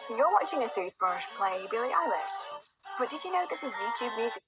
You're watching a toothbrush play Billie Eilish, but did you know there's a YouTube music?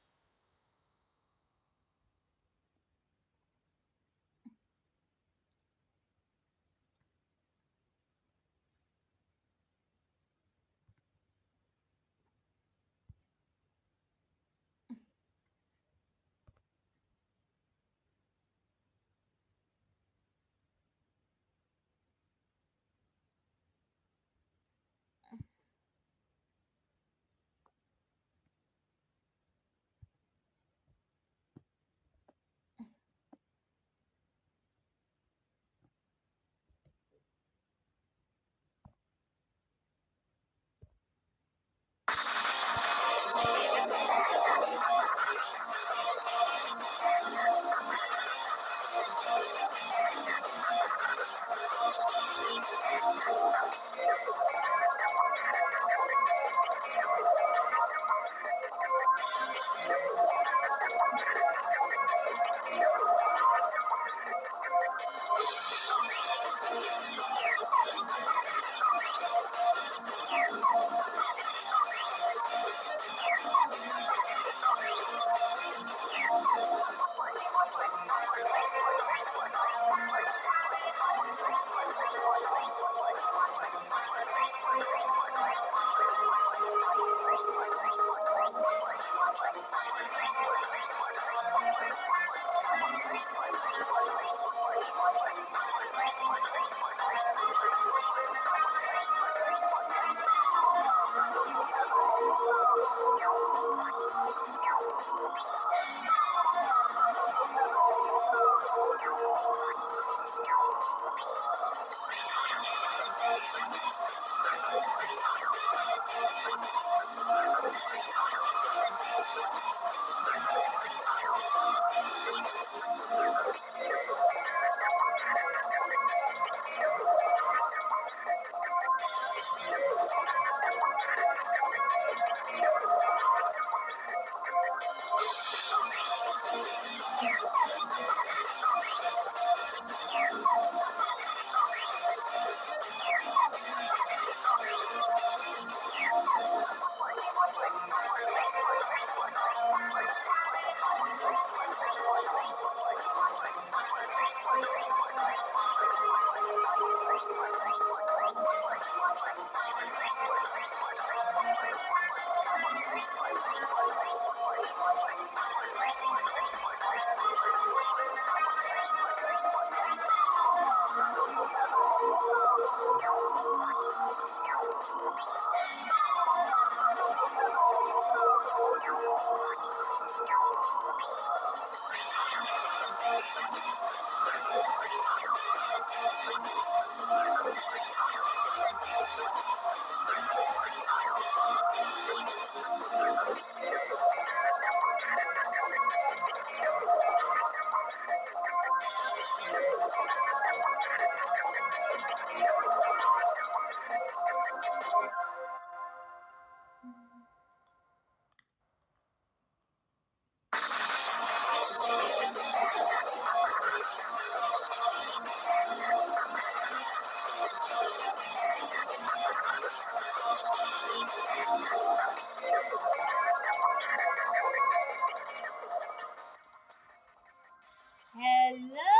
Hello,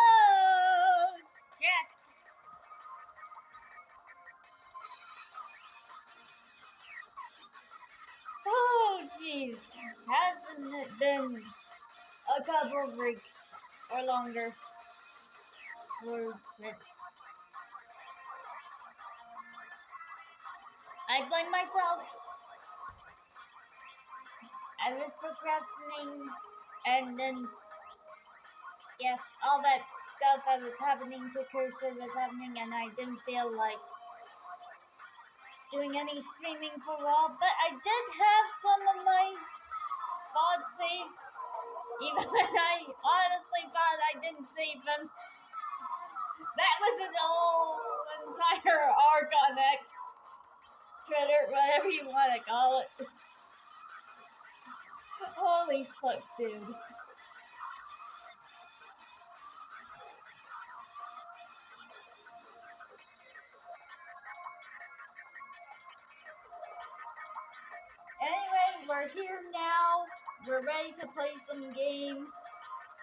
chat. Oh, jeez. Hasn't it been a couple of weeks or longer? I blame myself. I was procrastinating, and then, yeah, all that stuff that was happening to Cursor was happening, and I didn't feel like doing any streaming for a while, but I did have some of my VODs saved, even when I honestly thought I didn't save them. That was an whole entire arc on X, Twitter, whatever you want to call it. Holy fuck, dude. Anyway, we're here now. We're ready to play some games,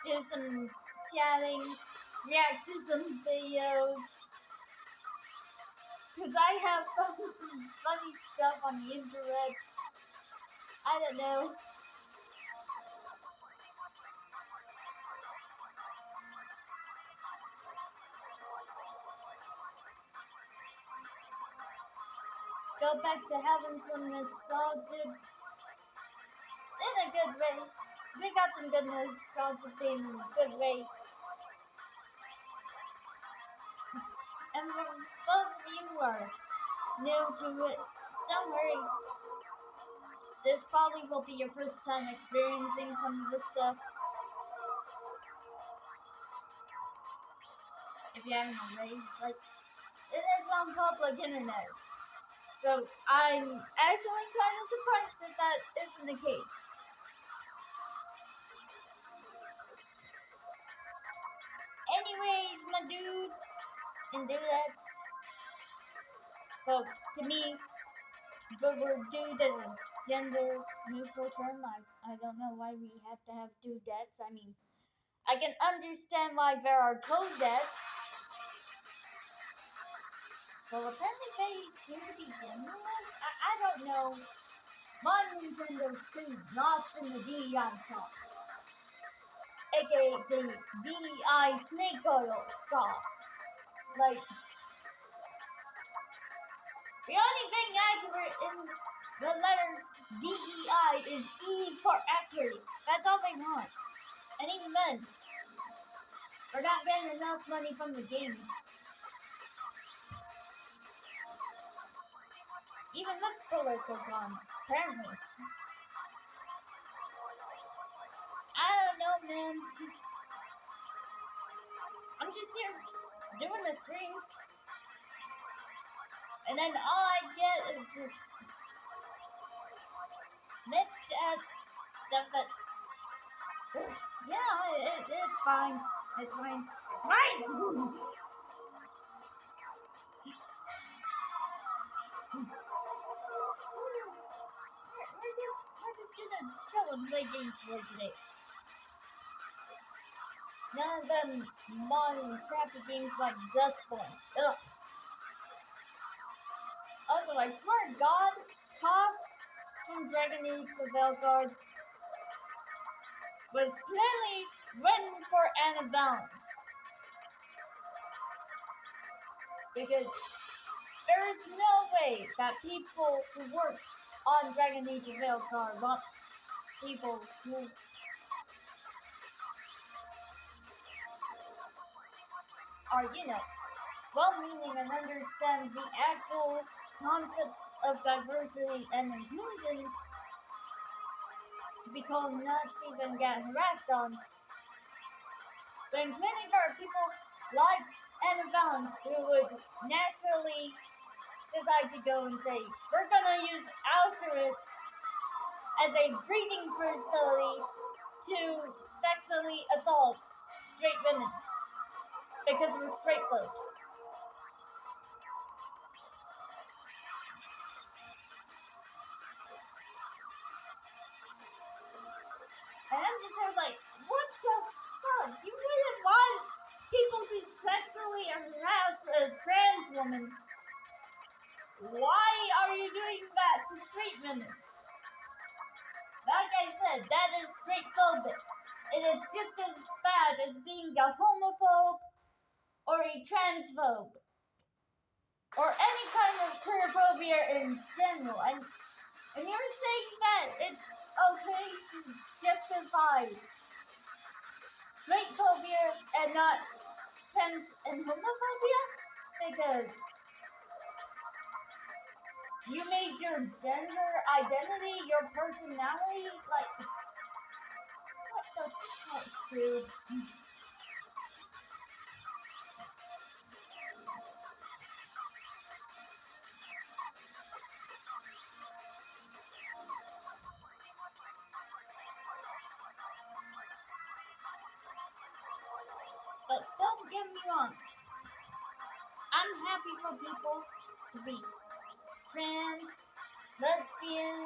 do some chatting, react to some videos. Because I have found some funny stuff on the internet. I don't know. Go back to having some nostalgia in a good way. We got some good nostalgia in a good way. And for those of you who are new to it, don't worry. This probably will be your first time experiencing some of this stuff. If you haven't already, like, it is on public internet. So I'm actually kind of surprised that that isn't the case. Anyways, my dudes and dudettes. So to me, the word dude is a gender neutral term. I don't know why we have to have dudettes. I mean, I can understand why there are codettes. Well, apparently they seem to be genderless. I don't know. My Nintendo's too lost in the DEI sauce. AKA the DEI snake oil sauce. Like, the only thing accurate in the letters DEI is E for accurate. That's all they want. And even then, we're not getting enough money from the games. Even this political gone, apparently. I don't know, man. I'm just here doing the stream. And then all I get is just mixed at stuff that, yeah, it's fine. It's fine. It's fine! We're just gonna chill and play games for today. None of them modern crappy games like Dustborn. Ugh. Also, I swear to God, Toss from Dragon Age the Veilguard was clearly written for Anna Balance. Because there is no way that people who work on Dragon Age the Veilguard want people who are, well-meaning and understand the actual concepts of diversity and inclusion to be called Nazis and get harassed on. But in many of our people like and balance who would naturally decide to go and say, we're gonna use Auschwitz as a breeding facility to sexually assault straight women because we're straight folks. And I'm just sort of like, what the fuck? You wouldn't want people to sexually harass a trans woman. Why are you doing that to straight women? Like I said, that is straight phobic. It is just as bad as being a homophobe or a transphobe or any kind of queerphobia in general. And you're saying that it's okay to justify straight phobia and not trans and homophobia because you made your gender identity your personality? Like, what the fuck, dude? But don't get me wrong, I'm happy for people to be trans, lesbian,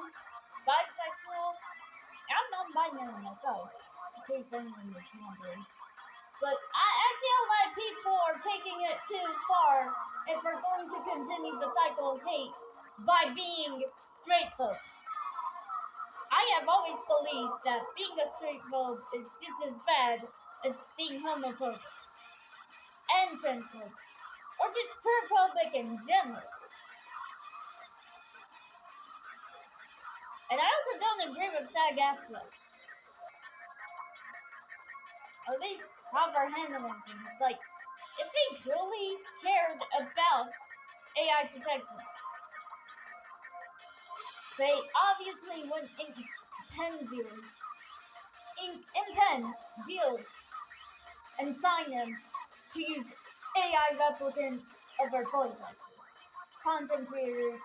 bisexual. I'm non-binary myself, in case anyone was wondering. But I feel like people are taking it too far if we're going to continue the cycle of hate by being straight folks. I have always believed that being a straight phobe is just as bad as being homophobic and transphobic, or just queerphobic in general. And I also don't agree with SAG-AFTRA. Or at least how they're handling things. Like, if they truly cared about AI protection, they obviously wouldn't impend deals and sign them to use AI replicants of our voice actors, content creators,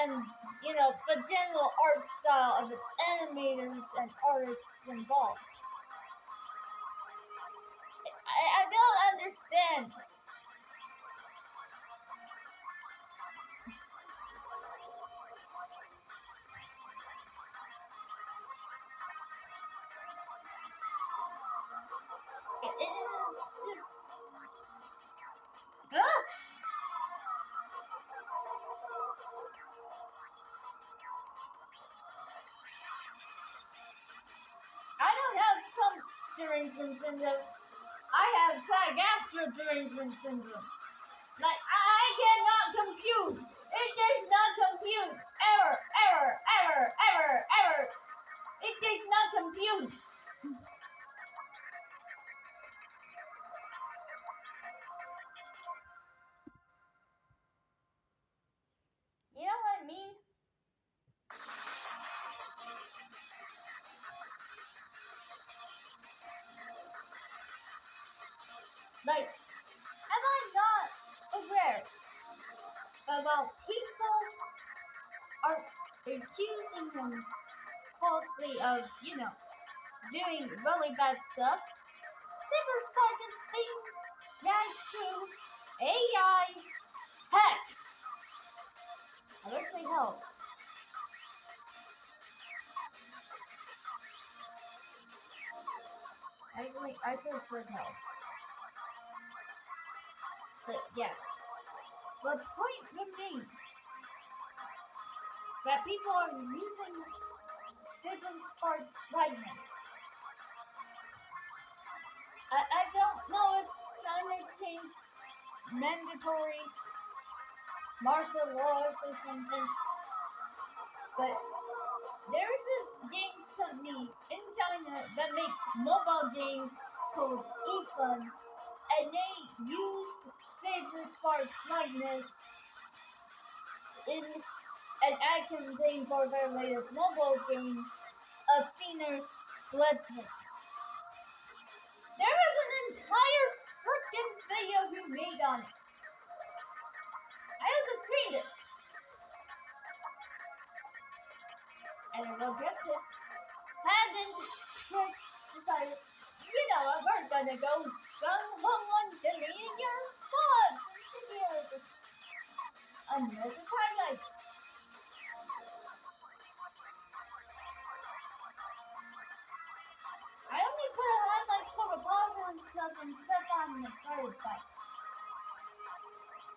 and, the general art style of its animators and artists involved. I don't understand. I don't have Trump derangement syndrome. I have SAG-AFTRA derangement syndrome. Like, I cannot compute. It does not compute. Error. It does not compute. You know what I mean? Like, am I not aware about people are accusing him falsely of, doing really bad stuff? Cyberspark is being dragged through AI hacked. I'll actually help. I searched for help. But yeah, the point remains that people are using Cyberspark's likeness. I don't know if climate change mandatory martial laws or something, but there is this games company in China that makes mobile games called eFun, and they used Saber Spark's likeness in an ad campaign for their latest mobile game, A Thinner Blood Test. There was an entire freaking video he made on it. I also screened it. And I will get it. Hadn't decided, you know what, we're gonna go gung-ho on deleting your thoughts and videos. Another highlight. I only put highlights for the positive stuff and stuff on the third side.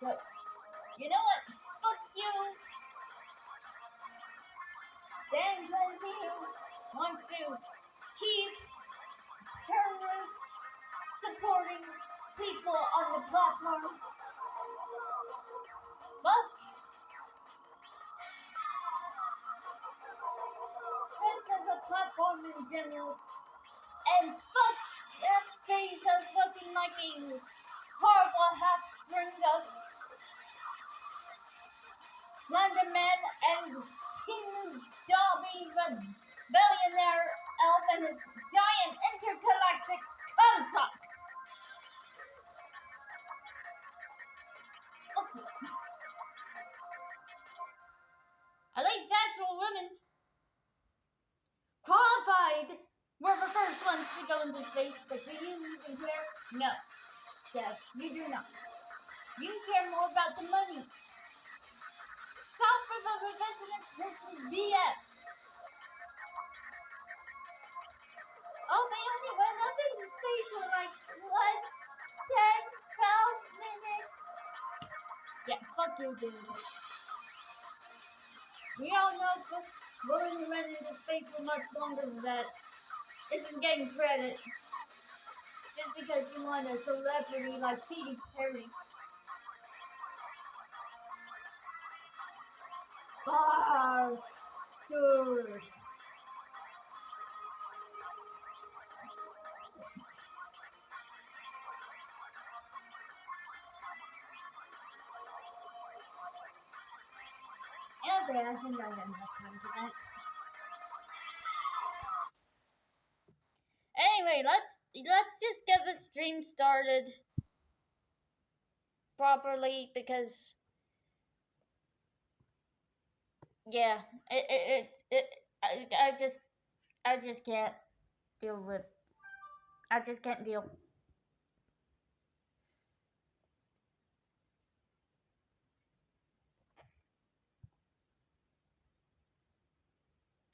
So, you know what? Fuck you. Dan Clancy wants to keep terrorists supporting people on the platform. But since as a platform in general, and fuck Jeff Bezos looking like a horrible half-spring of Slender Man and King Dobby the billionaire elf and his giant intergalactic consock. Okay. At least actual women qualified were the first ones to go into space, but do you even care? No, Jeff, you do not. You care more about the money. Stop for the revisionist history BS. Oh, they only went up into space for like, what, 10, 12 minutes? Yeah, fuck you, dude. We all know that women who went into space for much longer than that isn't getting credit. Just because you want a celebrity like Katy Perry. Dude. Okay, I think I have enough time for that. Anyway, let's just get the stream started properly because yeah, I just can't deal with. I just can't deal.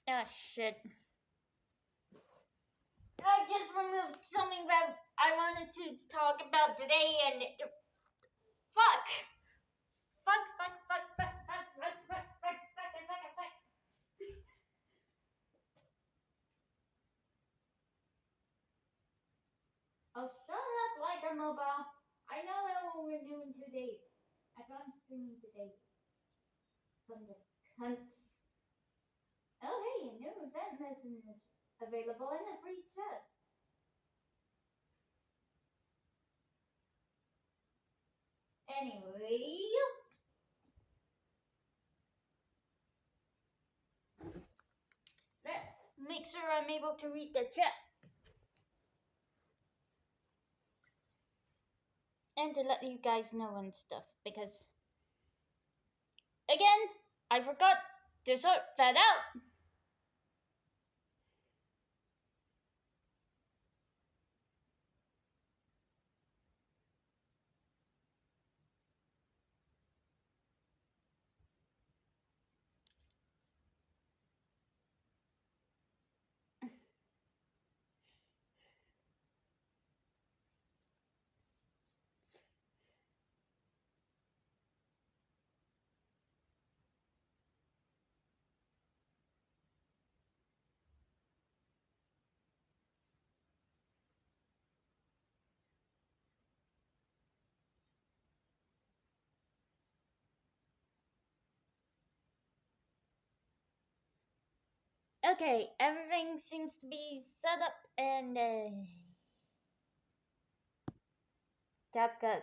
Ah, shit. I just removed something that I wanted to talk about today and fuck. Oh, shut up, Liger Mobile. I know what we're doing 2 days. I'm streaming today. From the cunts. Oh, hey, a new event lesson is available in the free chest. Anyway, let's make sure I'm able to read the chat. And to let you guys know and stuff, because, again, I forgot to sort that out. Okay, everything seems to be set up and CapCut.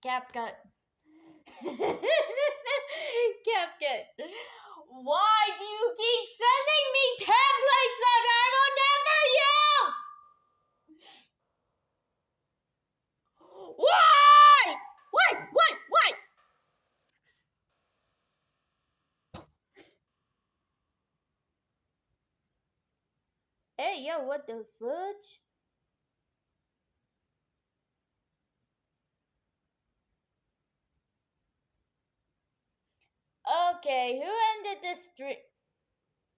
CapCut. CapCut. Why do you keep sending me templates that I will never use? Why? Why? Hey, yo, what the fudge? Okay, who ended this stream?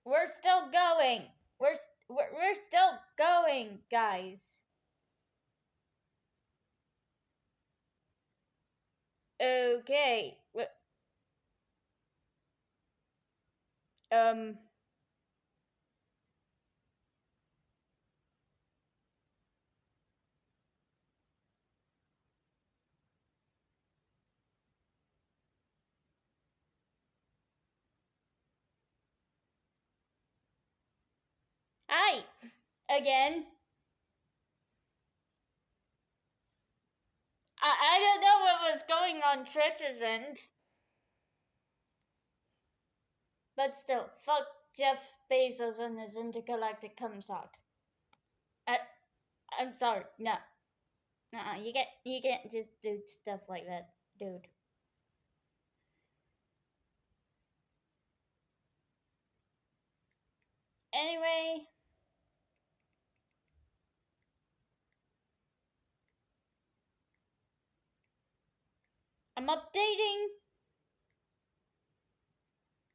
We're still going. We're still going, guys. Okay. Um. Hi. Again. I don't know what was going on Tritz's end. But still, fuck Jeff Bezos and his intergalactic cum sock. I'm sorry, no. You can't just do stuff like that, dude. Anyway, I'm updating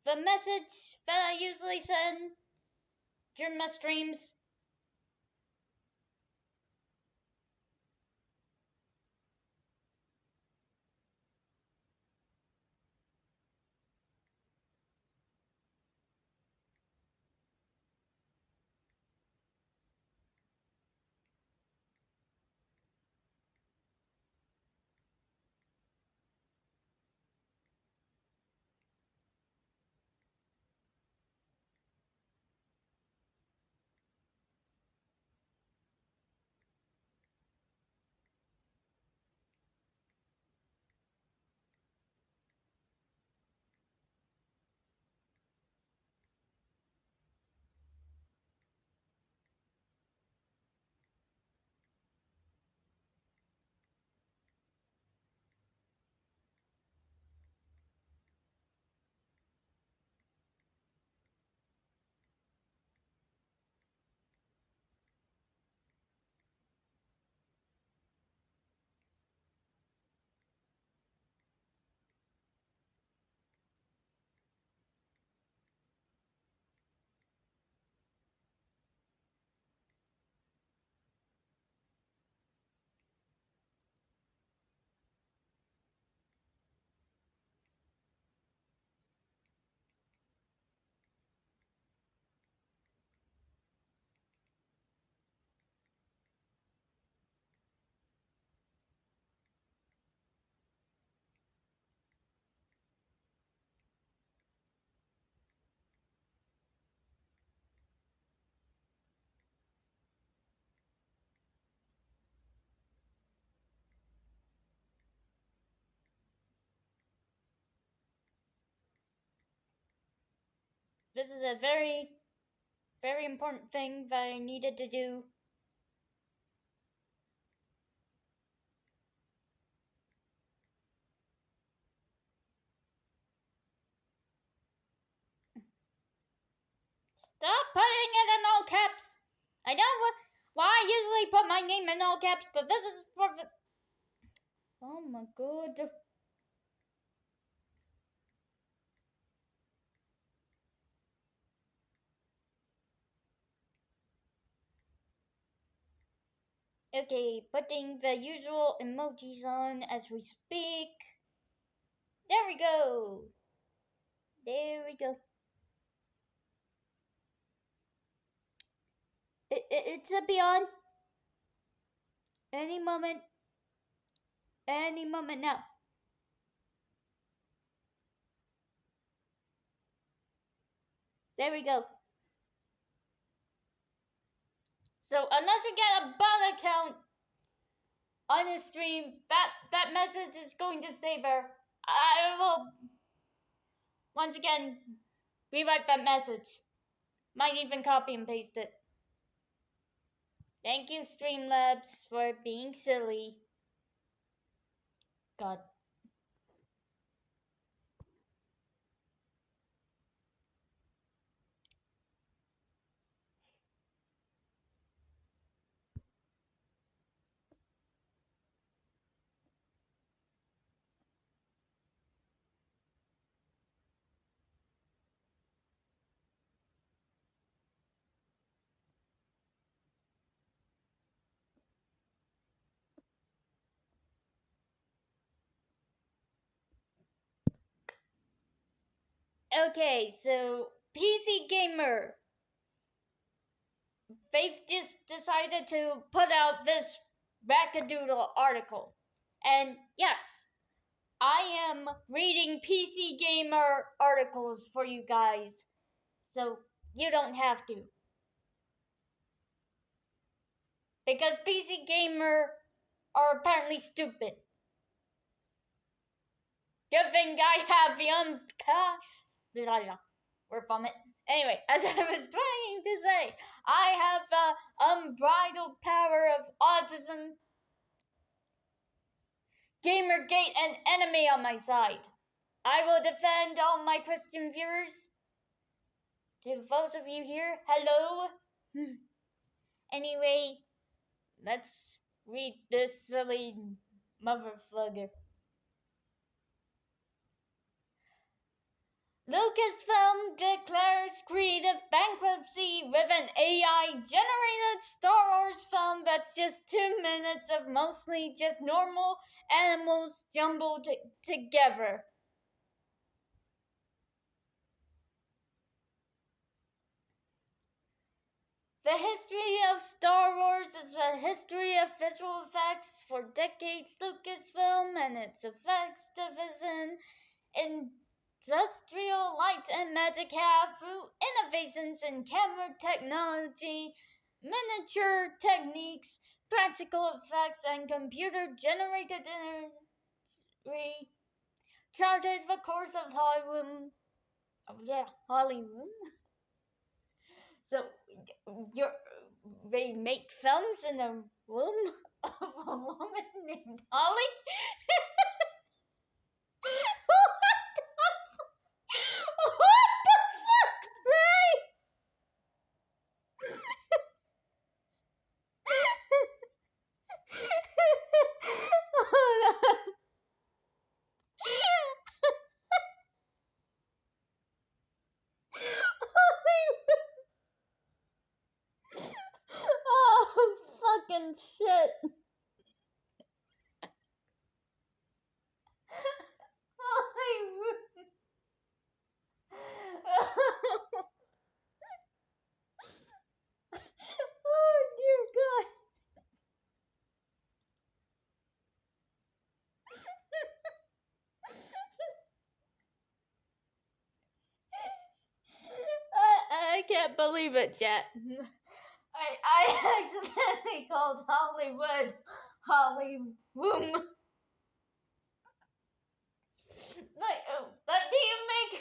the message that I usually send during my streams. This is a very, very important thing that I needed to do. Stop putting it in all caps. I know why I usually put my name in all caps, but this is for the... Oh my god. Okay, putting the usual emojis on as we speak. There we go. There we go. It should be on any moment. Any moment now. There we go. So unless we get a bot account on the stream. That message is going to stay there. I will once again rewrite that message. Might even copy and paste it. Thank you, Streamlabs, for being silly. God. Okay, so PC Gamer. Faith just decided to put out this wackadoodle article. And yes, I am reading PC Gamer articles for you guys, so you don't have to. Because PC Gamer are apparently stupid. Good thing I have the we're from it. Anyway, as I was trying to say, I have the unbridled power of autism, Gamergate, and enemy on my side. I will defend all my Christian viewers. To those of you here, hello. Anyway, let's read this silly motherfucker. Lucasfilm declares creative bankruptcy with an AI-generated Star Wars film that's just 2 minutes of mostly just normal animals jumbled together. The history of Star Wars is the history of visual effects. For decades, Lucasfilm and its effects division Industrial Light and Magic have, through innovations in camera technology, miniature techniques, practical effects, and computer-generated imagery, charted the course of Hollywood. Hollywood. So, they make films in the womb of a woman named Holly? What the fuck, Ray? Oh, fucking shit. Oh, dear God. I can't believe it, chat. I accidentally called Hollywood Hollywood. Like, do you make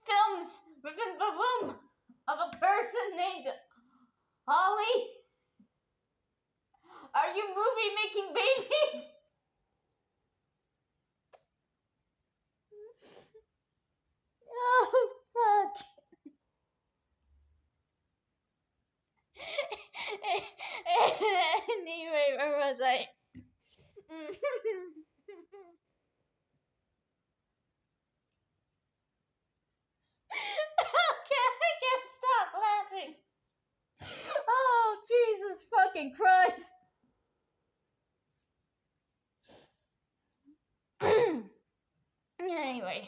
films within the womb of a person named Holly? Are you movie making babies? Oh, fuck. Anyway, where was I? I can't stop laughing. Oh, Jesus fucking Christ. Anyway.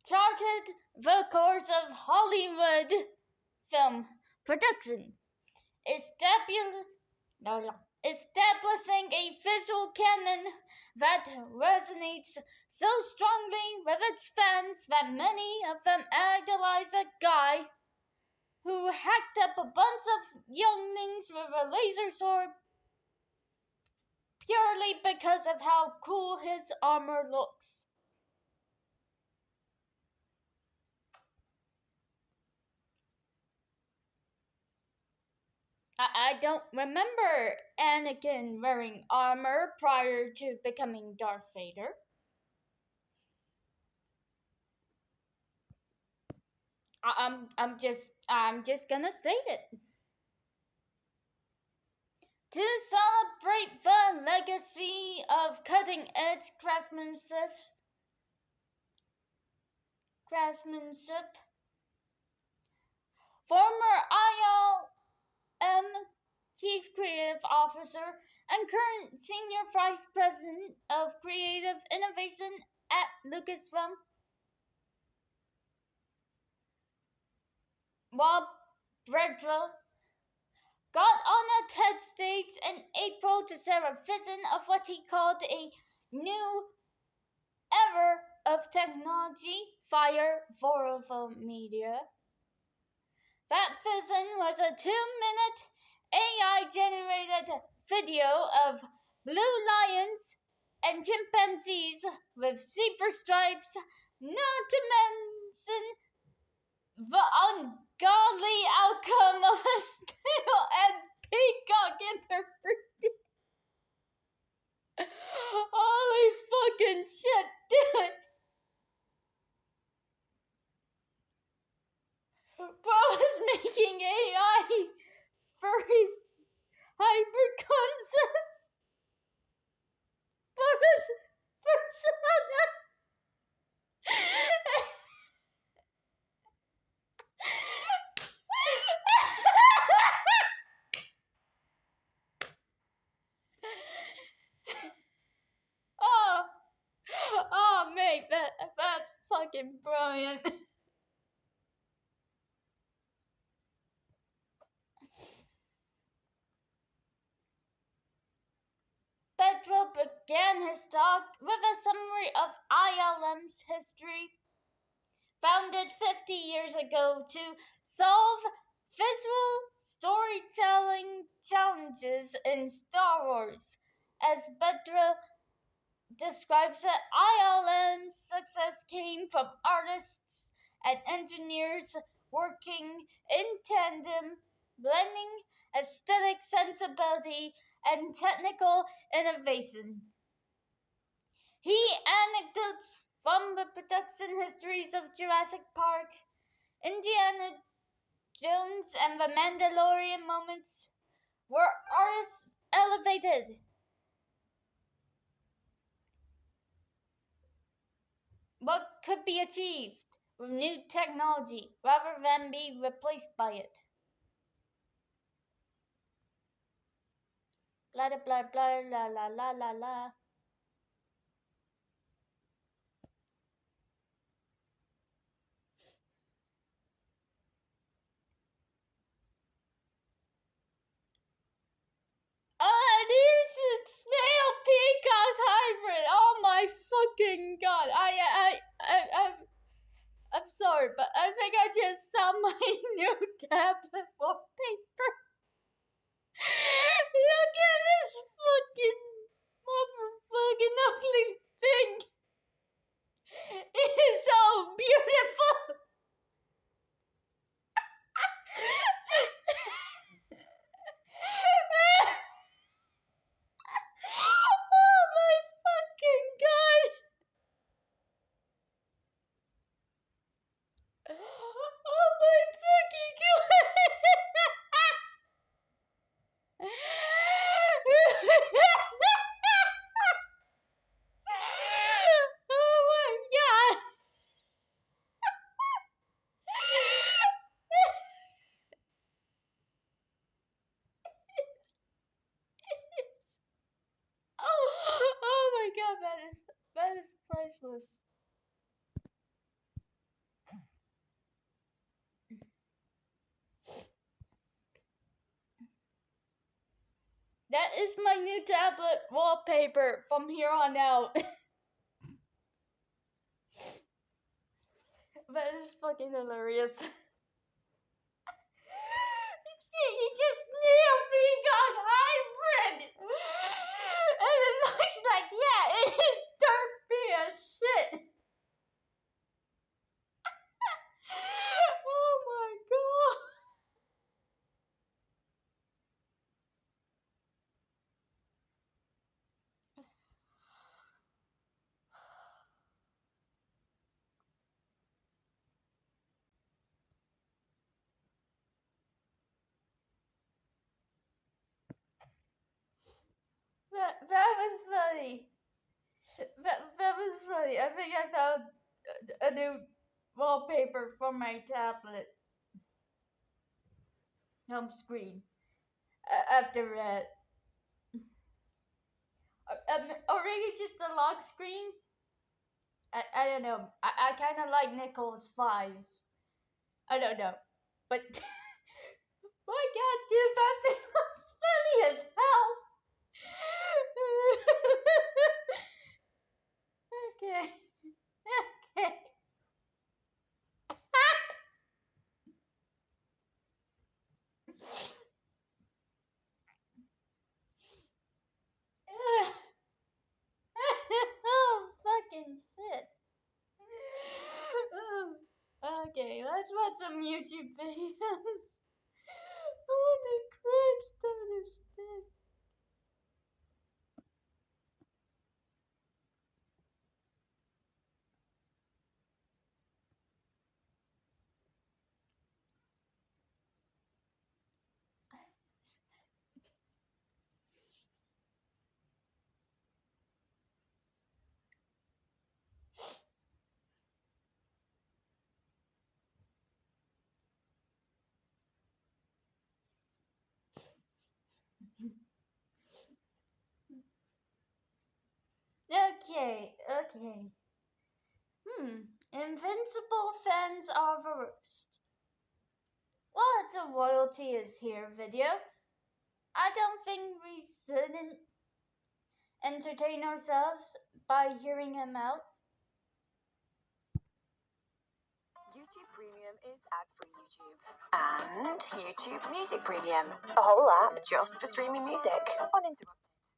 Charted the course of Hollywood film production, establishing a visual canon that resonates so strongly with its fans that many of them idolize a guy who hacked up a bunch of younglings with a laser sword purely because of how cool his armor looks. I don't remember Anakin wearing armor prior to becoming Darth Vader. I'm just gonna state it. To celebrate the legacy of cutting-edge craftsmanship, former ILM Chief Creative Officer and current Senior Vice President of Creative Innovation at Lucasfilm, Whelp got on a TED stage in April to share a vision of what he called a new era of technology via Vorval Media. That vision was a 2-minute AI-generated video of blue lions and chimpanzees with zebra stripes, not to mention the ungodly outcome of a snail and peacock interbreeding. Holy fucking shit, dude! Bro is making AI furry hybrid concepts for his persona. Oh, mate, that's fucking brilliant. Pedro began his talk with a summary of ILM's history, founded 50 years ago to solve visual storytelling challenges in Star Wars. As Pedro describes it, ILM's success came from artists and engineers working in tandem, blending aesthetic sensibility and technical innovation. He anecdotes from the production histories of Jurassic Park, Indiana Jones, and The Mandalorian moments where artists elevated what could be achieved with new technology rather than be replaced by it. Blah blah blah blah la la la la la. Oh, and here's a snail peacock hybrid. Oh my fucking god! I'm sorry, but I think I just found my new tablet wallpaper. Look at this fucking motherfucking ugly thing. It is so beautiful. Oh my fucking god. Oh my fucking god. Oh my god. Oh my god, that is priceless. That is my new tablet wallpaper from here on out. That is fucking hilarious. It's just snail peacock hybrid. And then Start being a shit. Oh my god. That was funny. That was funny. I think I found a new wallpaper for my tablet home screen after that. Or maybe just a lock screen. I don't know. I kind of like Nicole's Flies. I don't know. But my god, dude, that thing was funny as hell. Okay. Okay. Oh, fucking shit. Okay, let's watch some YouTube videos. Holy Christ, that is dead. Okay. Invincible fans are the worst. Well, it's a royalty is here video. I don't think we shouldn't entertain ourselves by hearing him out. YouTube Premium is ad-free YouTube. And YouTube Music Premium. A whole app just for streaming music. Uninterrupted.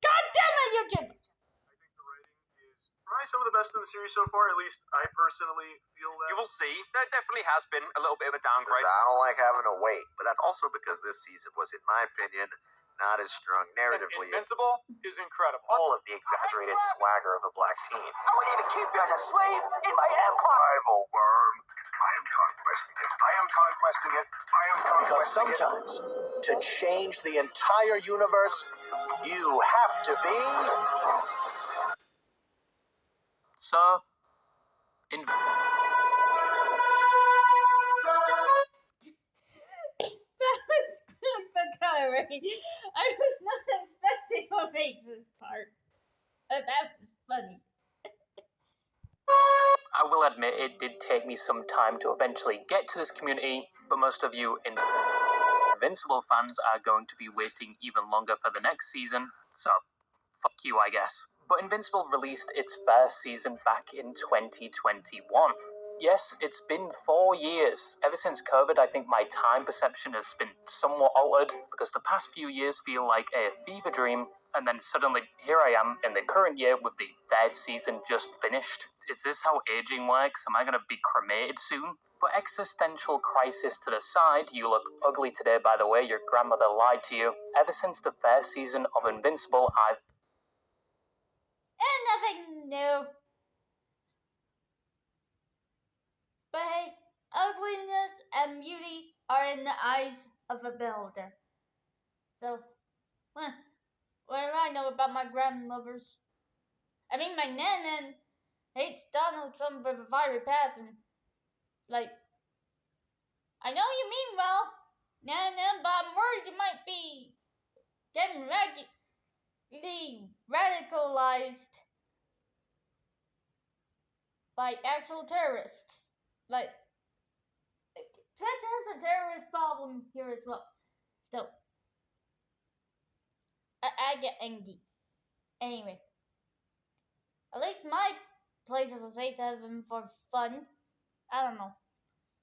God damn it, YouTube! I think the writing is probably some of the best in the series so far. At least I personally feel that. You will see. There definitely has been a little bit of a downgrade. I don't like having to wait, but that's also because this season was, in my opinion, not as strong narratively as Invincible is incredible. all of the exaggerated swagger of the Black Team. I would even keep you as a slave in my empire. Rival worm. I am conquesting it. I am conquesting it. I am conquesting Because sometimes, to change the entire universe, you have to be... So, That was good for coloring. I was not expecting a racist part. But that was funny. I will admit it did take me some time to eventually get to this community, but most of you Invincible fans are going to be waiting even longer for the next season, so fuck you, I guess. But Invincible released its first season back in 2021. Yes, it's been 4 years. Ever since COVID, I think my time perception has been somewhat altered, because the past few years feel like a fever dream, and then suddenly here I am in the current year with the third season just finished. Is this how aging works? Am I going to be cremated soon? But existential crisis to the side, you look ugly today, by the way, your grandmother lied to you. Ever since the first season of Invincible, I've... And nothing new. But hey, ugliness and beauty are in the eyes of a beholder. So, what do I know about my grandmothers? I mean, my nana hates Donald Trump for the fiery passing. Like, I know you mean well, Nana, but I'm worried you might be getting radicalized by actual terrorists. Like, France has a terrorist problem here as well. Still, I get angry. Anyway, at least my place is a safe haven for fun. I don't know.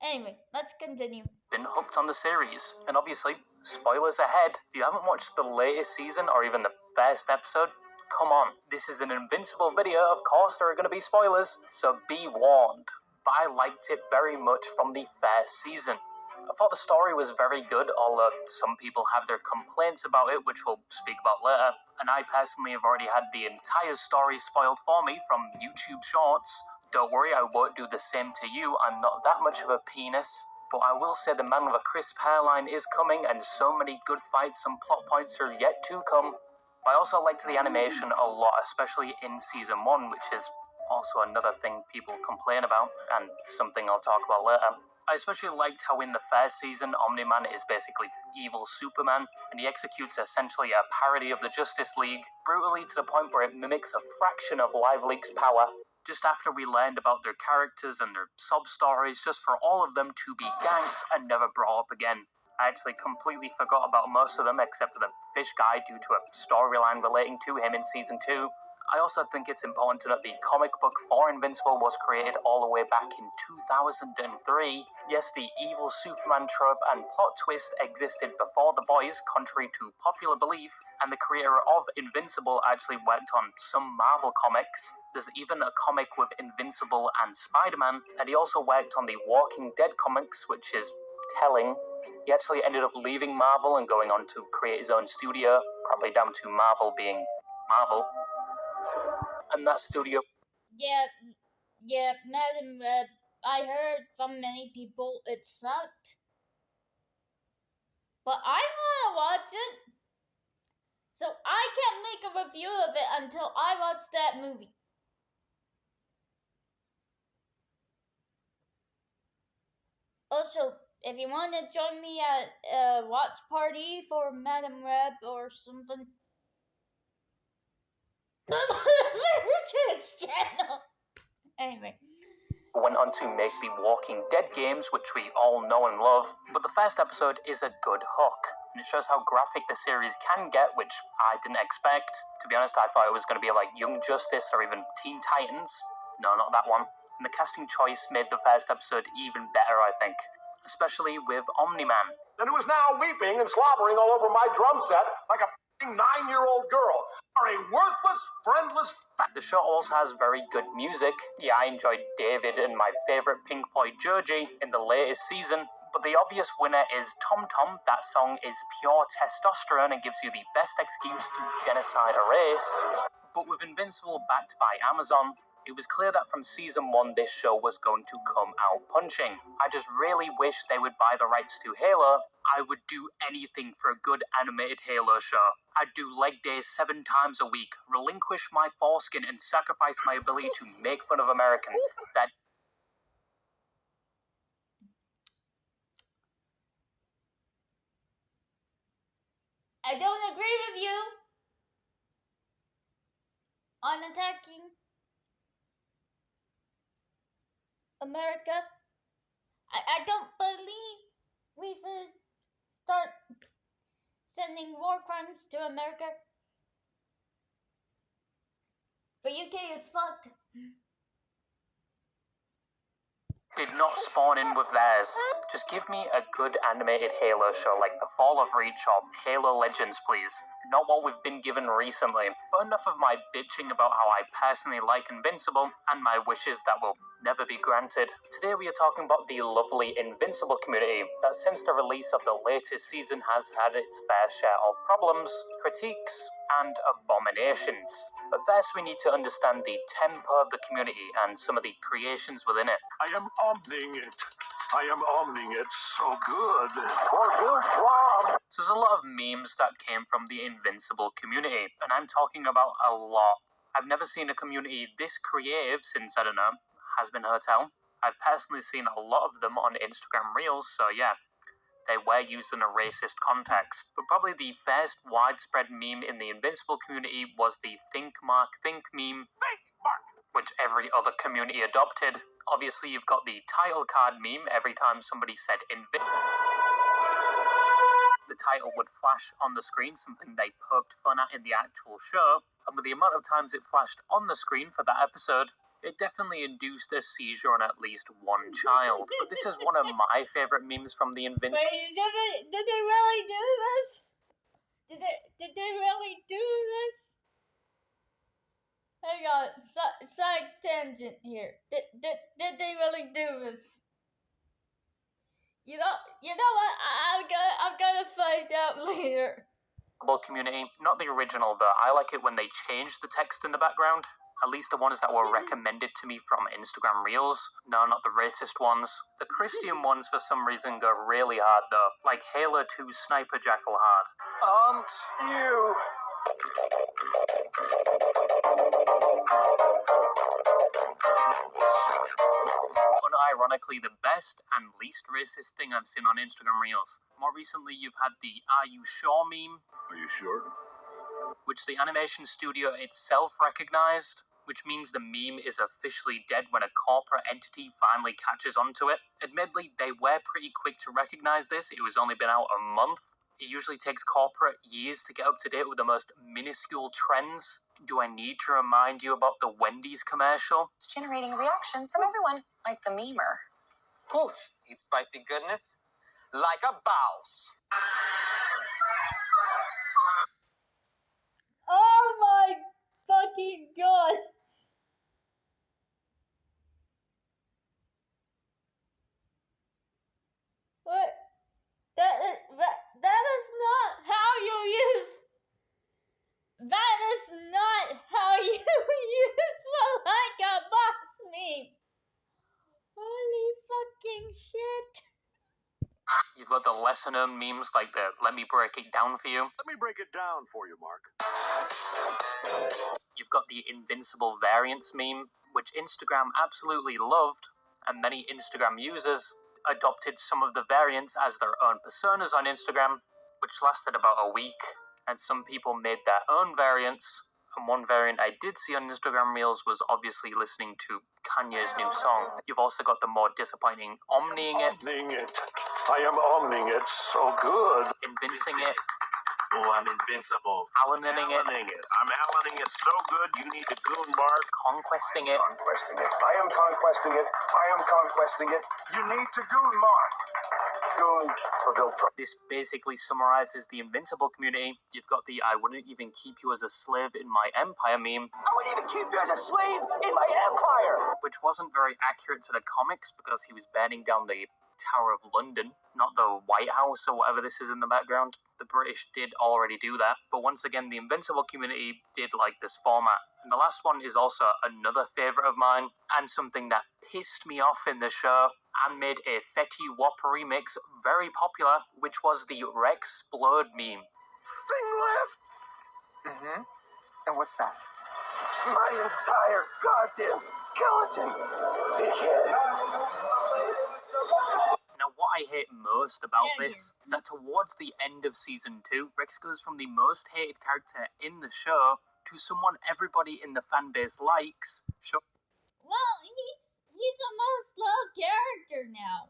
Anyway, let's continue. Been hooked on the series, and obviously, spoilers ahead. If you haven't watched the latest season or even the first episode, come on, this is an Invincible video, of course there are going to be spoilers, so be warned. But I liked it very much from the first season. I thought the story was very good, although some people have their complaints about it, which we'll speak about later, and I personally have already had the entire story spoiled for me from YouTube Shorts. Don't worry, I won't do the same to you, I'm not that much of a penis. But I will say the man with a crisp hairline is coming, and so many good fights and plot points are yet to come. I also liked the animation a lot, especially in Season 1, which is also another thing people complain about, and something I'll talk about later. I especially liked how in the first season, Omni-Man is basically evil Superman, and he executes essentially a parody of the Justice League, brutally to the point where it mimics a fraction of Live Leak's power. Just after we learned about their characters and their sub-stories, just for all of them to be ganked and never brought up again. I actually completely forgot about most of them except for the fish guy due to a storyline relating to him in Season 2. I also think it's important to note the comic book for Invincible was created all the way back in 2003. Yes, the evil Superman trope and plot twist existed before The Boys, contrary to popular belief, and the creator of Invincible actually worked on some Marvel comics. There's even a comic with Invincible and Spider-Man, and he also worked on the Walking Dead comics, which is telling. He actually ended up leaving Marvel and going on to create his own studio, probably down to Marvel being Marvel. And that studio... Yeah, Madam Web, I heard from many people it sucked. But I want to watch it. So I can't make a review of it until I watch that movie. Also, if you want to join me at a watch party for Madam Web or something. channel. Anyway. Went on to make the Walking Dead games, which we all know and love, but the first episode is a good hook, and it shows how graphic the series can get, which I didn't expect. To be honest, I thought it was going to be like Young Justice or even Teen Titans. No, not that one. And the casting choice made the first episode even better, I think, especially with Omni-Man. And who is now weeping and slobbering all over my drum set like a 9-year-old girl, are a worthless, friendless... The show also has very good music. Yeah, I enjoyed David and my favourite Pink Floyd Joji in the latest season, but the obvious winner is Tom Tom. That song is pure testosterone and gives you the best excuse to genocide a race. But with Invincible backed by Amazon, it was clear that from Season 1 this show was going to come out punching. I just really wish they would buy the rights to Halo. I would do anything for a good animated Halo show. I'd do leg days 7 times a week, relinquish my foreskin and sacrifice my ability to make fun of Americans. That I don't agree with you on attacking America. I don't believe we should start sending war crimes to America. But UK is fucked. did not spawn in with theirs. Just give me a good animated Halo show like The Fall of Reach or Halo Legends, please. Not what we've been given recently. But enough of my bitching about how I personally like Invincible and my wishes that will never be granted. Today we are talking about the lovely Invincible community that since the release of the latest season has had its fair share of problems, critiques, and abominations. But first we need to understand the tempo of the community and some of the creations within it. I am omning it. I am omning it so good. For good job. So there's a lot of memes that came from the Invincible community, and I'm talking about a lot. I've never seen a community this creative since, I don't know, Has-Been Hotel. I've personally seen a lot of them on Instagram Reels, so yeah, they were used in a racist context. But probably the first widespread meme in the Invincible community was the Think Mark Think meme. Think Mark! Which every other community adopted. Obviously, you've got the title card meme every time somebody said the title would flash on the screen, something they poked fun at in the actual show. And with the amount of times it flashed on the screen for that episode, it definitely induced a seizure on at least one child. But this is one of my favourite memes from the Invincible. Wait, did they really do this? Did they really do this? my god, side tangent here. Did they really do this? You know what? I'm gonna find out later. Community, not the original, but I like it when they change the text in the background. At least the ones that were recommended to me from Instagram Reels. No, not the racist ones. The Christian ones, for some reason, go really hard, though. Like Halo 2 Sniper Jackal hard. Aren't you? Unironically, the best and least racist thing I've seen on Instagram Reels. More recently, you've had the "Are you sure" meme. Are you sure? Which the animation studio itself recognized, which means the meme is officially dead when a corporate entity finally catches onto it. Admittedly, they were pretty quick to recognize this. It was only been out a month. It usually takes corporate years to get up to date with the most minuscule trends. Do I need to remind you about the Wendy's commercial? It's generating reactions from everyone, like the memer. Ooh, eat spicy goodness like a boss. Oh my fucking god. What? That is not how you use. That is not how you use like a boss meme. Holy fucking shit. You've got the lesser known memes like the "Let me break it down for you." Let me break it down for you, Mark. You've got the invincible variants meme, which Instagram absolutely loved, and many Instagram users adopted some of the variants as their own personas on Instagram, which lasted about a week, and some people made their own variants. And one variant I did see on Instagram Reels was obviously listening to Kanye's new song. You've also got the more disappointing omniing it. Omning it. I am omning it so good. Invincing it. Oh, I'm invincible. Allening it. Allening it. I'm allening it so good, you need to goon, Mark. Conquesting it. Conquesting it. I am conquesting it. I am conquesting it. You need to goon, Mark. Goon for Viltro. This basically summarizes the Invincible community. You've got the "I wouldn't even keep you as a slave in my empire" meme. I wouldn't even keep you as a slave in my empire. Which wasn't very accurate to the comics because he was burning down the Tower of London, not the White House or whatever this is in the background. The British did already do that, but once again, the Invincible community did like this format. And the last one is also another favourite of mine, and something that pissed me off in the show, and made a Fetty Wap remix very popular, which was the Rexplode meme. Thing left. Mm-hmm. And what's that? My entire goddamn skeleton. Dickhead. Now, what I hate most about this is that towards the end of season 2, Rex goes from the most hated character in the show to someone everybody in the fan base likes. Well, he's a most loved character now.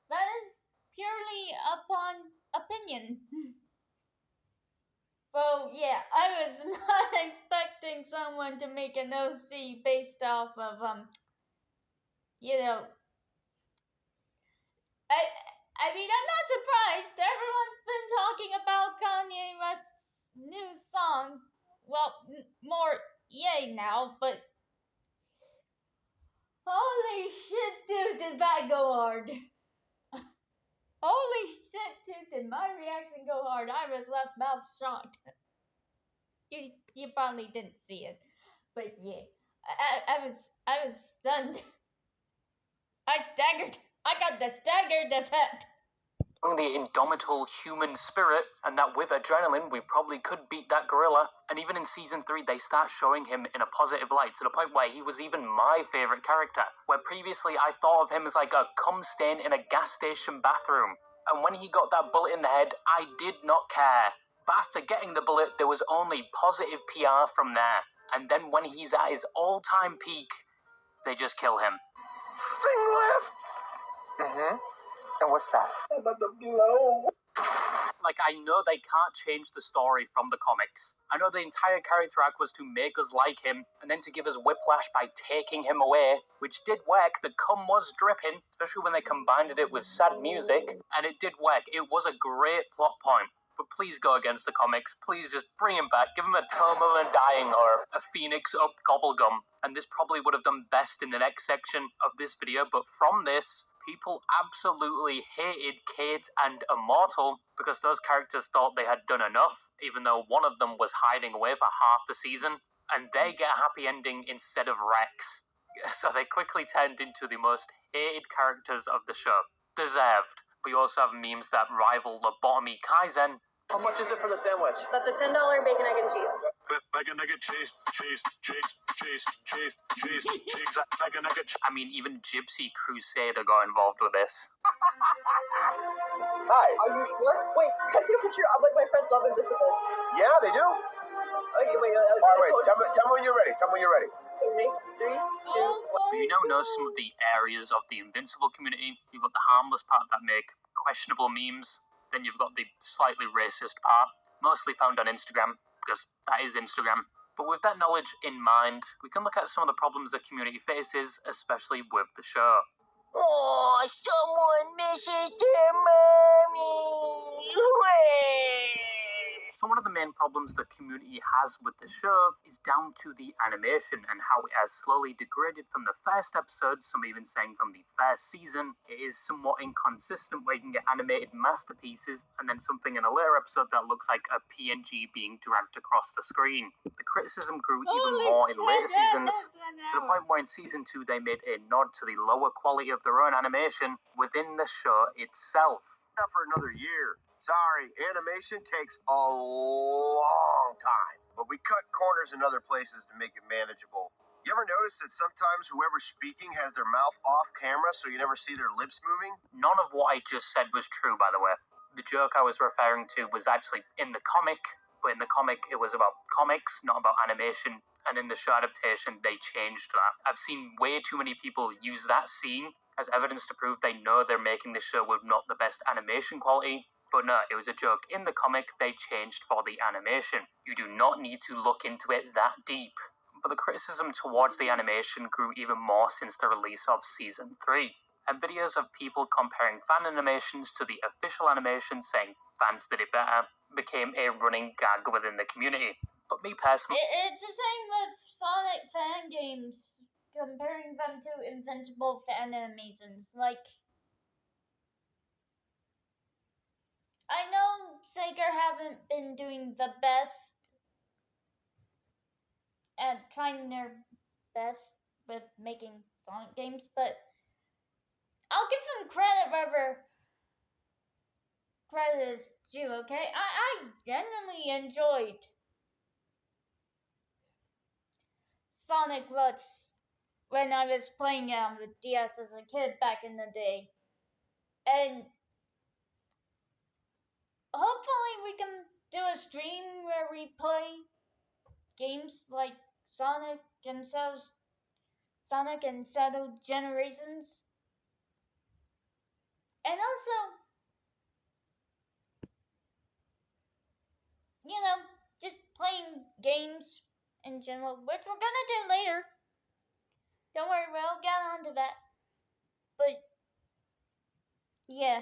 That is purely upon opinion. Well, yeah, I was not expecting someone to make an OC based off of, you know, I mean, I'm not surprised. Everyone's been talking about Kanye West's new song. Well, more yay now, but holy shit, dude, did that go hard. Holy shit, dude, did my reaction go hard. I was left mouth shocked. You probably didn't see it, but yeah, I was stunned. I staggered. I got the staggered effect. The indomitable human spirit, and that with adrenaline we probably could beat that gorilla. And even in season 3 they start showing him in a positive light, to the point where he was even my favourite character, where previously I thought of him as like a cum stain in a gas station bathroom. And when he got that bullet in the head, I did not care. But after getting the bullet, there was only positive PR from there. And then when he's at his all-time peak, they just kill him. Thing left. Mm-hmm. And what's that? Another blow. Like, I know they can't change the story from the comics. I know the entire character arc was to make us like him, and then to give us whiplash by taking him away, which did work. The cum was dripping, especially when they combined it with sad music, and it did work. It was a great plot point. but please go against the comics. Please just bring him back. Give him a Tome of Undying or a Phoenix Up Gobblegum. And this probably would have done best in the next section of this video, but from this, people absolutely hated Kate and Immortal because those characters thought they had done enough, even though one of them was hiding away for half the season, and they get a happy ending instead of Rex. So they quickly turned into the most hated characters of the show. Deserved. But you also have memes that rival Lobotomy Kaizen. How much is it for the sandwich? That's a $10 bacon, egg, and cheese. Bacon, nugget, cheese, bacon, nugget. I mean, even Gypsy Crusader got involved with this. Hi. Are you sure? Wait, can I take a picture of my friends love Invisible? Yeah, they do. Okay, wait. All right, wait. Tell me when you're ready. Ready? 3, 2, 1. But you now know some of the areas of the Invincible community. You've got the harmless part that make questionable memes. Then you've got the slightly racist part, mostly found on Instagram, because that is Instagram. But with that knowledge in mind, we can look at some of the problems the community faces, especially with the show. Oh, someone misses their mommy. Hooray! So one of the main problems the community has with the show is down to the animation and how it has slowly degraded from the first episode, some even saying from the first season. It is somewhat inconsistent where you can get animated masterpieces and then something in a later episode that looks like a PNG being dragged across the screen. The criticism grew even more in later seasons, to the point where in season 2 they made a nod to the lower quality of their own animation within the show itself. Not for another year. Sorry, animation takes a long time, but we cut corners in other places to make it manageable. You ever notice that sometimes whoever's speaking has their mouth off camera so you never see their lips moving? None of what I just said was true, by the way. The joke I was referring to was actually in the comic, but in the comic it was about comics, not about animation, and in the show adaptation they changed that. I've seen way too many people use that scene as evidence to prove they know they're making the show with not the best animation quality. But no, it was a joke. In the comic, they changed for the animation. You do not need to look into it that deep. But the criticism towards the animation grew even more since the release of Season 3. And videos of people comparing fan animations to the official animation, saying fans did it better, became a running gag within the community. But me personally... It's the same with Sonic fan games, comparing them to Invincible fan animations. Like, I know Sega haven't been doing the best at trying their best with making Sonic games, but I'll give them credit wherever credit is due, okay? I genuinely enjoyed Sonic Ruts when I was playing it on the DS as a kid back in the day. And hopefully we can do a stream where we play games like Sonic and Shadow Generations. And also, you know, just playing games in general, which we're gonna do later. Don't worry, we'll get onto that. But, yeah.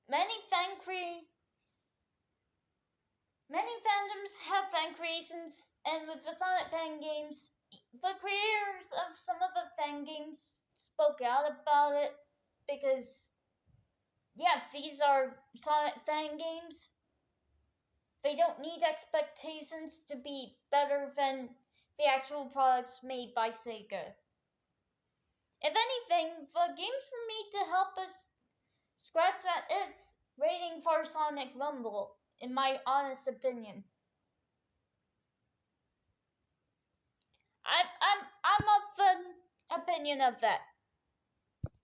Many fandoms have fan creations, and with the Sonic fan games, the creators of some of the fan games spoke out about it because, yeah, these are Sonic fan games. They don't need expectations to be better than the actual products made by Sega. If anything, the games were made to help us scratch at its rating for Sonic Rumble, in my honest opinion. I'm of the opinion of that.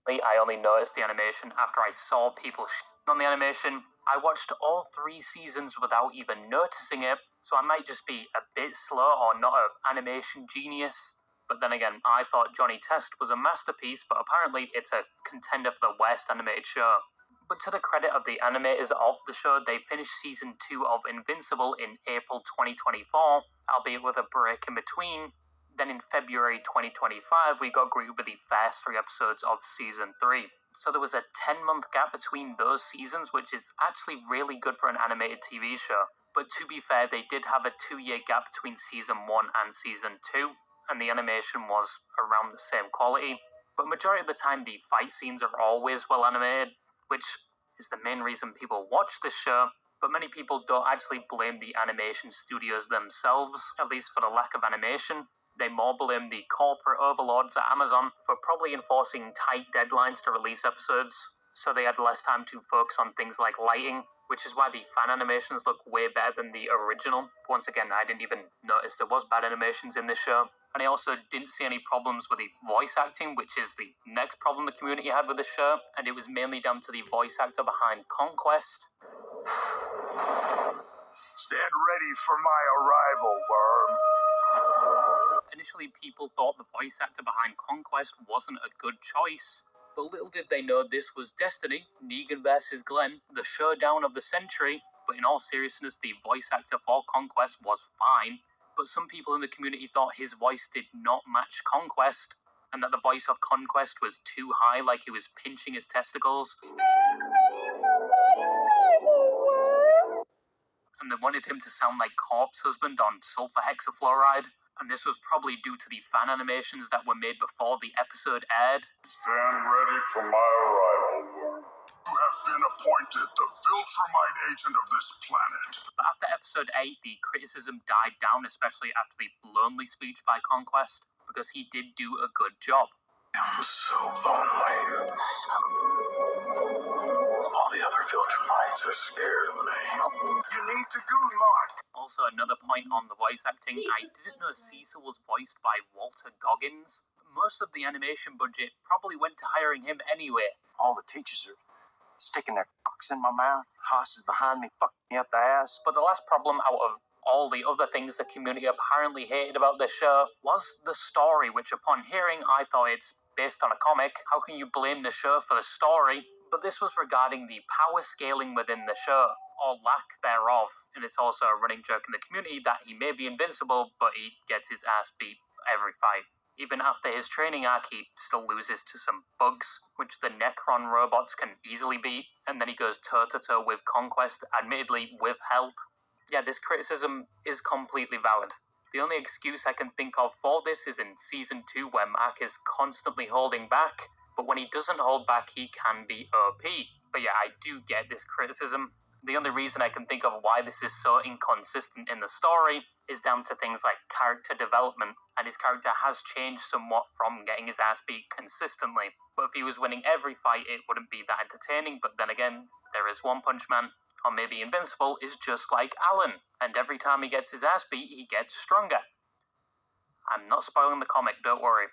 I only noticed the animation after I saw people on the animation. I watched all 3 seasons without even noticing it, so I might just be a bit slow or not an animation genius. But then again, I thought Johnny Test was a masterpiece, but apparently it's a contender for the worst animated show. But to the credit of the animators of the show, they finished Season 2 of Invincible in April 2024, albeit with a break in between. Then in February 2025, we got greeted with the first 3 episodes of Season 3. So there was a 10-month gap between those seasons, which is actually really good for an animated TV show. But to be fair, they did have a 2-year gap between season 1 and season 2, and the animation was around the same quality. But majority of the time, the fight scenes are always well animated, which is the main reason people watch this show. But many people don't actually blame the animation studios themselves, at least for the lack of animation. They more blame the corporate overlords at Amazon for probably enforcing tight deadlines to release episodes, so they had less time to focus on things like lighting, which is why the fan animations look way better than the original. Once again, I didn't even notice there was bad animations in this show. And I also didn't see any problems with the voice acting, which is the next problem the community had with the show, and it was mainly down to the voice actor behind Conquest. Stand ready for my arrival, worm. Initially, people thought the voice actor behind Conquest wasn't a good choice, but little did they know this was Destiny, Negan vs. Glenn, the showdown of the century. But in all seriousness, the voice actor for Conquest was fine, but some people in the community thought his voice did not match Conquest, and that the voice of Conquest was too high, like he was pinching his testicles. And they wanted him to sound like Corpse Husband on sulfur hexafluoride, and this was probably due to the fan animations that were made before the episode aired. Stand ready for my arrival, worm. You have been appointed the Viltrumite agent of this planet. But after episode 8, the criticism died down, especially after the lonely speech by Conquest, because he did do a good job. I'm so lonely. All the other Viltrumites are scared of me. You need to do more. Also, another point on the voice acting, I didn't know Cecil was voiced by Walter Goggins. Most of the animation budget probably went to hiring him anyway. All the teachers are sticking their cocks in my mouth. Hoss is behind me, fucking me up the ass. But the last problem out of all the other things the community apparently hated about this show was the story, which upon hearing, I thought it's based on a comic. How can you blame the show for the story? But this was regarding the power scaling within the show, or lack thereof. And it's also a running joke in the community that he may be invincible, but he gets his ass beat every fight. Even after his training arc, he still loses to some bugs, which the Necron robots can easily beat, and then he goes toe-to-toe with Conquest, admittedly with help. Yeah, this criticism is completely valid. The only excuse I can think of for this is in Season 2, where Mark is constantly holding back, but when he doesn't hold back, he can be OP. But yeah, I do get this criticism. The only reason I can think of why this is so inconsistent in the story is down to things like character development, and his character has changed somewhat from getting his ass beat consistently. But if he was winning every fight, it wouldn't be that entertaining. But then again, there is One Punch Man, or maybe Invincible is just like Alan, and every time he gets his ass beat, he gets stronger. I'm not spoiling the comic, don't worry.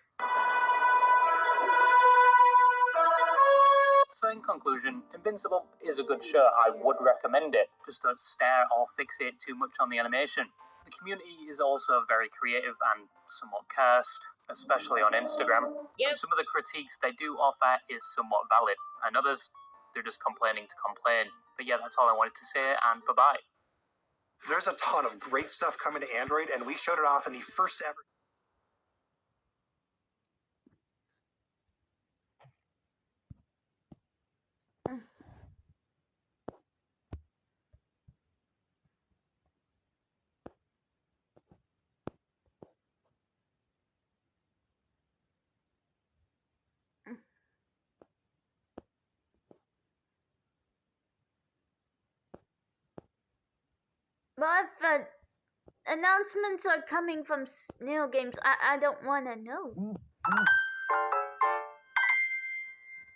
So in conclusion, Invincible is a good show. I would recommend it. Just don't stare or fixate too much on the animation. The community is also very creative and somewhat cursed, especially on Instagram. Yep. Some of the critiques they do offer is somewhat valid, and others, they're just complaining to complain. But yeah, that's all I wanted to say, and bye-bye. There's a ton of great stuff coming to Android, and we showed it off in the first ever. But if the announcements are coming from Snail Games, I don't want to know.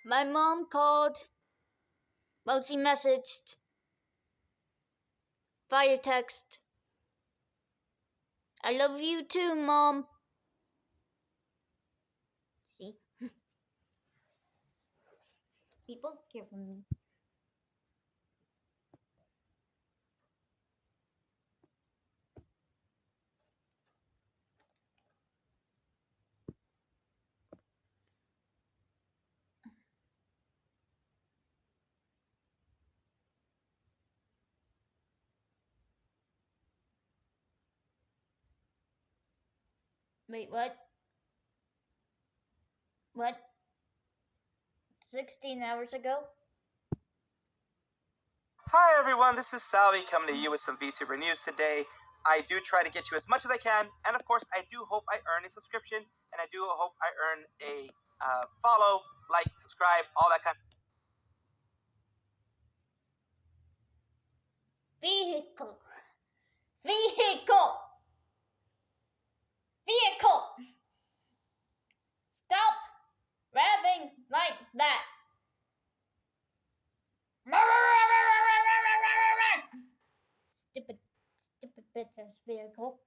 My mom called. Well, she messaged. Fire text. I love you too, Mom. See? People care for me. Wait, what? What? 16 hours ago. Hi everyone, this is Salvi coming to you with some VTuber news today. I do try to get you as much as I can, and of course I do hope I earn a subscription, and I do hope I earn a follow, like, subscribe, all that kind of... Vehicle. Stop rapping like that. Stupid bitch-ass vehicle.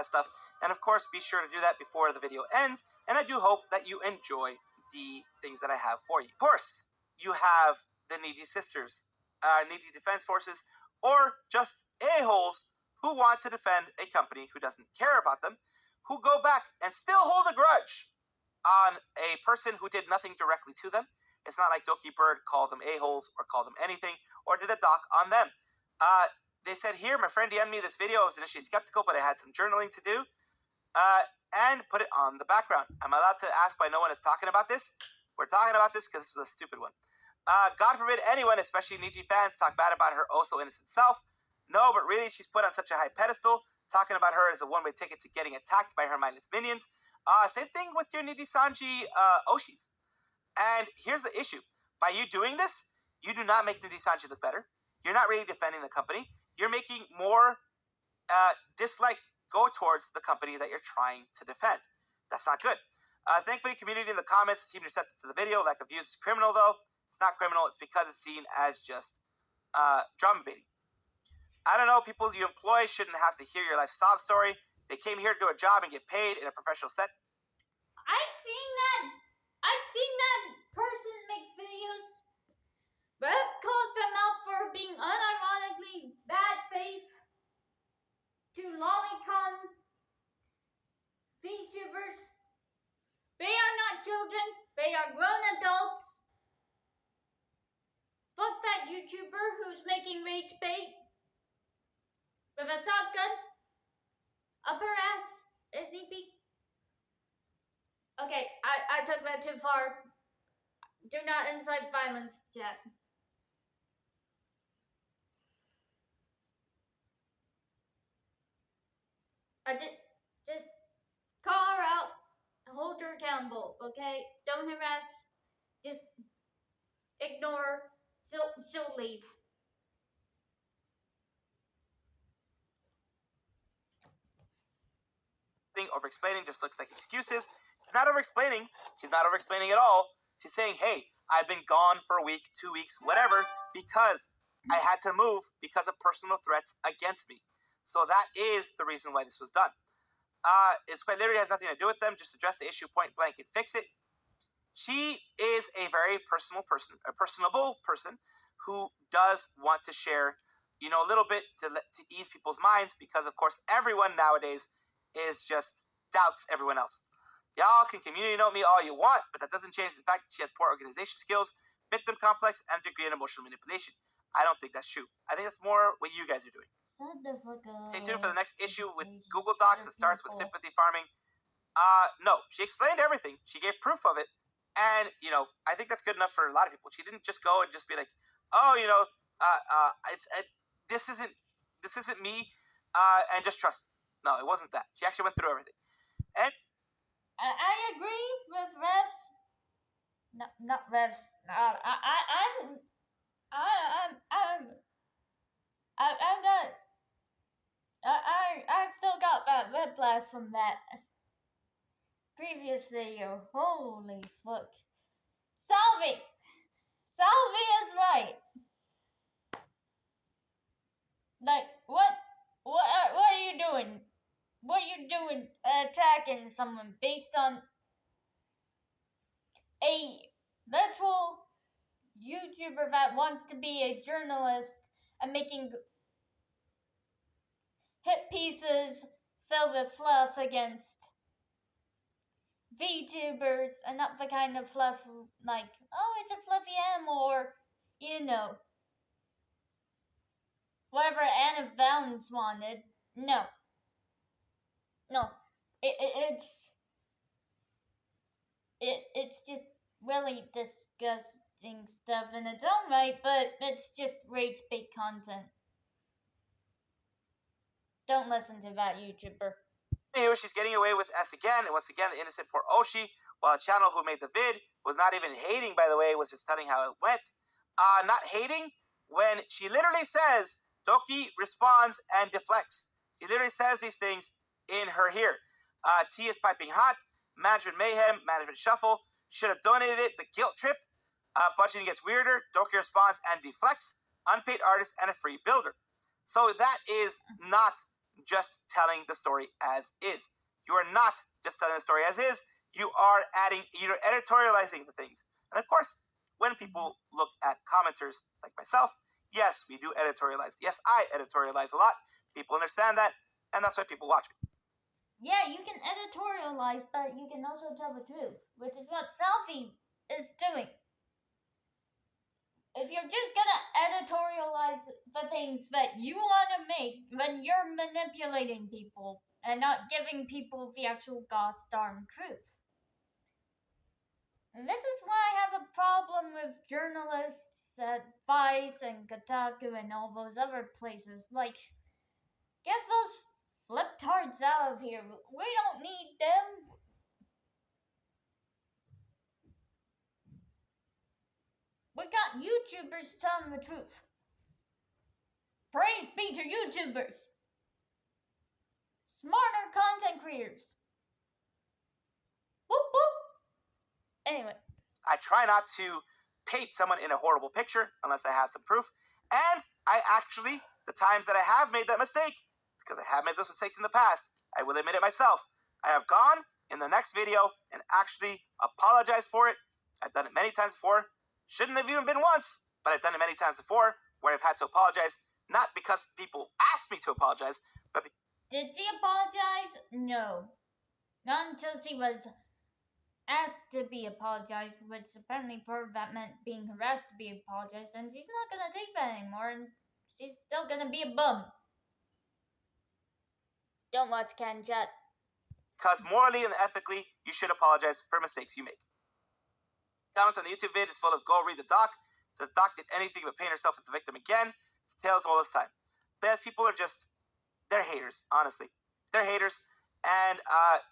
Stuff, and of course be sure to do that before the video ends, and I do hope that you enjoy the things that I have for you. Of course, you have the needy sisters, needy defense forces, or just a-holes who want to defend a company who doesn't care about them, who go back and still hold a grudge on a person who did nothing directly to them. It's not like Doki Bird called them a-holes or called them anything, or did a doc on them. They said here, my friend DM'd me this video. I was initially skeptical, but I had some journaling to do, and put it on the background. Am I allowed to ask why no one is talking about this? We're talking about this because this was a stupid one. God forbid anyone, especially Niji fans, talk bad about her oh so innocent self. No, but really, she's put on such a high pedestal. Talking about her as a one-way ticket to getting attacked by her mindless minions. Same thing with your Niji Sanji Oshis. And here's the issue. By you doing this, you do not make Niji Sanji look better. You're not really defending the company. You're making more dislike go towards the company that you're trying to defend. That's not good. Thankfully, community in the comments seem receptive to the video. Lack of views is criminal, though. It's not criminal. It's because it's seen as just drama baiting. I don't know. People you employ shouldn't have to hear your life sob story. They came here to do a job and get paid in a professional set. I've seen that person make videos. Rev called them out for being unironically bad faith to lolicon VTubers. They are not children. They are grown adults. Fuck that YouTuber who's making rage bait with a shotgun up her ass, if need be. Okay, I took that too far. Do not incite violence, chat. Just call her out and hold her accountable, okay? Don't harass. Just ignore. She'll leave. Over-explaining just looks like excuses. She's not over-explaining. She's not over-explaining at all. She's saying, hey, I've been gone for a week, 2 weeks, whatever, because I had to move because of personal threats against me. So that is the reason why this was done. It's quite literally has nothing to do with them. Just address the issue point blank and fix it. She is a very personable person who does want to share, a little bit to ease people's minds, because of course everyone nowadays is just doubts everyone else. Y'all can community note me all you want, but that doesn't change the fact that she has poor organization skills, victim complex, and a degree in emotional manipulation. I don't think that's true. I think that's more what you guys are doing. Stay tuned for the next issue with Google Docs that starts with sympathy farming. No, she explained everything. She gave proof of it. And, I think that's good enough for a lot of people. She didn't just go and just be like, oh, this isn't me, and just trust me. No, it wasn't that. She actually went through everything. And I agree with Revs. No, not Revs. I still got that red blast from that previous video. Holy fuck. Salvi is right. Like, what are you doing? What are you doing attacking someone based on a literal YouTuber that wants to be a journalist and making hit pieces filled with fluff against VTubers, and not the kind of fluff like, oh, it's a fluffy animal, or, whatever Anna Valens wanted. No. It's just really disgusting stuff in its own right, but it's just rage bait content. Don't listen to that YouTuber. Anyway, she's getting away with S again, and once again, the innocent poor Oshi, while a channel who made the vid was not even hating, by the way, was just telling how it went. Not hating when she literally says, Doki responds and deflects. She literally says these things in her here. Tea is piping hot, management mayhem, management shuffle, should have donated it, the guilt trip, budgeting gets weirder, Doki responds and deflects, unpaid artist and a free builder. So that is not just telling the story as is. You are not just telling the story as is. You are you're editorializing the things. And of course, when people look at commenters like myself, yes, we do editorialize. Yes, I editorialize a lot. People understand that, and that's why people watch me. Yeah, you can editorialize, but you can also tell the truth, which is what Selfie is doing. If you're just gonna editorialize the things that you want to make, then you're manipulating people and not giving people the actual gosh darn truth. And this is why I have a problem with journalists at Vice and Kotaku and all those other places. Like, get those fliptards out of here. We don't need them. We got YouTubers telling the truth. Praise be to YouTubers. Smarter content creators. Whoop whoop. Anyway. I try not to paint someone in a horrible picture unless I have some proof. And I actually, the times that I have made that mistake, because I have made those mistakes in the past, I will admit it myself. I have gone in the next video and actually apologized for it. I've done it many times before. Shouldn't have even been once, but I've done it many times before where I've had to apologize, not because people asked me to apologize, but did she apologize? No. Not until she was asked to be apologized, which apparently for her that meant being harassed to be apologized, and she's not gonna take that anymore, and she's still gonna be a bum. Don't watch Ken Chat. Because morally and ethically, you should apologize for mistakes you make. Comments on the YouTube vid is full of go read the doc. If the doc did anything but paint herself as a victim again, it's a tale all this time. But people are just, they're haters, honestly. They're haters, and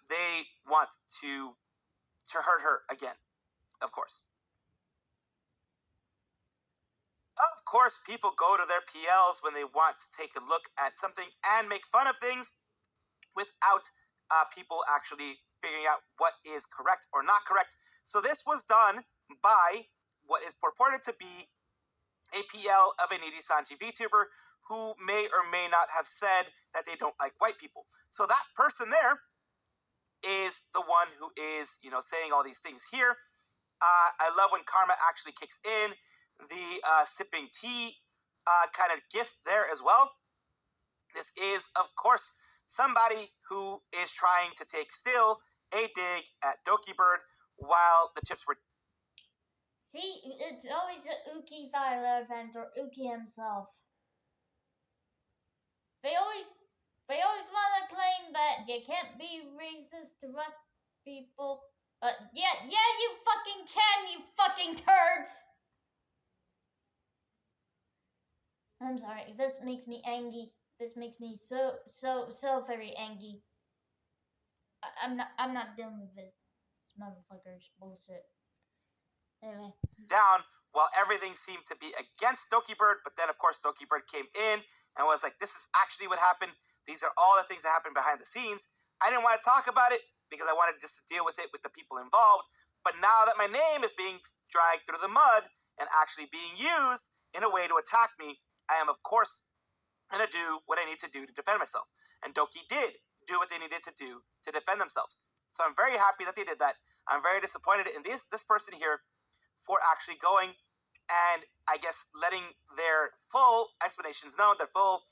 they want to hurt her again, of course. Of course, people go to their PLs when they want to take a look at something and make fun of things without people actually figuring out what is correct or not correct. So this was done by what is purported to be a PL of a needy Sanji VTuber who may or may not have said that they don't like white people. So that person there is the one who is, saying all these things here. I love when karma actually kicks in. The sipping tea kind of gift there as well. This is, of course, somebody who is trying to take still a dig at Doki Bird while the chips were... See, it's always the Uki Violet fans or Uki himself. They always want to claim that you can't be racist to white people. But yeah, you fucking can, you fucking turds! I'm sorry, this makes me angry. This makes me so very angry. I'm not done with this. This motherfucker's bullshit. Anyway. Down while everything seemed to be against Doki Bird, but then of course Doki Bird came in and was like, this is actually what happened. These are all the things that happened behind the scenes. I didn't want to talk about it because I wanted just to deal with it with the people involved. But now that my name is being dragged through the mud and actually being used in a way to attack me, I am of course going to do what I need to do to defend myself. And Doki did do what they needed to do to defend themselves. So I'm very happy that they did that. I'm very disappointed in this person here for actually going and I guess letting their full explanations known, their full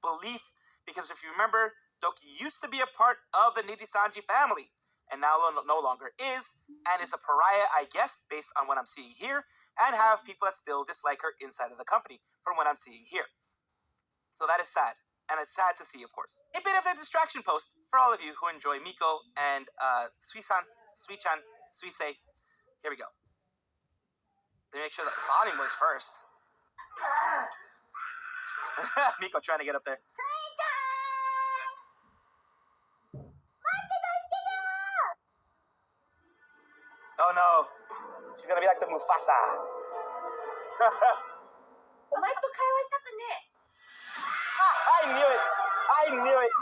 belief, because if you remember, Doki used to be a part of the Needy Sanji family and now no longer is, and is a pariah, I guess, based on what I'm seeing here, and have people that still dislike her inside of the company from what I'm seeing here. So that is sad, and it's sad to see, of course. A bit of a distraction post for all of you who enjoy Miko and Suichan, Suisei. Here we go. They make sure that bonding works first. Miko trying to get up there. Oh no. She's gonna be like the Mufasa. I knew it. I knew it.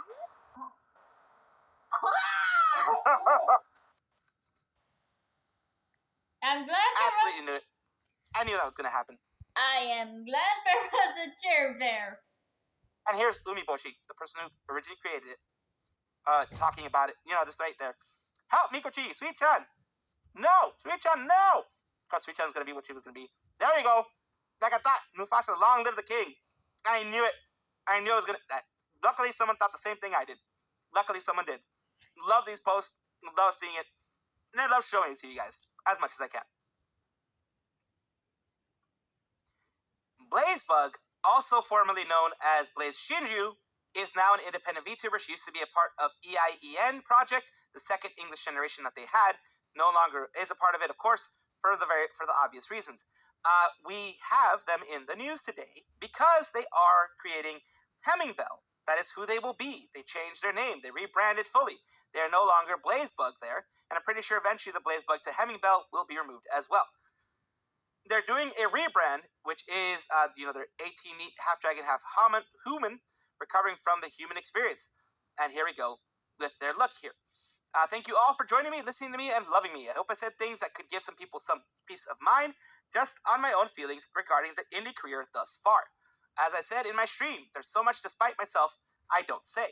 I'm glad there Absolutely was... knew it. I knew that was gonna happen. I am glad there was a chair there. And here's Umiboshi, the person who originally created it, talking about it, just right there. Help, Mikochi, Sweet-chan! No! Sweet-chan, no! Because Sweet-chan's gonna be what she was gonna be. There you go! Like I thought, Mufasa, long live the king! I knew it! I knew it was gonna... Luckily, someone thought the same thing I did. Luckily, someone did. Love these posts, love seeing it, and I love showing it to you guys, as much as I can. Blazebug, also formerly known as Blaze Shinju, is now an independent VTuber. She used to be a part of EIEN project, the second English generation that they had. No longer is a part of it, of course, for the obvious reasons. We have them in the news today because they are creating Hemmingbell. That is who they will be. They changed their name. They rebranded fully. They are no longer Blazebug there, and I'm pretty sure eventually the Blazebug to Hemmingbell will be removed as well. They're doing a rebrand, which is, their 18 neat half dragon, half human, recovering from the human experience. And here we go with their look here. Thank you all for joining me, listening to me, and loving me. I hope I said things that could give some people some peace of mind, just on my own feelings regarding the indie career thus far. As I said in my stream, there's so much despite myself I don't say.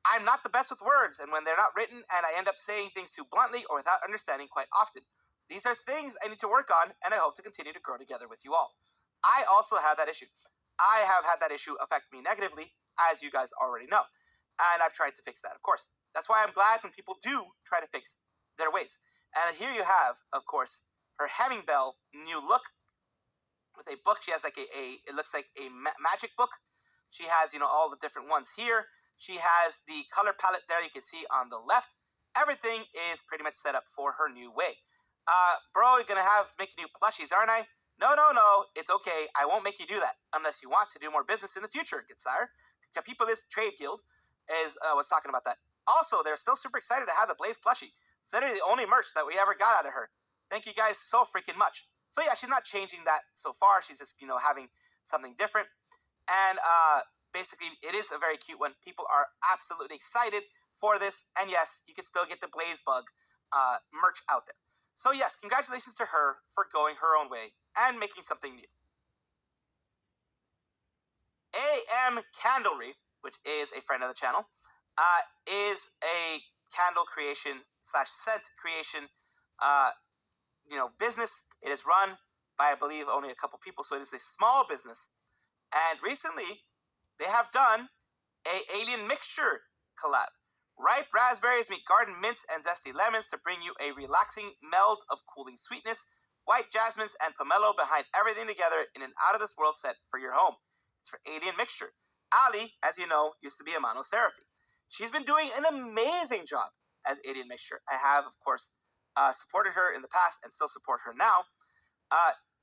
I'm not the best with words, and when they're not written, and I end up saying things too bluntly or without understanding quite often. These are things I need to work on, and I hope to continue to grow together with you all. I also have that issue. I have had that issue affect me negatively, as you guys already know. And I've tried to fix that, of course. That's why I'm glad when people do try to fix their ways. And here you have, of course, her Hemmingbell new look with a book. She has like it looks like a magic book. She has, all the different ones here. She has the color palette there you can see on the left. Everything is pretty much set up for her new way. Bro, you're gonna have to make new plushies, aren't I? No, it's okay. I won't make you do that unless you want to do more business in the future, good sire. Peopleist Trade Guild was talking about that. Also, they're still super excited to have the Blaze plushie. It's literally the only merch that we ever got out of her. Thank you guys so freaking much. So yeah, she's not changing that so far. She's just, having something different. And basically, it is a very cute one. People are absolutely excited for this. And yes, you can still get the Blazebug merch out there. So yes, congratulations to her for going her own way and making something new. AM Candlery, which is a friend of the channel, is a candle creation / scent creation, business. It is run by, I believe, only a couple people, so it is a small business. And recently, they have done a alien mixture collab. Ripe raspberries meet garden mints and zesty lemons to bring you a relaxing meld of cooling sweetness, white jasmines, and pomelo behind everything together in an out-of-this-world set for your home. It's for alien mixture. Ali, as you know, used to be a Mono Seraphy. She's been doing an amazing job as alien mixture. I have, of course, supported her in the past and still support her now.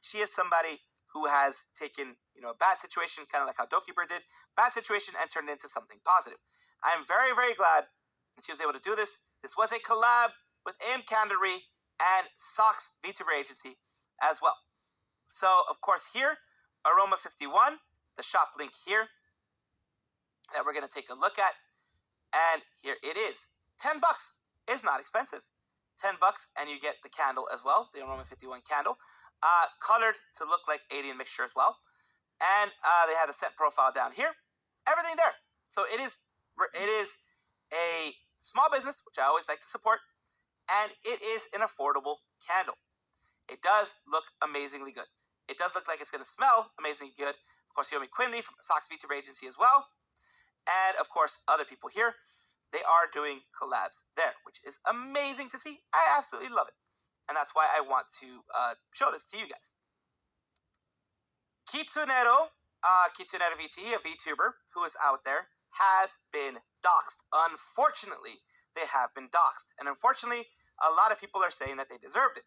She is somebody who has taken, a bad situation, kind of like how Dokibird did, bad situation, and turned it into something positive. I am very, very glad that she was able to do this. This was a collab with AM Candlery and Socks VTuber Agency as well. So, of course, here, Aroma 51, the shop link here that we're going to take a look at. And here it is. $10 is not expensive. $10 and you get the candle as well, the Aroma 51 candle, colored to look like alien mixture as well. And they have the scent profile down here. Everything there. So it is a small business, which I always like to support, and it is an affordable candle. It does look amazingly good. It does look like it's going to smell amazingly good. Of course, Yomi Quinley from Socks VTuber Agency as well. And, of course, other people here. They are doing collabs there, which is amazing to see. I absolutely love it. And that's why I want to show this to you guys. Kitsunero VT, a VTuber who is out there, has been doxxed. Unfortunately, they have been doxxed. And unfortunately, a lot of people are saying that they deserved it.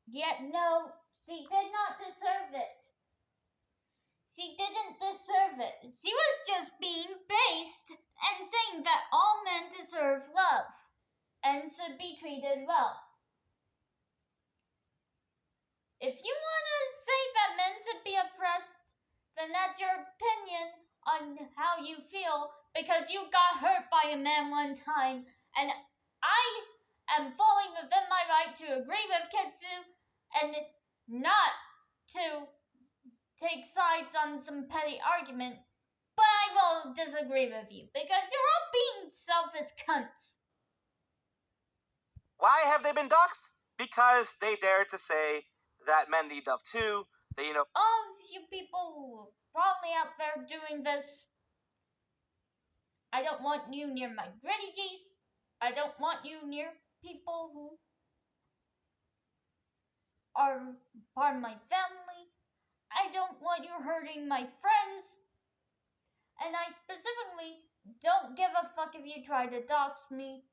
Yet no, she did not deserve it. She didn't deserve it. She was just being based and saying that all men deserve love and should be treated well. If you want to say that men should be oppressed, then that's your opinion on how you feel because you got hurt by a man one time, and I am fully within my right to agree with Kitsu and not to take sides on some petty argument, but I will disagree with you because you're all being selfish cunts. Why have they been doxxed? Because they dared to say that men need love too. They, all of you people probably out there doing this, I don't want you near my gritty geese. I don't want you near people who are part of my family. I don't want you hurting my friends. And I specifically don't give a fuck if you try to dox me.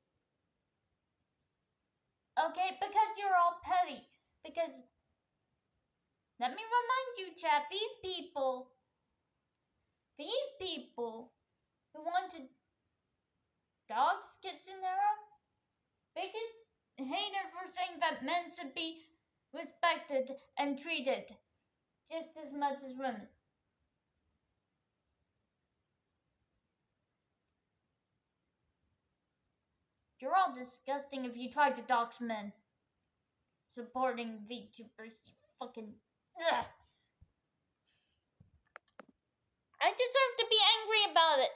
Okay, because you're all petty. Because, let me remind you, chat, these people who want to dox Kitsunera, they just hate her for saying that men should be respected and treated just as much as women. You're all disgusting if you tried to dox men. Supporting VTubers, you fucking... Ugh. I deserve to be angry about it.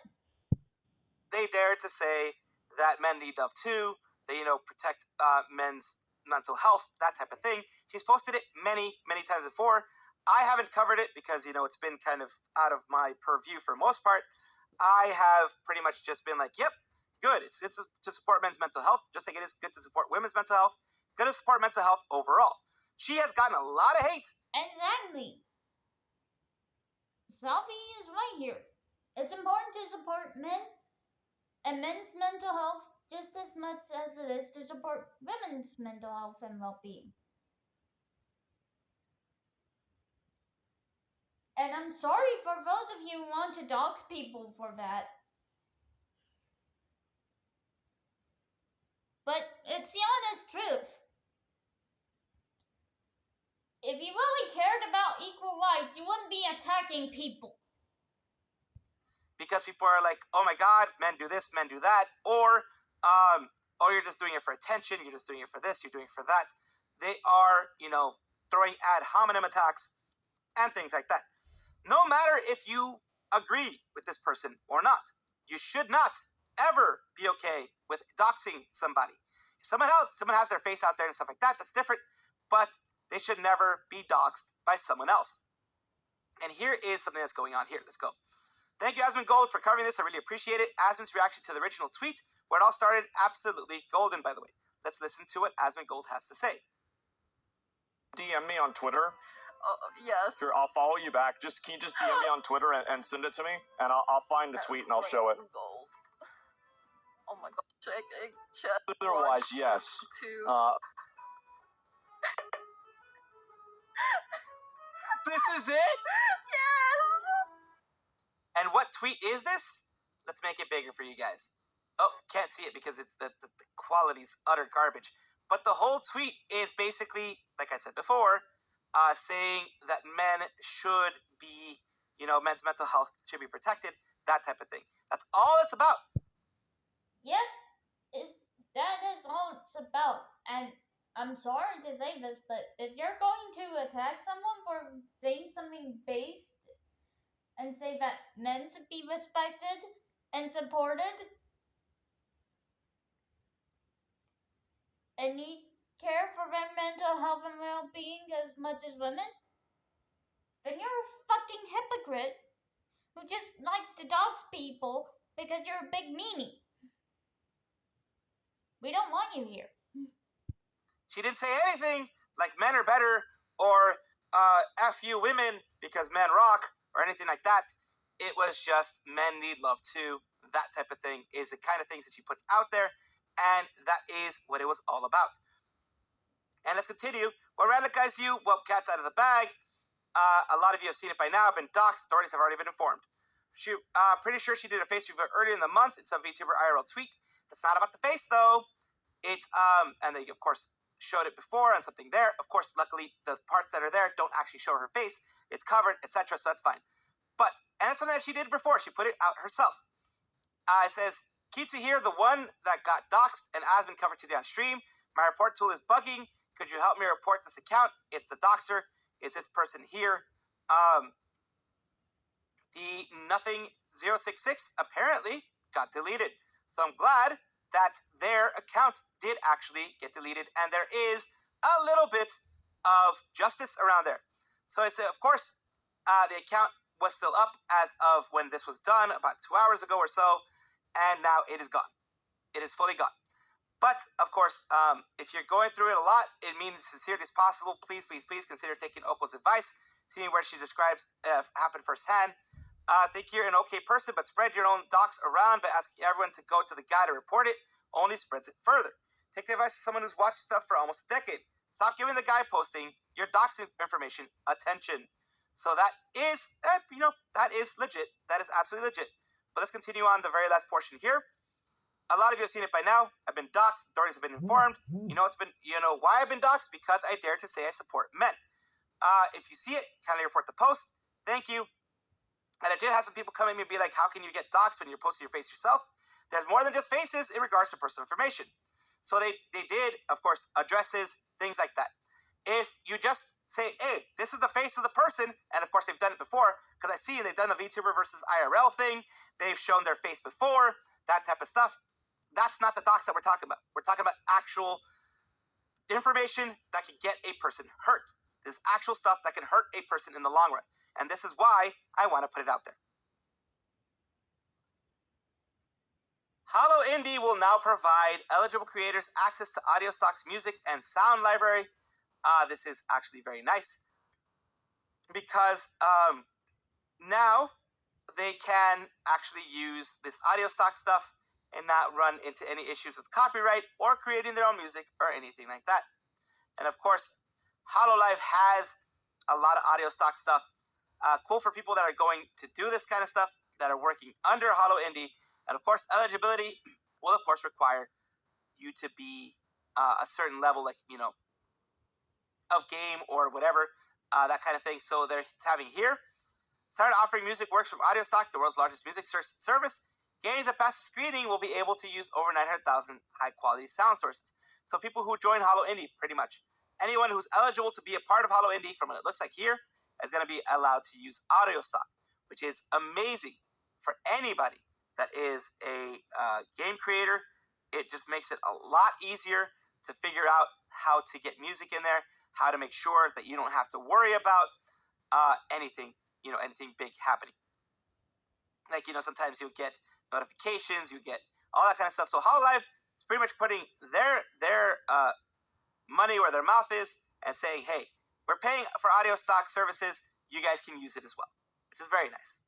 they dared to say that men need love too. They, protect men's mental health, that type of thing. She's posted it many, many times before. I haven't covered it because, it's been kind of out of my purview for the most part. I have pretty much just been like, yep, good. It's to support men's mental health, just like it is good to support women's mental health. Good to support mental health overall. She has gotten a lot of hate. Exactly. Selfie is right here. It's important to support men and men's mental health just as much as it is to support women's mental health and well-being. And I'm sorry for those of you who want to dox people for that. But it's the honest truth. If you really cared about equal rights, you wouldn't be attacking people. Because people are like, oh my god, men do this, men do that, or you're just doing it for attention, you're just doing it for this, you're doing it for that. They are, throwing ad hominem attacks and things like that. No matter if you agree with this person or not, you should not ever be okay with doxing somebody. If someone has their face out there and stuff like that, that's different, but they should never be doxed by someone else. And here is something that's going on here. Let's go. Thank you, Asmund Gold, for covering this. I really appreciate it. Asmund's reaction to the original tweet, where it all started, absolutely golden, by the way. Let's listen to what Asmund Gold has to say. DM me on Twitter. Yes. Sure, I'll follow you back. Can you just DM me on Twitter and send it to me? And I'll find the tweet and I'll show it. Gold. Oh my god. Check. Otherwise, yes. This is it? Yes! And what tweet is this? Let's make it bigger for you guys. Oh, can't see it because it's the quality's utter garbage. But the whole tweet is basically, like I said before, saying that men should be, men's mental health should be protected, that type of thing. That's all it's about. Yep, that is all it's about. And I'm sorry to say this, but if you're going to attack someone for saying something based and say that men should be respected and supported and need care for their mental health and well-being as much as women, then you're a fucking hypocrite who just likes to dox people because you're a big meanie. We don't want you here. She didn't say anything like men are better or F you women because men rock or anything like that. It was just men need love too. That type of thing is the kind of things that she puts out there, and that is what it was all about. And let's continue. What radicalized you? Well, cat's out of the bag. A lot of you have seen it by now. Been doxxed. Authorities have already been informed. She, pretty sure she did a face review earlier in the month. It's a VTuber IRL tweet. That's not about the face though. It's and they of course showed it before and something there. Of course, luckily the parts that are there don't actually show her face. It's covered, etc. So that's fine. But and it's something that she did before. She put it out herself. It says, "Key to here, the one that got doxxed and has been covered today on stream. My report tool is bugging. Could you help me report this account? It's the doxer. It's this person here. The nothing 066 apparently got deleted. So I'm glad that their account did actually get deleted, and there is a little bit of justice around there. So I said, of course, the account was still up as of when this was done, about 2 hours ago or so, and now it is gone. It is fully gone. But, of course, if you're going through it a lot, it means as sincerely as possible. Please, please, please consider taking Oko's advice, seeing where she describes happened firsthand. Think you're an okay person, but spread your own docs around by asking everyone to go to the guy to report it only spreads it further. Take the advice of someone who's watched stuff for almost a decade. Stop giving the guy posting your docs information attention. So that is, that is legit. That is absolutely legit. But let's continue on the very last portion here. A lot of you have seen it by now. I've been doxxed. Authorities have been informed. You know why I've been doxxed? Because I dare to say I support men. If you see it, kindly report the post. Thank you. And I did have some people come at me and be like, how can you get doxxed when you're posting your face yourself? There's more than just faces in regards to personal information. So they did, of course, addresses, things like that. If you just say, hey, this is the face of the person, and of course they've done it before, because I see they've done the VTuber versus IRL thing, they've shown their face before, that type of stuff. That's not the docs that we're talking about. We're talking about actual information that could get a person hurt. This actual stuff that can hurt a person in the long run. And this is why I want to put it out there. Hollow Indie will now provide eligible creators access to audio stocks, music, and sound library. This is actually very nice because now they can actually use this audio stock stuff and not run into any issues with copyright or creating their own music or anything like that. And of course, HoloLive has a lot of audio stock stuff. Cool for people that are going to do this kind of stuff, that are working under Hollow Indie. And of course, eligibility will of course require you to be a certain level, like, of game or whatever, that kind of thing. So they're having here, started offering music works from Audio Stock, the world's largest music service. Gaining the fastest screening will be able to use over 900,000 high-quality sound sources. So people who join Hollow Indie, pretty much. Anyone who's eligible to be a part of Hollow Indie, from what it looks like here, is going to be allowed to use Audio Stock, which is amazing for anybody that is a game creator. It just makes it a lot easier to figure out how to get music in there, how to make sure that you don't have to worry about anything big happening. Like, sometimes you'll get notifications, you get all that kind of stuff. So HoloLive is pretty much putting their money where their mouth is and saying, hey, we're paying for audio stock services. You guys can use it as well, which is very nice.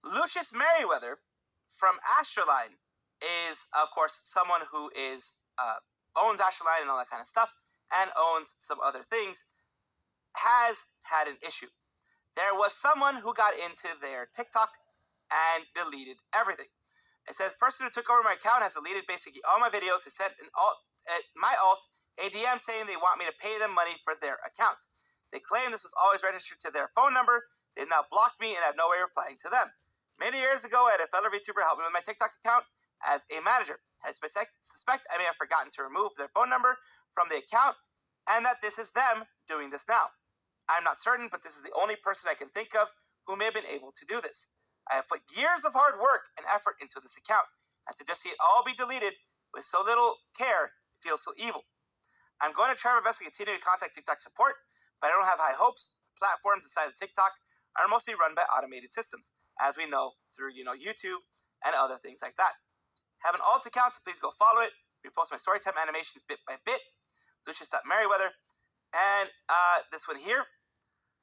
Lucius Merriweather from Astroline is, of course, someone who is owns Astroline and all that kind of stuff, and owns some other things, has had an issue. There was someone who got into their TikTok and deleted everything. It says, person who took over my account has deleted basically all my videos. They sent my alt a DM saying they want me to pay them money for their account. They claim this was always registered to their phone number. They've now blocked me and have no way of replying to them. Many years ago, I had a fellow VTuber help me with my TikTok account as a manager. I suspect I may have forgotten to remove their phone number from the account, and that this is them doing this now. I'm not certain, but this is the only person I can think of who may have been able to do this. I have put years of hard work and effort into this account, and to just see it all be deleted with so little care feels so evil. I'm going to try my best to continue to contact TikTok support, but I don't have high hopes. Platforms the size of TikTok are mostly run by automated systems, as we know through, YouTube and other things like that. Have an alt account, so please go follow it. Repost my storytime animations bit by bit. Lucius.Merriweather. And this one here.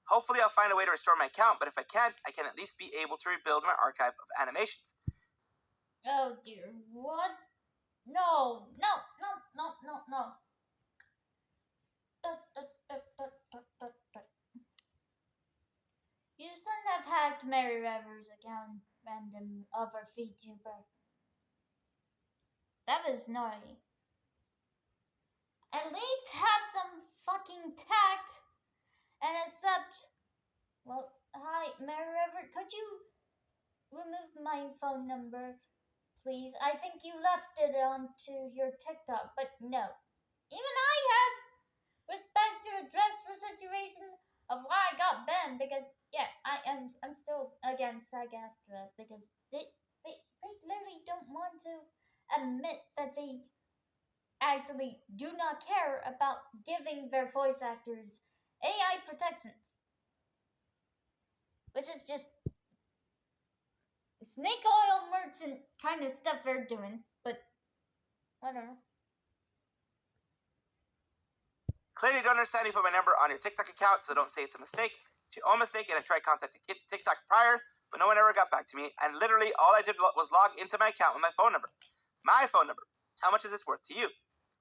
Hopefully I'll find a way to restore my account, but if I can't, I can at least be able to rebuild my archive of animations. Oh dear, what? No, no, no, no, no, no. You shouldn't have hacked Mary Rever's account, random other VTuber. That was naughty. At least have some fucking tact and accept. Well, hi, Mary Rever, could you remove my phone number, please? I think you left it onto your TikTok, but no. Even I had respect to address the situation of why I got banned because yeah, I'm still against SAG-AFTRA because they literally don't want to admit that they actually do not care about giving their voice actors AI protections. Which is just snake oil merchant kind of stuff they're doing, but whatever. Clearly don't understand you put my number on your TikTok account, so don't say it's a mistake. It's your own mistake, and I tried contacting TikTok prior, but no one ever got back to me, and literally all I did was log into my account with my phone number. My phone number. How much is this worth to you?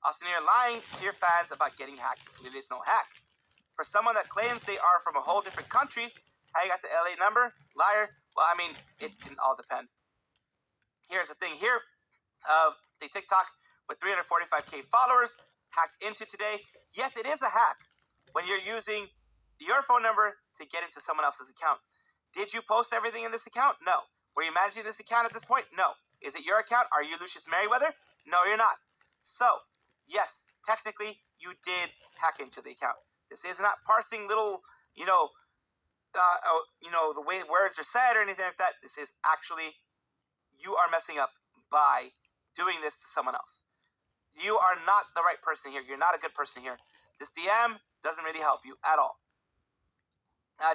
Also, you're lying to your fans about getting hacked. Clearly it's no hack. For someone that claims they are from a whole different country, how you got to LA number? Liar. Well, I mean, it can all depend. Here's the thing here of the TikTok with 345k followers hacked into today. Yes, it is a hack when you're using your phone number to get into someone else's account. Did you post everything in this account? No. Were you managing this account at this point? No. Is it your account? Are you Lucius Merriweather? No, you're not. So, yes, technically, you did hack into the account. This is not parsing little, the way words are said or anything like that. This is actually, you are messing up by doing this to someone else. You are not the right person here. You're not a good person here. This DM doesn't really help you at all.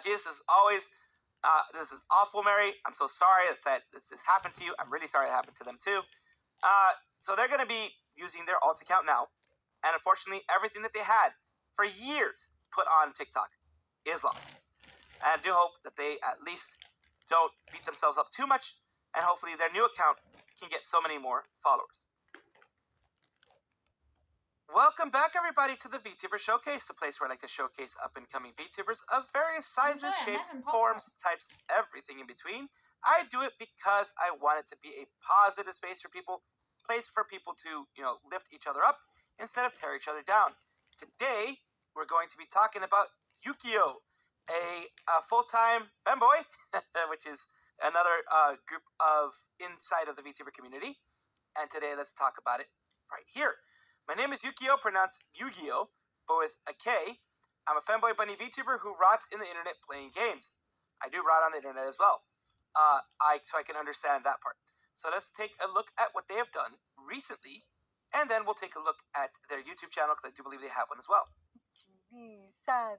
Jesus is always, this is awful, Mary. I'm so sorry that this happened to you. I'm really sorry it happened to them too. So they're going to be using their alt account now. And unfortunately, everything that they had for years put on TikTok is lost. And I do hope that they at least don't beat themselves up too much. And hopefully their new account can get so many more followers. Welcome back, everybody, to the VTuber Showcase, the place where I like to showcase up-and-coming VTubers of various sizes, shapes, forms, types, everything in between. I do it because I want it to be a positive space for people, place for people to, lift each other up instead of tear each other down. Today, we're going to be talking about Yukio, a full-time femboy, which is another group of inside of the VTuber community. And today, let's talk about it right here. My name is Yukio, pronounced Yu-Gi-Oh, but with a K. I'm a fanboy bunny VTuber who rots in the internet playing games. I do rot on the internet as well, so I can understand that part. So let's take a look at what they have done recently, and then we'll take a look at their YouTube channel, because I do believe they have one as well. There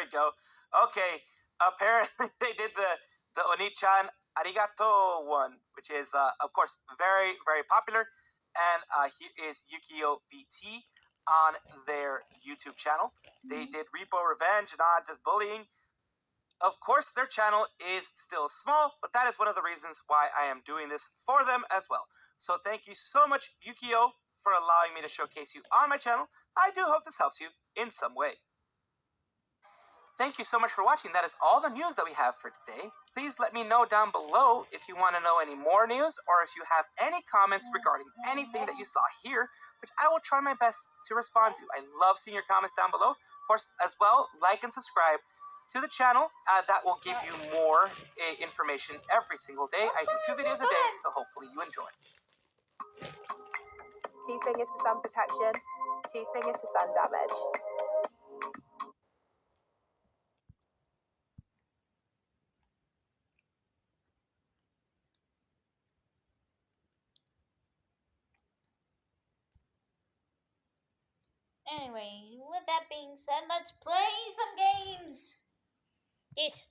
we go. Okay, apparently they did the Oni-chan Arigato one, which is, of course, very, very popular. And here is Yukio VT on their YouTube channel. They did Repo Revenge, not just bullying. Of course, their channel is still small, but that is one of the reasons why I am doing this for them as well. So thank you so much, Yukio, for allowing me to showcase you on my channel. I do hope this helps you in some way. Thank you so much for watching. That is all the news that we have for today. Please let me know down below if you want to know any more news or if you have any comments regarding anything that you saw here, which I will try my best to respond to. I love seeing your comments down below. Of course, as well, like and subscribe to the channel. That will give you more information every single day. I do 2 videos a day, so hopefully you enjoy. 2 fingers for sun protection, 2 fingers for sun damage. Anyway, with that being said, let's play some games. Yes.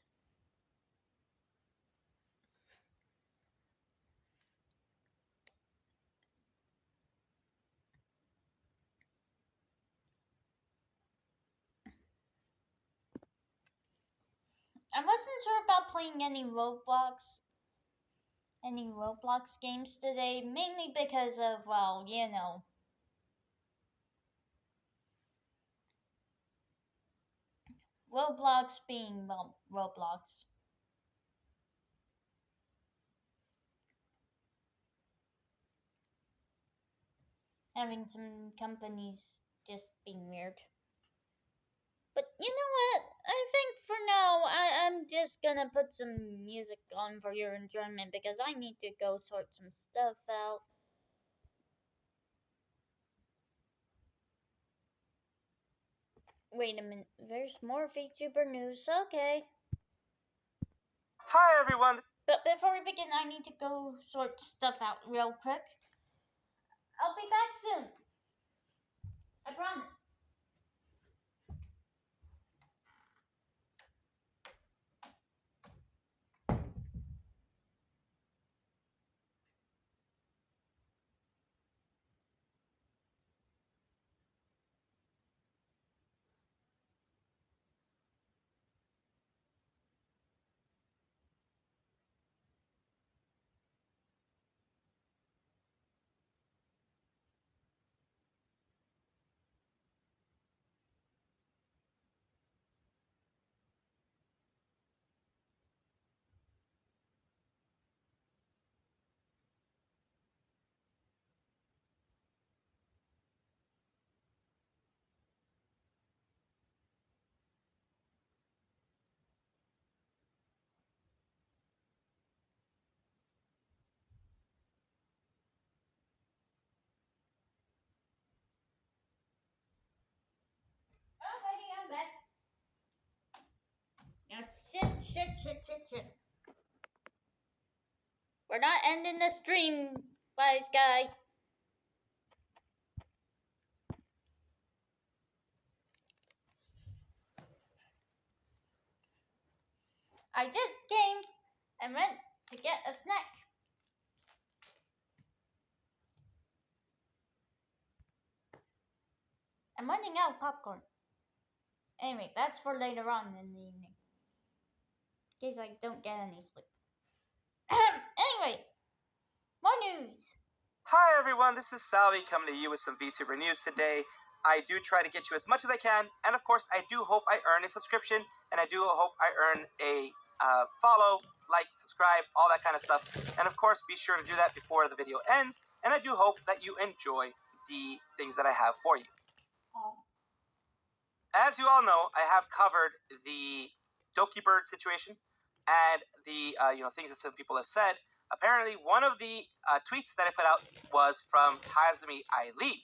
I wasn't sure about playing any Roblox any Roblox games today, mainly because of, well, you know, Roblox being, well, Roblox. Having some companies just being weird. But you know what? I think for now, I'm just gonna put some music on for your enjoyment because I need to go sort some stuff out. Wait a minute, there's more VTuber news, okay. Hi, everyone. But before we begin, I need to go sort stuff out real quick. I'll be back soon. I promise. Alrighty, I'm back. That's shit. We're not ending the stream, wise guy. I just came and went to get a snack. I'm running out of popcorn. Anyway, that's for later on in the evening. In case I don't get any sleep. Anyway, more news. Hi, everyone. This is Salvi coming to you with some VTuber news today. I do try to get you as much as I can, and of course, I do hope I earn a subscription, and I do hope I earn a follow, like, subscribe, all that kind of stuff. And of course, be sure to do that before the video ends, and I do hope that you enjoy the things that I have for you. As you all know, I have covered the Doki Bird situation and the things that some people have said. Apparently, one of the tweets that I put out was from Hazumi Eileen,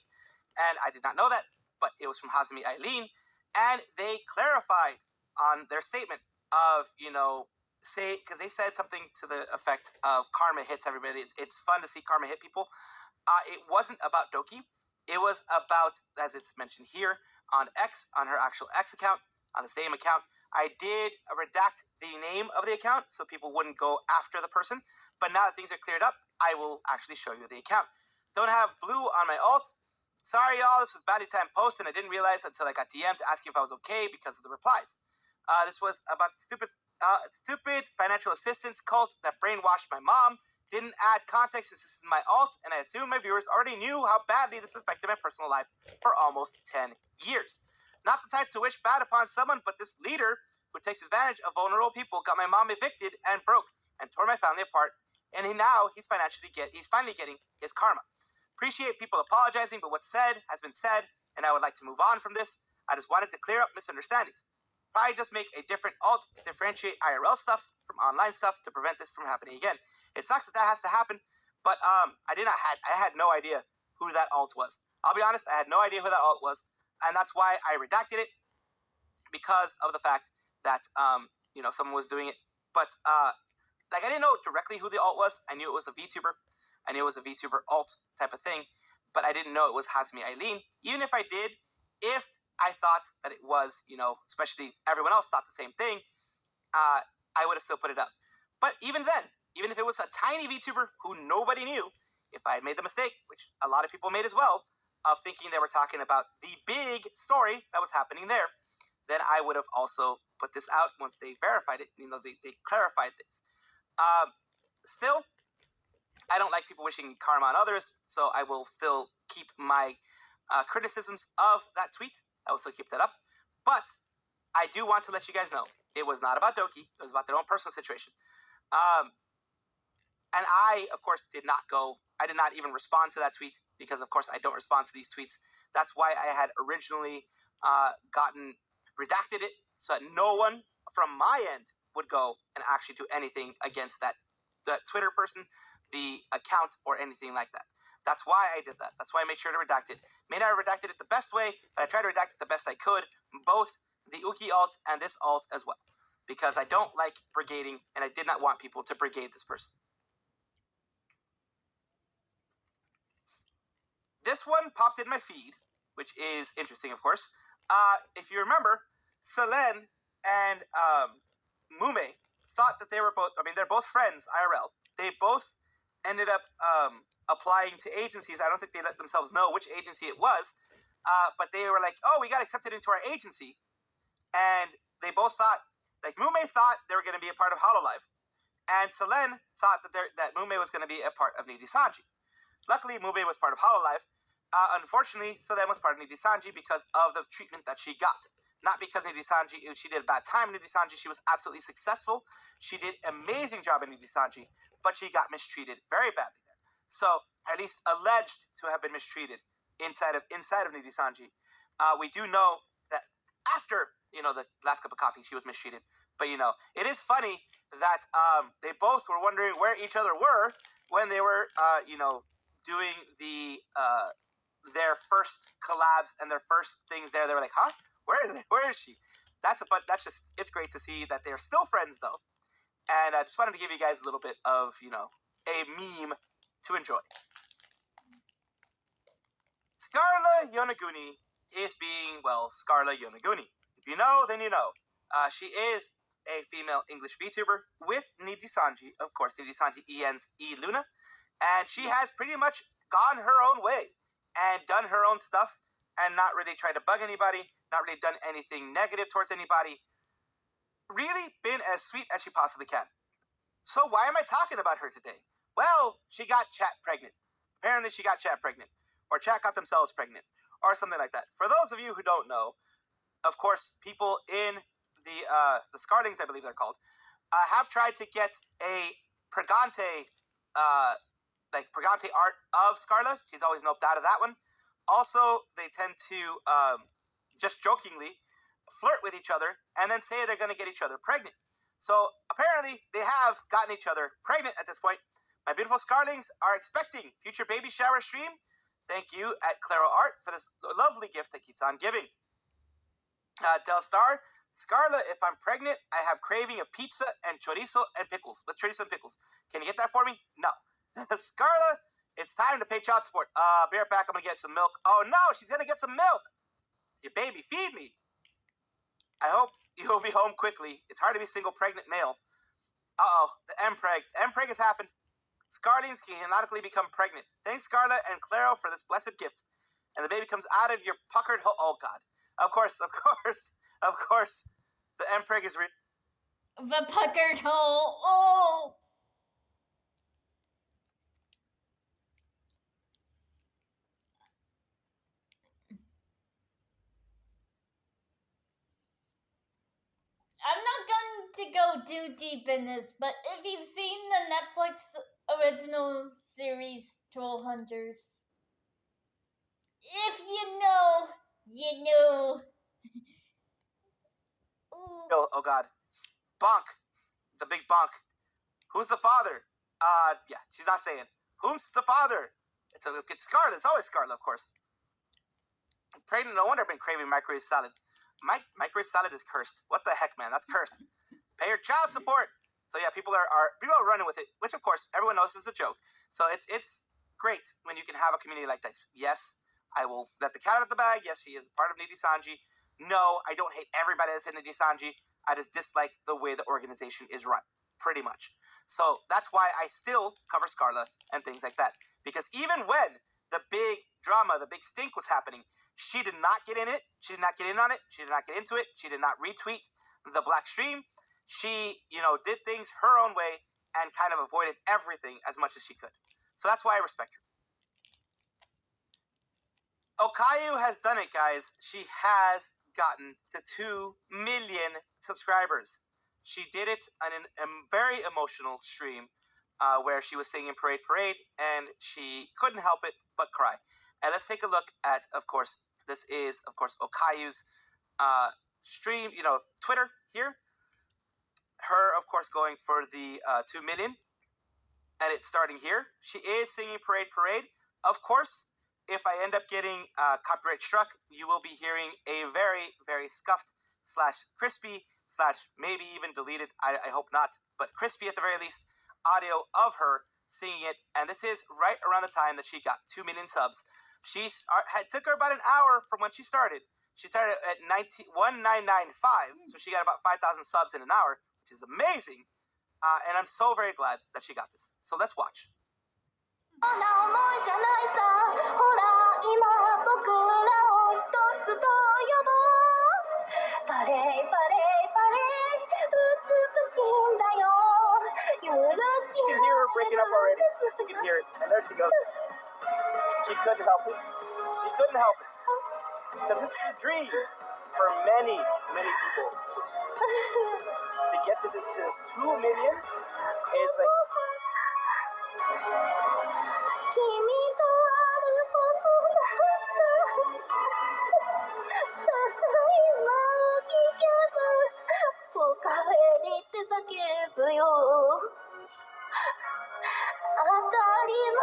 and I did not know that, but it was from Hazumi Eileen, and they clarified on their statement of because they said something to the effect of karma hits everybody. It's fun to see karma hit people. It wasn't about Doki. It was about, as it's mentioned here, on X, on her actual X account, on the same account. I did redact the name of the account so people wouldn't go after the person. But now that things are cleared up, I will actually show you the account. Don't have blue on my alt. Sorry, y'all. This was badly timed post, and I didn't realize until I got DMs asking if I was okay because of the replies. This was about the stupid financial assistance cult that brainwashed my mom. Didn't add context since this is my alt, and I assume my viewers already knew how badly this affected my personal life for almost 10 years. Not the type to wish bad upon someone, but this leader who takes advantage of vulnerable people got my mom evicted and broke and tore my family apart, and he's finally getting his karma. Appreciate people apologizing, but what's said has been said, and I would like to move on from this. I just wanted to clear up misunderstandings. Probably just make a different alt to differentiate IRL stuff from online stuff to prevent this from happening again. It sucks that has to happen, but I had no idea who that alt was. I'll be honest, I had no idea who that alt was, and that's why I redacted it, because of the fact that someone was doing it. But I didn't know directly who the alt was. I knew it was a VTuber. I knew it was a VTuber alt type of thing, but I didn't know it was Hazumi Eileen. Even if I did, if I thought that it was, especially everyone else thought the same thing, I would have still put it up. But even then, even if it was a tiny VTuber who nobody knew, if I had made the mistake, which a lot of people made as well, of thinking they were talking about the big story that was happening there, then I would have also put this out once they verified it. They clarified things. Still, I don't like people wishing karma on others, so I will still keep my criticisms of that tweet. I will still keep that up. But I do want to let you guys know, it was not about Doki. It was about their own personal situation. And I, of course, did not even respond to that tweet because, of course, I don't respond to these tweets. That's why I had originally redacted it so that no one from my end would go and actually do anything against that Twitter person, the account, or anything like that. That's why I did that. That's why I made sure to redact it. May not have redacted it the best way, but I tried to redact it the best I could, both the Uki alt and this alt as well, because I don't like brigading, and I did not want people to brigade this person. This one popped in my feed, which is interesting, of course. If you remember, Selene and Mume thought that they were both, they're both friends, IRL. They both ended up applying to agencies. I don't think they let themselves know which agency it was, but they were like, oh, we got accepted into our agency. And they both thought, like Mume thought they were going to be a part of Hololive. And Selene thought that Mume was going to be a part of Nidisanji. Luckily, Mume was part of Hololive. Unfortunately, Selene was part of Nidisanji because of the treatment that she got. Not because Nidisanji, she did a bad time in Nidisanji. She was absolutely successful. She did an amazing job in Nidisanji, but she got mistreated very badly there. So, at least alleged to have been mistreated inside of Nidisanji. We do know that after, the last cup of coffee, she was mistreated. But, it is funny that they both were wondering where each other were when they were, doing their first collabs and their first things there. They were like, huh? Where is it? Where is she? It's great to see that they're still friends, though. And I just wanted to give you guys a little bit of, a meme to enjoy. Scarla Yonaguni is being, Scarla Yonaguni. If you know, then you know. She is a female English VTuber with Nidisanji. Of course, Nidisanji ends E-Luna. And she has pretty much gone her own way and done her own stuff and not really tried to bug anybody, not really done anything negative towards anybody. Really been as sweet as she possibly can. So why am I talking about her today? Well, she got chat pregnant. Apparently she got chat pregnant. Or chat got themselves pregnant. Or something like that. For those of you who don't know, of course, people in the Scarlings, I believe they're called, have tried to get a Pregante Pregante art of Scarla. She's always noped out of that one. Also, they tend to just jokingly flirt with each other and then say they're going to get each other pregnant. So apparently they have gotten each other pregnant at this point. My beautiful Scarlings are expecting future baby shower stream. Thank you at Claro Art for this lovely gift that keeps on giving. Del Star, Scarla, if I'm pregnant, I have craving of pizza and chorizo and pickles. With chorizo and pickles. Can you get that for me? No. Scarla, it's time to pay child support. Be right back. I'm going to get some milk. Oh, no, she's going to get some milk. Your baby, feed me. I hope you'll be home quickly. It's hard to be single pregnant male. Uh-oh, the M-Preg. M-Preg has happened. Scarlings can canonically become pregnant. Thanks, Scarla and Claro, for this blessed gift. And the baby comes out of your puckered hole. Oh, God. Of course. The M-Preg is real. The puckered hole. Oh. I'm not going to go too deep in this, but if you've seen the Netflix original series Troll Hunters, if you know, you know. Oh, God. Bonk. The big bonk. Who's the father? Yeah, she's not saying. Who's the father? It's Scarlet. It's always Scarlet, of course. Pregnant, no wonder I've been craving microwave salad. Microwave salad is cursed. What the heck, man? That's cursed. Pay your child support. So yeah, people are running with it, which of course everyone knows is a joke. So it's great when you can have a community like this. Yes, I will let the cat out of the bag. Yes, he is part of Nidisanji. No, I don't hate everybody that's in Nidisanji. I just dislike the way the organization is run, pretty much. So that's why I still cover Scarla and things like that. Because even when the big drama, the big stink was happening, she did not get in it. She did not get in on it. She did not get into it. She did not retweet the black stream. She, did things her own way and kind of avoided everything as much as she could. So that's why I respect her. Okayu has done it, guys. She has gotten to 2 million subscribers. She did it on a very emotional stream where she was singing Parade Parade, and she couldn't help it but cry. And let's take a look at, of course, this is, of course, Okayu's stream, Twitter here. Her, of course, going for the 2 million. And it's starting here. She is singing Parade Parade. Of course, if I end up getting copyright struck, you will be hearing a very, very scuffed / crispy / maybe even deleted, I hope not, but crispy at the very least, audio of her singing it. And this is right around the time that she got 2 million subs. Took her about an hour from when she started. She started at 1995, so she got about 5,000 subs in an hour, which is amazing. And I'm so very glad that she got this. So let's watch. You can hear her breaking up already. You can hear it. And there she goes. She couldn't help it. She couldn't help it. Because this is a dream for many, many people. To get this to this 2 million is like...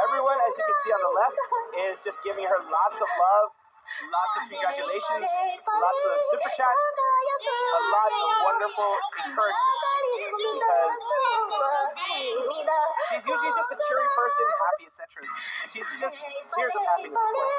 Everyone, as you can see on the left, is just giving her lots of love, lots of congratulations, lots of super chats, a lot of wonderful encouragement. Because she's usually just a cheery person, happy, etc. And she's just tears of happiness, of course.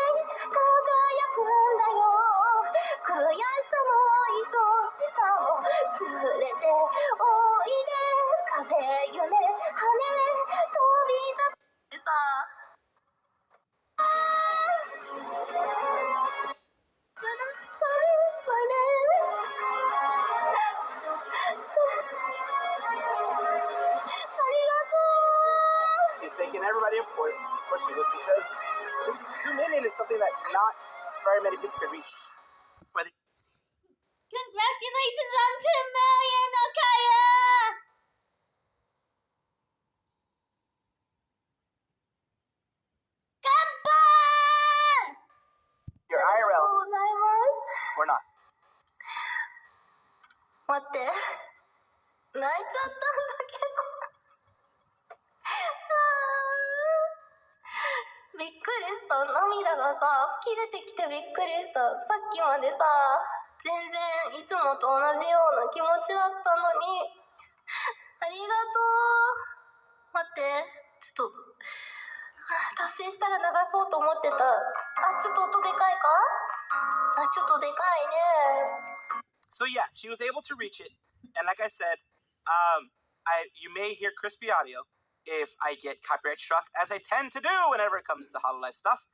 She's thanking everybody, of course she would, because this 2 million is something that not very many people can reach. Congratulations on 2 million, Okayu! Goodbye! Your IRL. Or not. 待って、泣いちゃったんだけど。びっくりした。涙がさ、吹き出てきてびっくりした。さっきまでさ、全然いつもと同じような気持ちだったのに。ありがとう。待って、ちょっと、達成したら流そうと思ってた。ちょっと音でかいか？ちょっとでかいね。So yeah, she was able to reach it, and like I said, you may hear crispy audio if I get copyright struck, as I tend to do whenever it comes to Hololive stuff.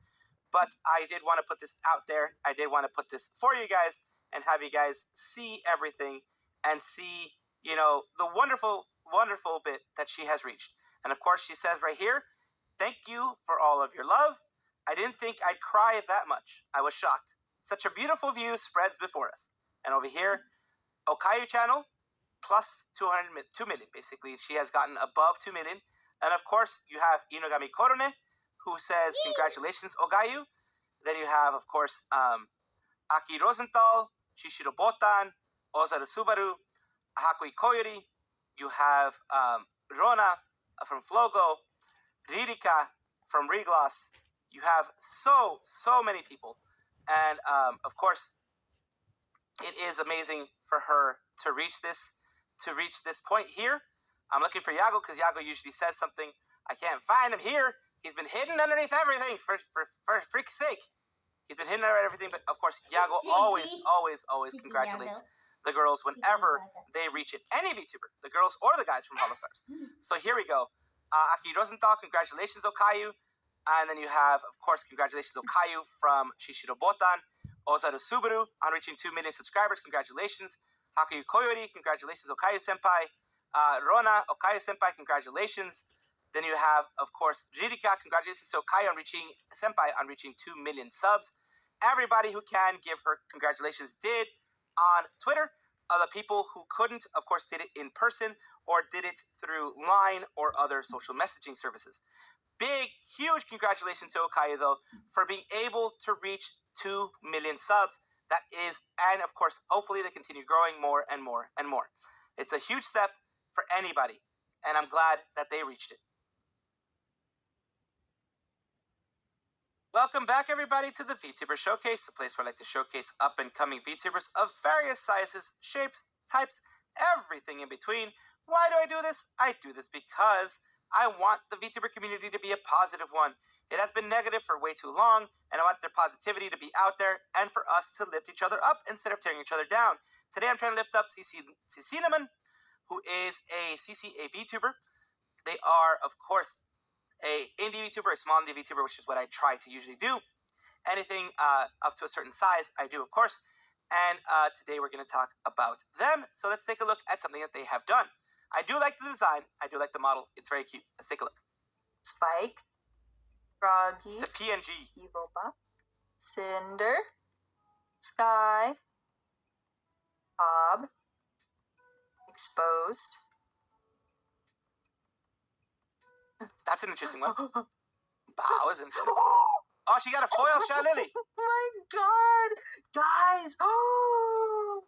But I did want to put this out there. I did want to put this for you guys and have you guys see everything and see, the wonderful, wonderful bit that she has reached. And of course, she says right here, thank you for all of your love. I didn't think I'd cry that much. I was shocked. Such a beautiful view spreads before us. And over here, Okayu channel, plus 2 million, basically. She has gotten above 2 million. And of course, you have Inogami Korone, who says, congratulations, Okayu. Then you have, of course, Aki Rosenthal, Shishiro Botan, Ozaru Subaru, Hakui Koyori. You have Rona from Flogo, Ririka from Regloss. You have so many people. And, of course, it is amazing for her to reach this point here. I'm looking for Yago because Yago usually says something. I can't find him here. He's been hidden underneath everything for freak's sake. He's been hidden under everything, but of course Yago always congratulates the girls whenever they reach it. Any VTuber, the girls or the guys from HoloStars. So here we go. Aki Rosenthal, congratulations, Okayu. And then you have, of course, congratulations, Okayu from Shishiro Botan. Ozaru Subaru on reaching 2 million subscribers. Congratulations. Hakuyu Koyori, congratulations, Okayu Senpai. Rona, Okayu Senpai, congratulations. Then you have, of course, Ririka. Congratulations to Kai on reaching 2 million subs. Everybody who can give her congratulations did on Twitter. The people who couldn't, of course, did it in person or did it through Line or other social messaging services. Big, huge congratulations to Okaya, though, for being able to reach 2 million subs. That is, and of course, hopefully they continue growing more and more and more. It's a huge step for anybody, and I'm glad that they reached it. Welcome back, everybody, to the VTuber Showcase, the place where I like to showcase up-and-coming VTubers of various sizes, shapes, types, everything in between. Why do I do this? I do this because I want the VTuber community to be a positive one. It has been negative for way too long, and I want their positivity to be out there and for us to lift each other up instead of tearing each other down. Today I'm trying to lift up Cinnamon, who is a CCA VTuber. They are, of course, a indie VTuber, a small indie VTuber, which is what I try to usually do. Anything up to a certain size, I do, of course. And today we're going to talk about them. So let's take a look at something that they have done. I do like the design. I do like the model. It's very cute. Let's take a look. Spike, Froggy, it's a PNG. Evopa, Cinder, Sky, Bob, Exposed. That's an interesting one. Bow, isn't it? Oh, she got a foil Shy Lily. Oh my god! Guys! Oh!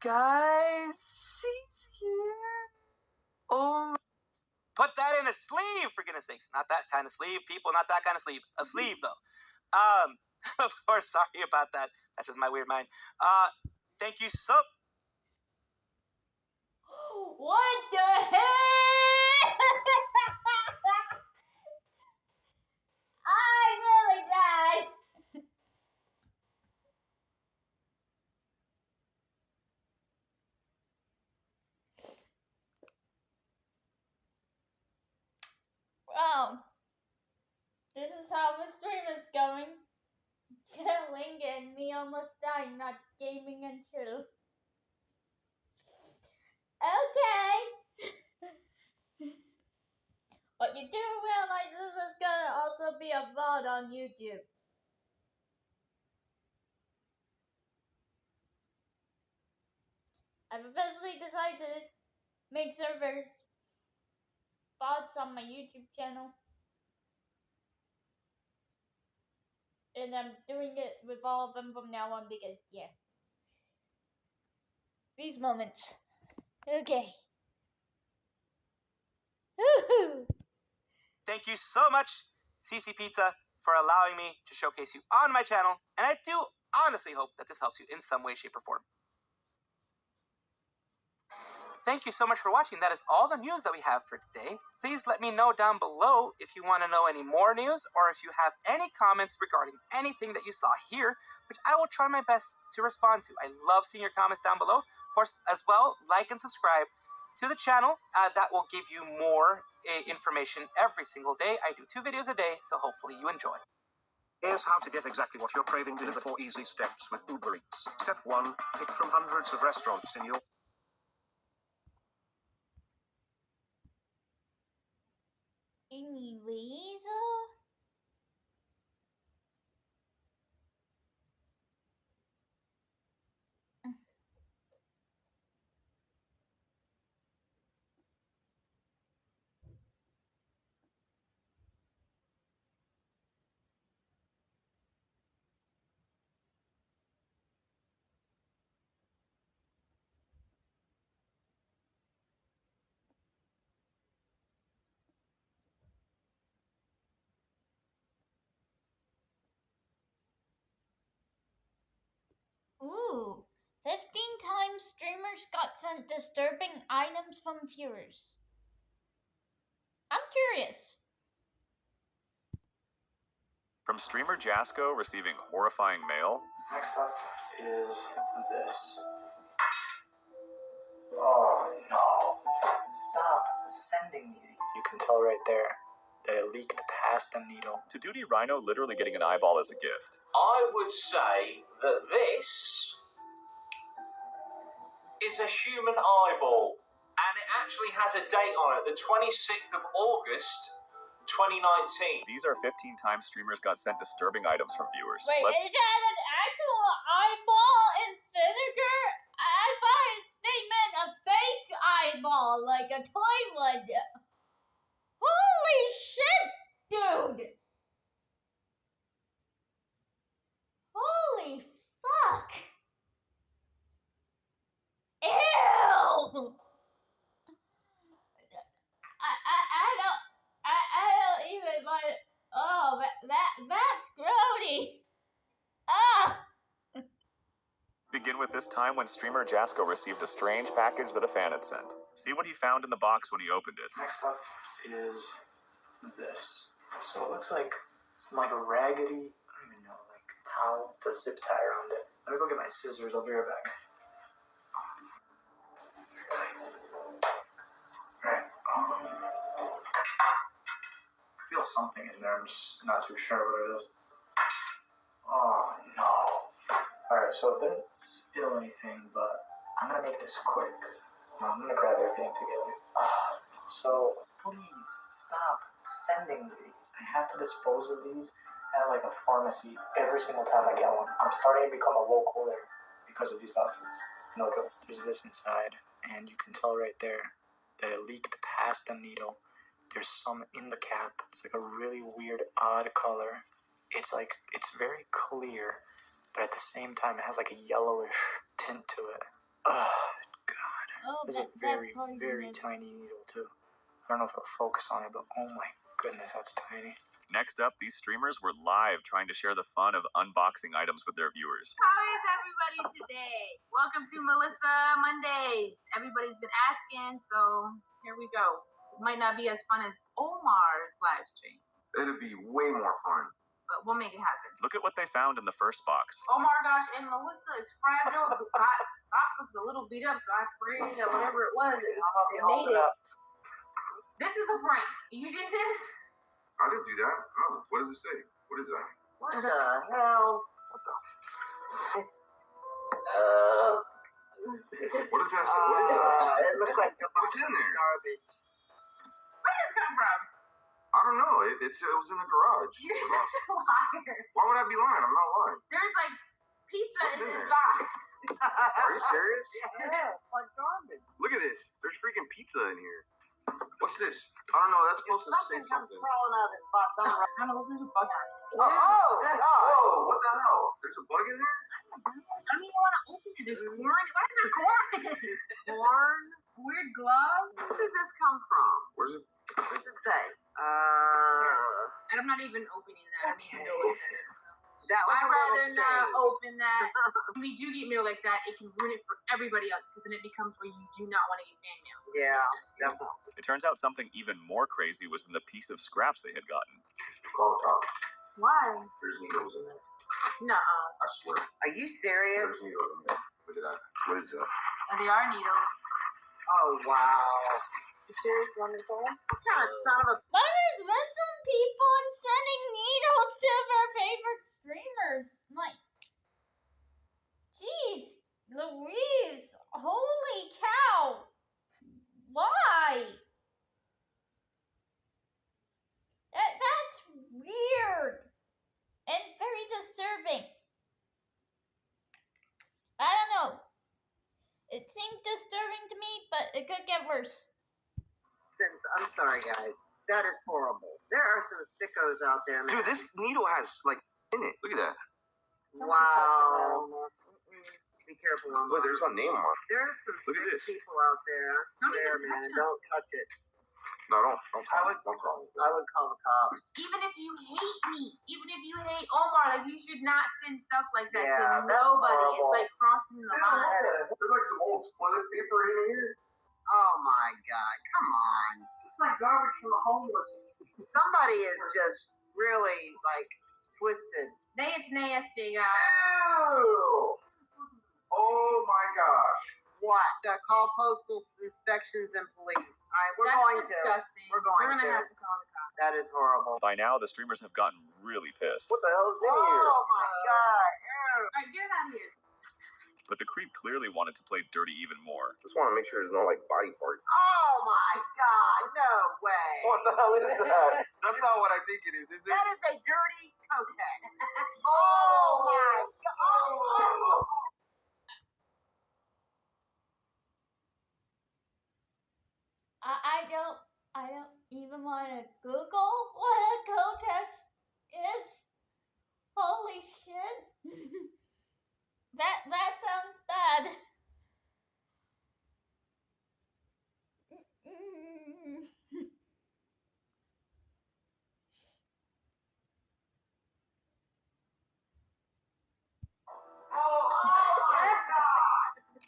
Guys, she's here. Oh. Put that in a sleeve, for goodness sakes. Not that kind of sleeve, people. Not that kind of sleeve. A sleeve, though. Of course, sorry about that. That's just my weird mind. Thank you so... What the heck? I nearly died. Wow. This is how the stream is going. Chilling and me almost dying, not gaming and chill. Okay. But you do realize this is gonna also be a VOD on YouTube. I've eventually decided to make servers VODs on my YouTube channel. And I'm doing it with all of them from now on because, yeah. These moments. Okay. Woohoo! Thank you so much, CC Pizza, for allowing me to showcase you on my channel. And I do honestly hope that this helps you in some way, shape, or form. Thank you so much for watching. That is all the news that we have for today. Please let me know down below if you want to know any more news or if you have any comments regarding anything that you saw here, which I will try my best to respond to. I love seeing your comments down below. Of course, as well, like and subscribe to the channel. That will give you more information every single day. I do 2 videos a day, so hopefully you enjoy. Here's how to get exactly what you're craving delivered 4 easy steps with Uber Eats. Step 1. Pick from hundreds of restaurants in your Anyways, ooh, 15 times streamers got sent disturbing items from viewers. I'm curious. From streamer Jasco receiving horrifying mail. Next up is this. Oh no. Stop sending me these. You can tell right there that it leaked past the needle. To Duty Rhino literally getting an eyeball as a gift. I would say that this is a human eyeball, and it actually has a date on it, the 26th of August, 2019. These are 15 times streamers got sent disturbing items from viewers. Wait, Let's is that an actual eyeball in vinegar? I thought they meant a fake eyeball, like a toy one. Holy shit, dude! Holy fuck! Ew! I don't even want. Oh, that's grody. Ah! begin with this time when streamer Jasko received a strange package that a fan had sent. See what he found in the box when he opened it. Next up is this. So it looks like some like a raggedy, I don't even know, like towel with a zip tie around it. Let me go get my scissors. I'll be right back. Alright. I feel something in there. I'm just not too sure what it is. Oh no. Alright, so it didn't spill anything, but I'm gonna make this quick. I'm gonna grab everything together. So please stop sending these. I have to dispose of these at like a pharmacy every single time I get one. I'm starting to become a local there because of these boxes. No joke. There's this inside, and you can tell right there that it leaked past the needle. There's some in the cap. It's like a really weird, odd color. It's very clear, but at the same time, it has like a yellowish tint to it. Oh, God. Oh, There's a very, very tiny needle, too. I don't know if it'll focus on it, but oh my goodness, that's tiny. Next up, these streamers were live trying to share the fun of unboxing items with their viewers. How is everybody today? Welcome to Melissa Mondays. Everybody's been asking, so here we go. It might not be as fun as Omar's live streams. It'll be way more fun. But we'll make it happen. Look at what they found in the first box. Oh my gosh, and Melissa is fragile. The box looks a little beat up, so I pray that whatever it was, it made it. This is a prank. You did this? I didn't do that. Oh, what does it say? What is that? What the hell? What the? It's, What does that say? What is that? it looks like What's in there? garbage. Where did this come from? I don't know. It was in the garage. You're such a liar. Why would I be lying? I'm not lying. There's like pizza What's in in this there? box. Are you serious? Yeah, it's like garbage. Look at this. There's freaking pizza in here. What's this? I don't know. That's supposed to say something. crawling out of this box. I'm gonna look through the bug. Whoa! What the hell? There's a bug in there? I don't even want to open it. There's corn. Why is there corn? Corn? Weird glove? Where did this come from? Where's it? What does it say? And I'm not even opening that. I don't even know what's in it. So. I'd rather not open that. When we do get mail like that, it can ruin it for everybody else because then it becomes where you do not want to get fan mail. Yeah, definitely. It turns out something even more crazy was in the piece of scraps they had gotten. Why? There's needles in there. Nuh-uh. I swear. Are you serious? There's needles in there. Look at that. What is that? And they are needles. Oh, wow. You serious, wonderful? What kind of son of a... What is with some people and sending needles to their favorite streamers? Like, jeez, Louise, holy cow. Why? That's weird and very disturbing. I don't know. It seemed disturbing to me, but it could get worse. I'm sorry, guys. That is horrible. There are some sickos out there, man. Dude, this needle has, like, in it. Look at that. Wow. Be careful. Look, there's a name on it. There's some Look at sick this. people out there. I swear, man. Don't touch it. No, don't call me. Don't call me. I would call the cops. Even if you hate me, even if you hate Omar, like, you should not send stuff like that to nobody. horrible. It's like crossing the line. There's like some old toilet paper in here. Oh my God, come on. It's like garbage from the homeless. Somebody is just really, like, twisted. It's nasty, guys. Ew! Oh my gosh. What? Call postal inspections and police. All right, we're going to. Disgusting. We're going to have to call the cops. That is horrible. By now, the streamers have gotten really pissed. What the hell is in here? Oh my God. All right, get it out of here. But but the creep clearly wanted to play dirty even more. Just want to make sure there's no, like, body part. Oh my God, no way. What the hell is that? That's not what I think it is it? That is a dirty Kotex. Oh my God. I don't even want to Google what a Kotex is. Holy shit. That sounds bad.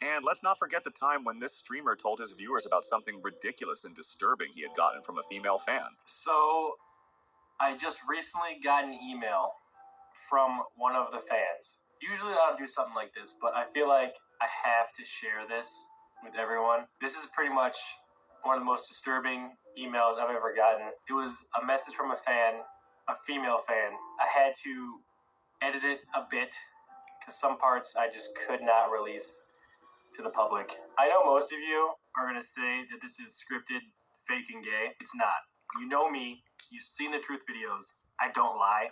And let's not forget the time when this streamer told his viewers about something ridiculous and disturbing he had gotten from a female fan. So, I just recently got an email from one of the fans. Usually I don't do something like this, but I feel like I have to share this with everyone. This is pretty much one of the most disturbing emails I've ever gotten. It was a message from a fan, a female fan. I had to edit it a bit because some parts I just could not release to the public. I know most of you are going to say that this is scripted, fake, and gay. It's not. You know me. You've seen the truth videos. I don't lie.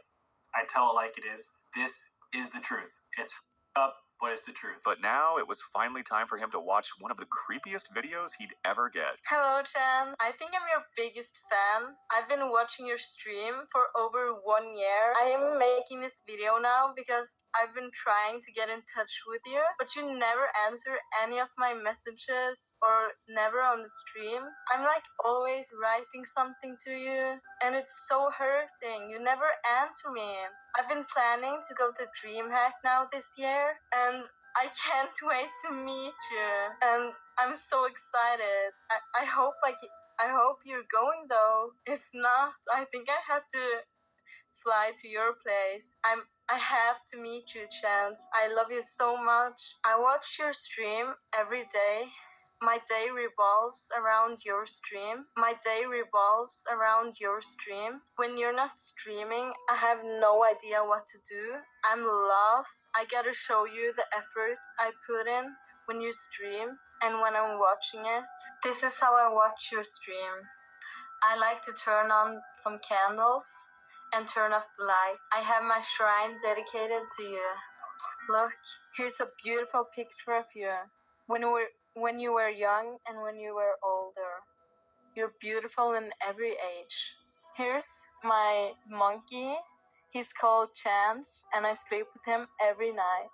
I tell it like it is. This is the truth. It's up, but it's the truth. But now it was finally time for him to watch one of the creepiest videos he'd ever get. Hello, Chan. I think I'm your biggest fan. I've been watching your stream for over 1 year. I am making this video now because I've been trying to get in touch with you, but you never answer any of my messages or never on the stream. I'm like always writing something to you, and it's so hurting. You never answer me. I've been planning to go to DreamHack now this year, and I can't wait to meet you. And I'm so excited. I hope you're going though. If not, I think I have to fly to your place. I have to meet you, Chance. I love you so much. I watch your stream every day. My day revolves around your stream. My day revolves around your stream. When you're not streaming, I have no idea what to do. I'm lost. I gotta show you the effort I put in when you stream and when I'm watching it. This is how I watch your stream. I like to turn on some candles and turn off the light. I have my shrine dedicated to you. Look, here's a beautiful picture of you. When you were young and when you were older. You're beautiful in every age. Here's my monkey. He's called Chance, and I sleep with him every night.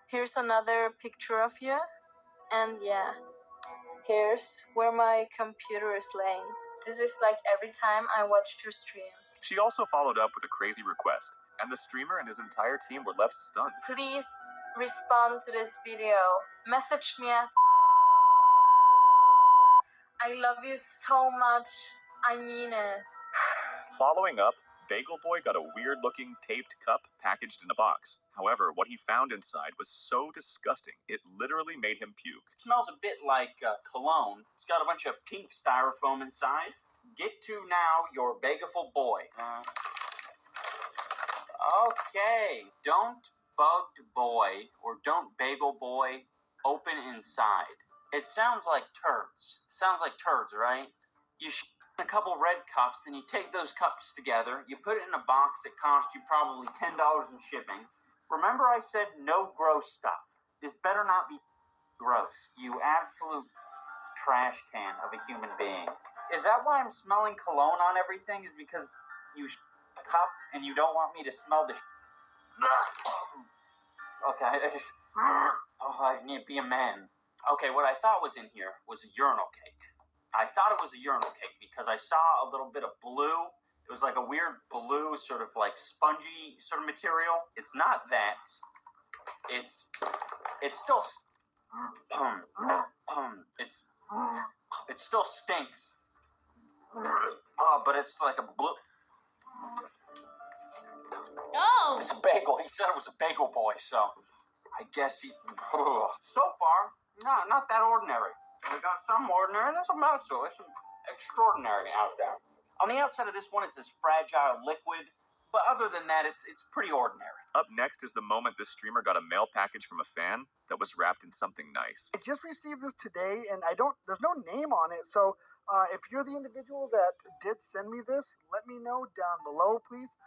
Here's another picture of you. And yeah, here's where my computer is laying. This is like every time I watch your stream. She also followed up with a crazy request, and the streamer and his entire team were left stunned. Please respond to this video. Message me at... I love you so much. I mean it. Following up, Bagel Boy got a weird-looking taped cup packaged in a box. However, what he found inside was so disgusting, it literally made him puke. It smells a bit like cologne. It's got a bunch of pink styrofoam inside. Get to now, your bagel boy. Okay, don't bugged boy or don't bagel boy open inside. It sounds like turds. Sounds like turds, right? You a couple red cups, then you take those cups together, you put it in a box that cost you probably $10 in shipping. Remember I said no gross stuff. This better not be gross. You absolute trash can of a human being. Is that why I'm smelling cologne on everything? Is because you a cup and you don't want me to smell the Okay, I need to be a man. Okay, what I thought was in here was a urinal cake. I thought it was a urinal cake because I saw a little bit of blue. It was like a weird blue, sort of like spongy sort of material. It's not that. It's still it still stinks. Oh, but it's like a blue. Oh! It's a bagel. He said it was a bagel boy, so I guess he. So far, no, not that ordinary. We got some ordinary, and there's some not so. There's some extraordinary out there. On the outside of this one, it says fragile liquid, but other than that, it's pretty ordinary. Up next is the moment this streamer got a mail package from a fan that was wrapped in something nice. I just received this today, and there's no name on it, so if you're the individual that did send me this, let me know down below, please.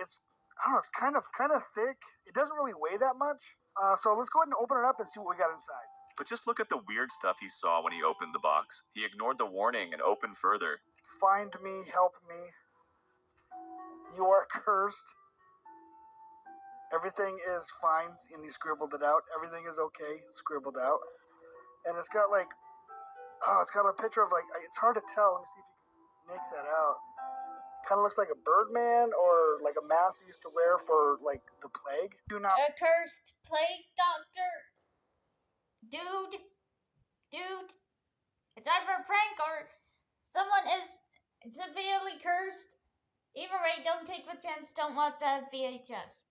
It's, I don't know, it's kind of thick. It doesn't really weigh that much, so let's go ahead and open it up and see what we got inside. But just look at the weird stuff he saw when he opened the box. He ignored the warning and opened further. Find me, help me. You are cursed. Everything is fine, and he scribbled it out. Everything is okay, scribbled out. And it's got like, it's got a picture of like, it's hard to tell. Let me see if you can make that out. Kind of looks like a Birdman or like a mask he used to wear for like the plague. Do not. A cursed plague doctor? Dude, it's either a prank or someone is severely cursed. Either way, don't take the chance, don't watch that VHS.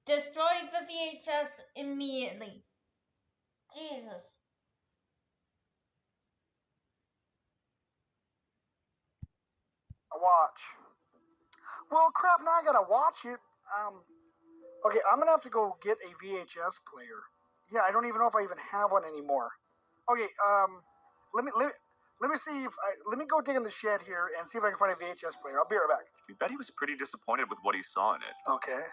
Destroy the VHS immediately. Jesus. A watch. Well, crap, now I gotta watch it. Okay, I'm gonna have to go get a VHS player. Yeah, I don't even know if I even have one anymore. Okay, let me see if let me go dig in the shed here and see if I can find a VHS player. I'll be right back. We bet he was pretty disappointed with what he saw in it. Okay.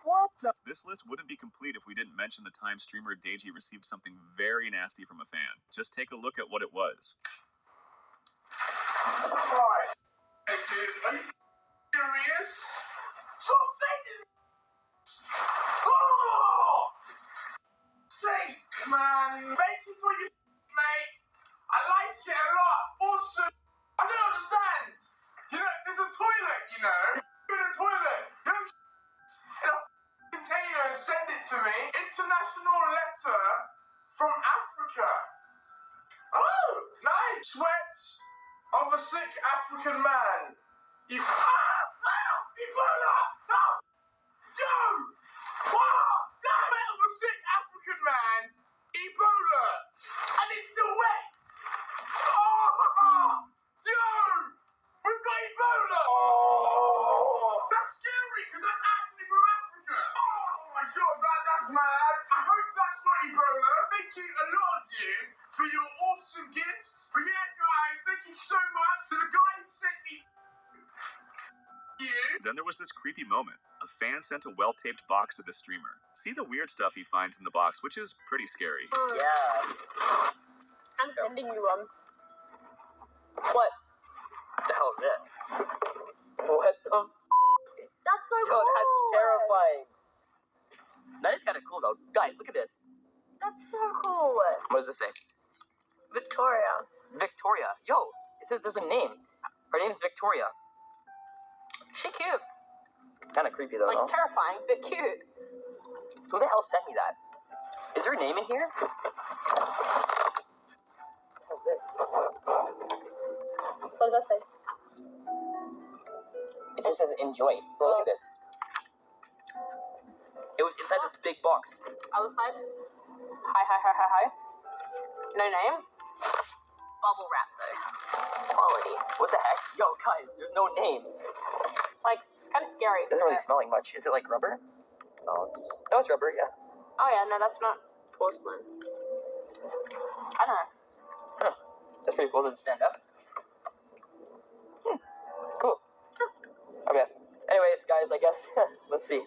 What the? This list wouldn't be complete if we didn't mention the time streamer Deji received something very nasty from a fan. Just take a look at what it was. Right. Hey, dude, are you serious? Stop saying this! Oh! Sake, man. Thank you for your mate. I like it a lot. Awesome. I don't understand. You know, there's a toilet, you know. In a toilet. You don't in a container and send it to me. International letter from Africa. Oh, nice. Sweats of a sick African man. You. Ebola! No! Yo! What? Sweat of a sick African man. Ebola! And it's still wet. Oh! Yo! We've got Ebola! Oh! That's scary because that's actually from Africa. Oh my god, that's mad. I hope that's not Ebola. Thank you, a lot of you, for your awesome gifts. But yeah, guys, thank you so much to the guy who sent me. Then there was this creepy moment. A fan sent a well-taped box to the streamer. See the weird stuff he finds in the box, which is pretty scary. Yeah. I'm sending you one. What? What the hell is that? What the? That's so Yo, cool. that's terrifying. That is kind of cool, though. Guys, look at this. That's so cool. What does this say? Victoria. Victoria. Yo, it says there's a name. Her name is Victoria. She cute. Kind of creepy, though, Like no? terrifying, but cute. Who the hell sent me that? Is there a name in here? What's this? What does that say? It just says enjoy. Bro, look at this. It was inside this big box. Outside? Hi. No name? Bubble wrap, though. Quality. What the heck? Yo, guys, there's no name. Like, kind of scary. Doesn't really smell like much. Is it like rubber? No, it's rubber, yeah. Oh, yeah, no, that's not porcelain. I don't know. Huh. That's pretty cool. Does it stand up? Cool. Okay. Anyways, guys, I guess, let's see.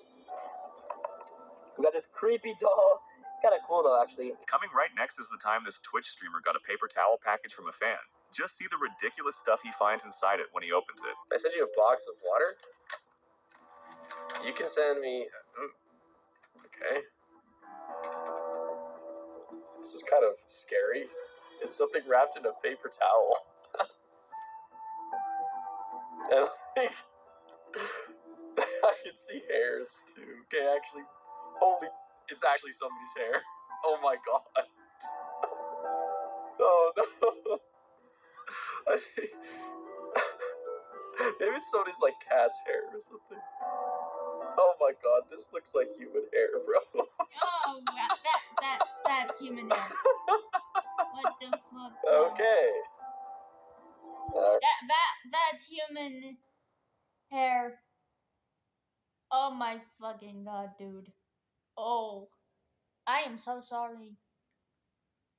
We got this creepy doll. Kind of cool, though, actually. Coming right next is the time this Twitch streamer got a paper towel package from a fan. Just see the ridiculous stuff he finds inside it when he opens it. I sent you a box of water. You can send me. Okay. This is kind of scary. It's something wrapped in a paper towel. And like, I can see hairs too. Okay, actually, holy, it's actually somebody's hair. Oh my god. Oh no. I think Maybe it's somebody's like cat's hair or something. Oh my god, this looks like human hair, bro. Oh, that's human hair. What the fuck? Okay. That's human hair. Oh my fucking god, dude. Oh, I am so sorry.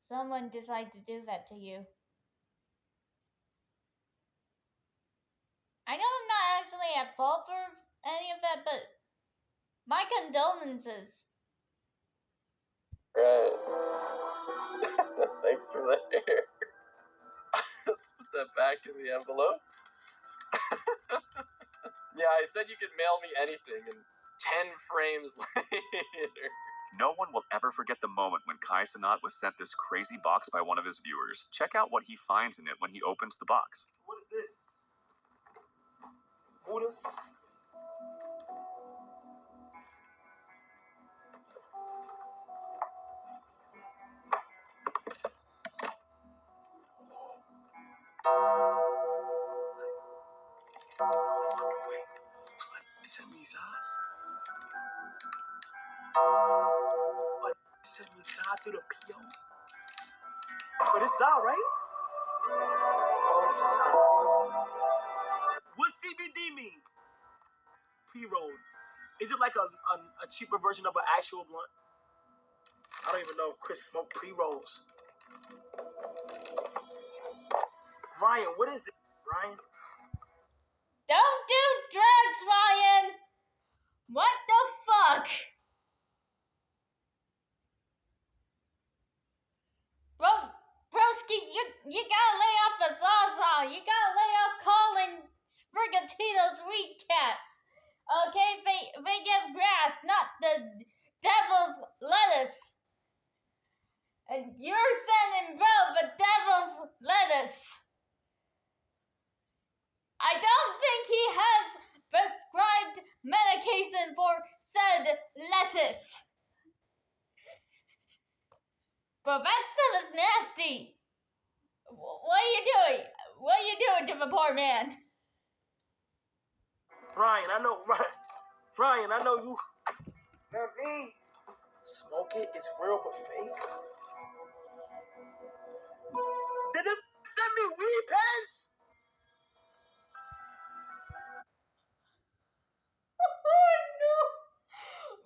Someone decided to do that to you. I know I'm not actually at fault for any of that, but my condolences. Right. Thanks for the hair. Let's put that back in the envelope. Yeah, I said you could mail me anything, and 10 frames later. No one will ever forget the moment when Kai Cenat was sent this crazy box by one of his viewers. Check out what he finds in it when he opens the box. What is this? Buddhas? Send me through the PO. But it's Za, right? Oh, this is Za. What CBD mean? Pre-roll. Is it like a cheaper version of an actual blunt? I don't even know if Chris smoked pre-rolls. Ryan, what is this, Ryan? Don't do drugs, Ryan! What the fuck? Broski, you gotta lay off the Zaza. You gotta lay off calling Sprigatito's weed cats. Okay, they give grass, not the devil's lettuce. And you're sending bro the devil's lettuce. I don't think he has prescribed medication for said lettuce. But that stuff is nasty. What are you doing? What are you doing to the poor man? Ryan, I know, Ryan, I know you. Not me. Smoke it, it's real but fake. Did it send me weed pens?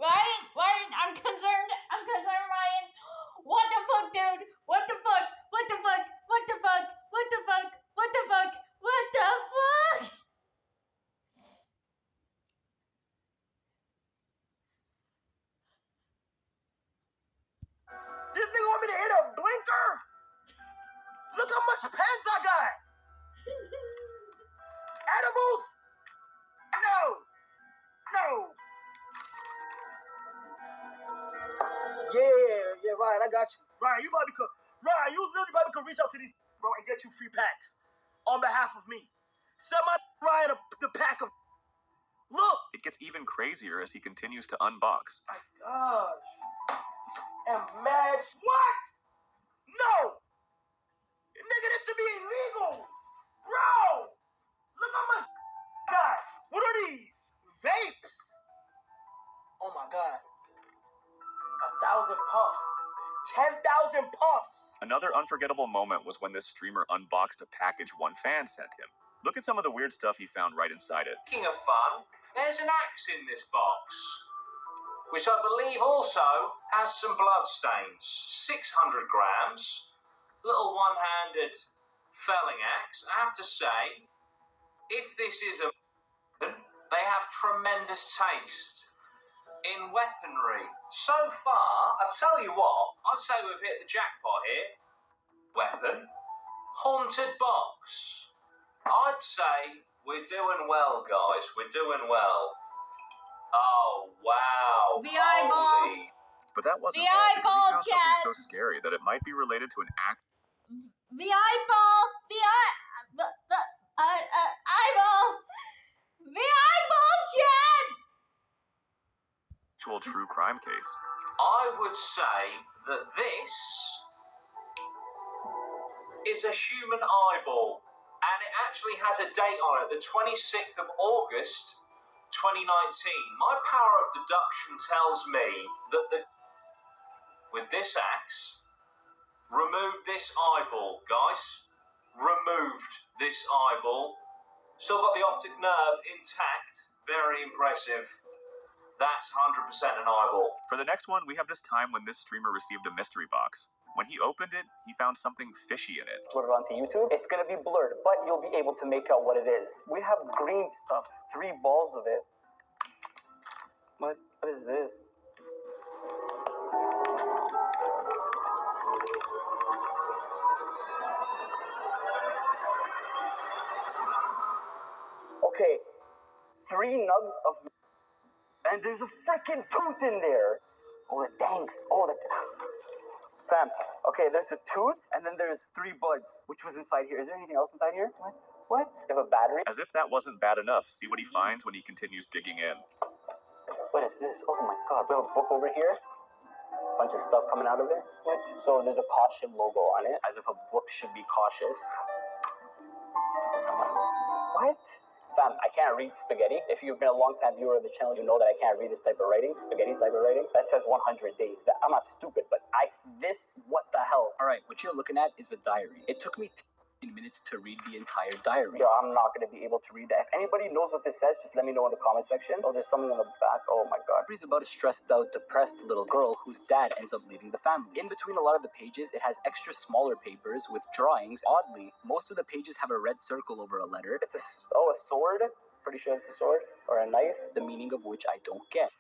Ryan, I'm concerned, Ryan. What the fuck, dude? What the fuck? What the fuck? What the fuck? What the fuck? What the fuck? What the fuck? This nigga want me to hit a blinker? Look how much pens I got. Edibles? No. Yeah, Ryan, I got you. Ryan, you literally probably could reach out to these bro and get you free packs on behalf of me. Send my Ryan the pack of. Look. It gets even crazier as he continues to unbox. My gosh. Imagine what? No. Nigga, this should be illegal. Bro. Look how much got. What are these? Vapes. Oh my god. 1,000 puffs. 10,000 puffs. Another unforgettable moment was when this streamer unboxed a package one fan sent him. Look at some of the weird stuff he found right inside it. Speaking of fun, there's an axe in this box, which I believe also has some blood stains. 600 grams, little one-handed felling axe. I have to say, if this is a they have tremendous taste in weaponry. So far, I'll tell you what, I'd say we've hit the jackpot here. Weapon, haunted box. I'd say we're doing well, guys. We're doing well. Oh, wow. The eyeball. But that wasn't the all, because he eyeball, found something so scary that it might be related to an The eyeball. The eyeball. The eyeball, Chad. actual true crime case. I would say that this is a human eyeball, and it actually has a date on it, the 26th of August, 2019. My power of deduction tells me that with this axe, remove this eyeball, guys. Removed this eyeball. Still got the optic nerve intact. Very impressive. That's 100% an eyeball. For the next one, we have this time when this streamer received a mystery box. When he opened it, he found something fishy in it. Put it onto YouTube. It's gonna be blurred, but you'll be able to make out what it is. We have green stuff, 3 balls of it. What is this? Okay, 3 nugs of, and there's a freaking tooth in there. Oh, the thanks. Oh, the. Fam, okay, there's a tooth, and then there's 3 buds, which was inside here. Is there anything else inside here? What? You have a battery? As if that wasn't bad enough, see what he finds when he continues digging in. What is this? Oh my god, we have a book over here. Bunch of stuff coming out of it. What? So there's a caution logo on it, as if a book should be cautious. What? Fam, I can't read spaghetti. If you've been a long-time viewer of the channel, you know that I can't read this type of writing, spaghetti type of writing. That says 100 days. I'm not stupid, but what the hell? All right, what you're looking at is a diary. It took me 10 minutes to read the entire diary. Yo, I'm not going to be able to read that. If anybody knows what this says, just let me know in the comment section. Oh, there's something on the back. Oh my god. It's about a stressed out, depressed little girl whose dad ends up leaving the family. In between a lot of the pages, it has extra smaller papers with drawings. Oddly, most of the pages have a red circle over a letter. It's a sword? Pretty sure it's a sword. Or a knife. The meaning of which I don't get.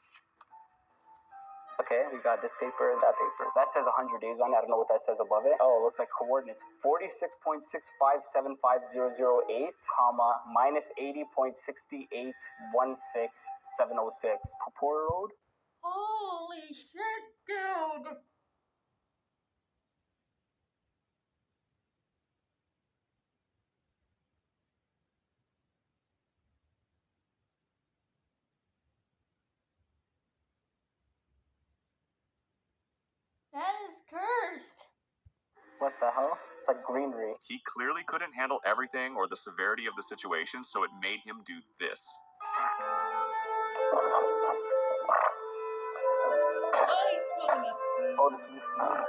Okay, we got this paper and that paper. That says 100 days on it. I don't know what that says above it. Oh, it looks like coordinates. 46.6575008, comma, minus 80.6816706. Papora Road? Holy shit, dude! That is cursed. What the hell? It's like greenery. He clearly couldn't handle everything or the severity of the situation, so it made him do this. Oh, this is smooth.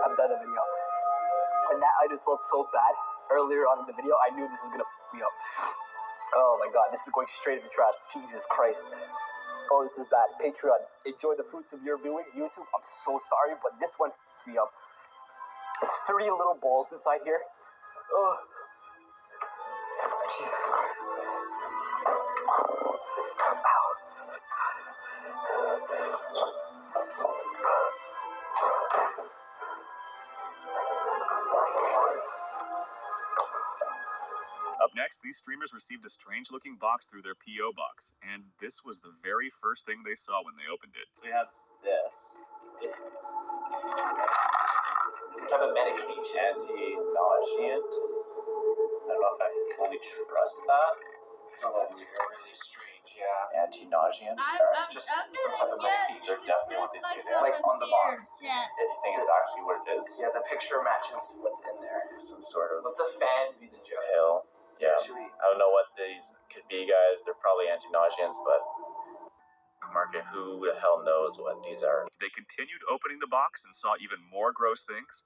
I'm done the video. And that I just felt so bad earlier on in the video. I knew this was gonna f me up. Oh my god, this is going straight in the trash. Jesus Christ. Oh, this is bad. Patreon, enjoy the fruits of your viewing. YouTube, I'm so sorry, but this one f***ed me up. It's 3 little balls inside here. Oh. Jesus Christ. Ow. Up next, these streamers received a strange-looking box through their P.O. box, and this was the very first thing they saw when they opened it. It has this. Some type of medication. Anti-nauseant. I don't know if I fully trust that. So that's really strange, yeah. Anti-nauseant. Just some type of medication. They're definitely what they say there. Like on the box. Yeah. You think it's actually what it is? Yeah, the picture matches what's in there. Some sort of. Let the fans be the judge. Hell. Yeah. I don't know what these could be, guys. They're probably anti-nauseants, but market, who the hell knows what these are? They continued opening the box and saw even more gross things.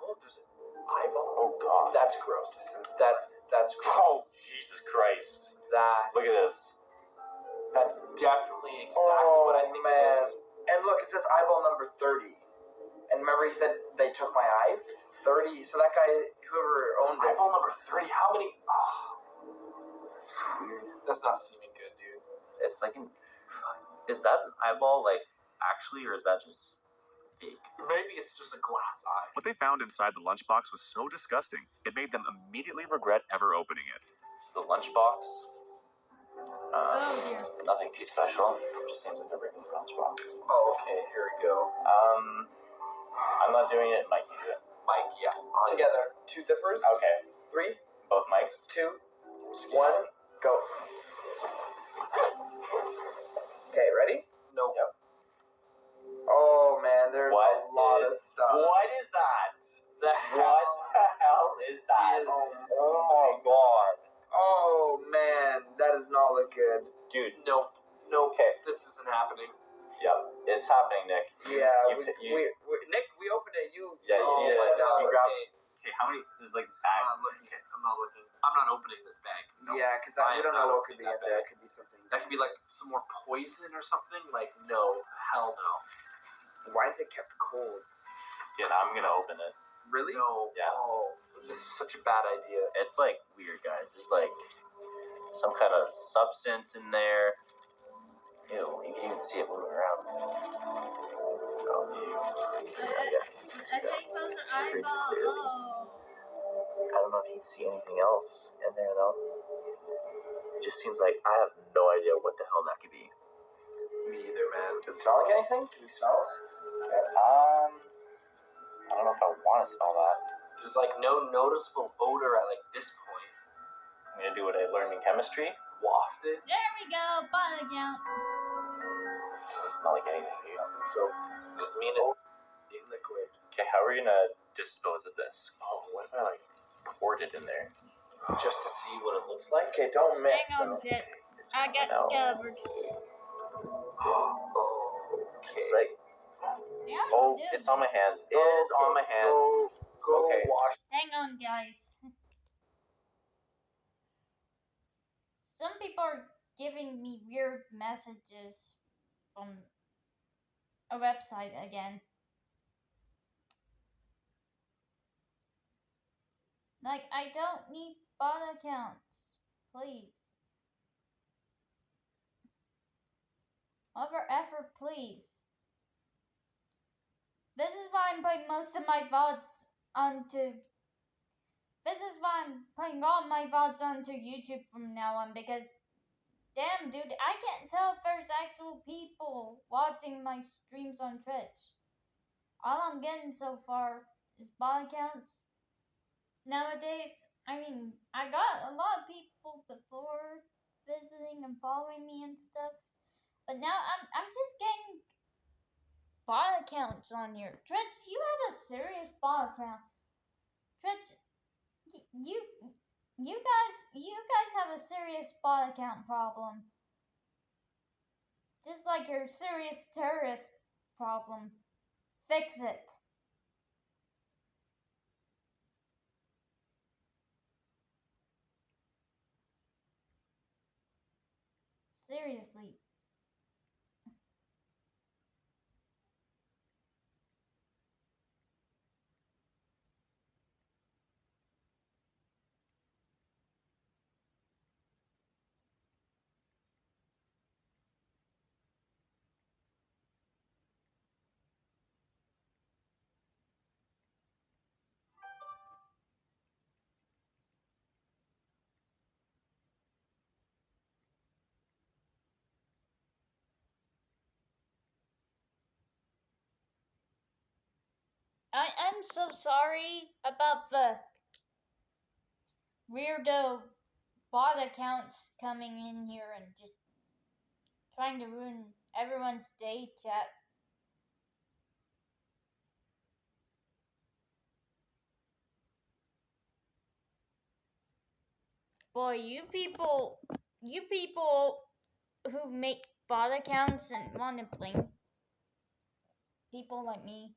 Oh, there's an eyeball. Oh god, that's gross. That's gross. Oh Jesus Christ! Look at this. That's definitely exactly what I think it is. And look, it says eyeball number 30. And remember, he said they took my eyes. 30. So that guy, whoever owned this. Eyeball number 30. How many? Oh, that's weird. That's not seeming good, dude. It's like is that an eyeball, like, actually, or is that just fake? Maybe it's just a glass eye. What they found inside the lunchbox was so disgusting, it made them immediately regret ever opening it. The lunchbox. Nothing too special. Just seems like a regular lunchbox. Oh, okay. Here we go. I'm not doing it. Mike, you do it. Mike, yeah. Together. 2 zippers. Okay. 3. Both mics. 2. 1. Go. Okay, ready? Nope. Yep. Oh man, there's a lot of stuff. What is that? What the hell is that? Oh my god. Oh man, that does not look good. Dude. Nope. Okay. This isn't happening. Yep, it's happening, Nick. Yeah, Nick, we opened it. You. Yeah, you did. You grabbed. Okay, how many? There's like bag. I'm not looking. I'm not opening this bag. No. Yeah, because we don't know what could be in there. It could be something. That could be like some more poison or something. Like, no, hell no. Why is it kept cold? Yeah, I'm gonna open it. Really? No. Yeah. Oh, this is such a bad idea. It's like weird, guys. There's like some kind of substance in there. Ew, you can even see it moving around. Oh, ew. I don't know if you can see anything else in there, though. It just seems like I have no idea what the hell that could be. Me either, man. Does it smell like anything? Can we smell it? I don't know if I want to smell that. There's like no noticeable odor at like this point. I'm gonna do what I learned in chemistry. Waft it. There we go. Body count. Doesn't smell like anything, dude. So this meanest liquid. Okay, how are we gonna dispose of this? Oh, what if I like poured it in there? Just to see what it looks like? Okay, don't miss Hang on, Jet. I got you covered. It's like, Yeah, oh, it's on my hands. It is on my hands. Go Okay. wash. Hang on, guys. Some people are giving me weird messages from a website again. Like, I don't need bot accounts. Please. Over effort, please. This is why I'm putting most of my VODs onto... This is why I'm putting all my VODs onto YouTube from now on, because... Damn, dude, I can't tell if there's actual people watching my streams on Twitch. All I'm getting so far is bot accounts. Nowadays, I mean, I got a lot of people before visiting and following me and stuff. But now I'm just getting bot accounts on here. Twitch, you have a serious bot account. Twitch, you guys have a serious bot account problem. Just like your serious terrorist problem. Fix it. Seriously. I'm so sorry about the weirdo bot accounts coming in here and just trying to ruin everyone's day, chat. Boy, you people who make bot accounts and want to blame people like me,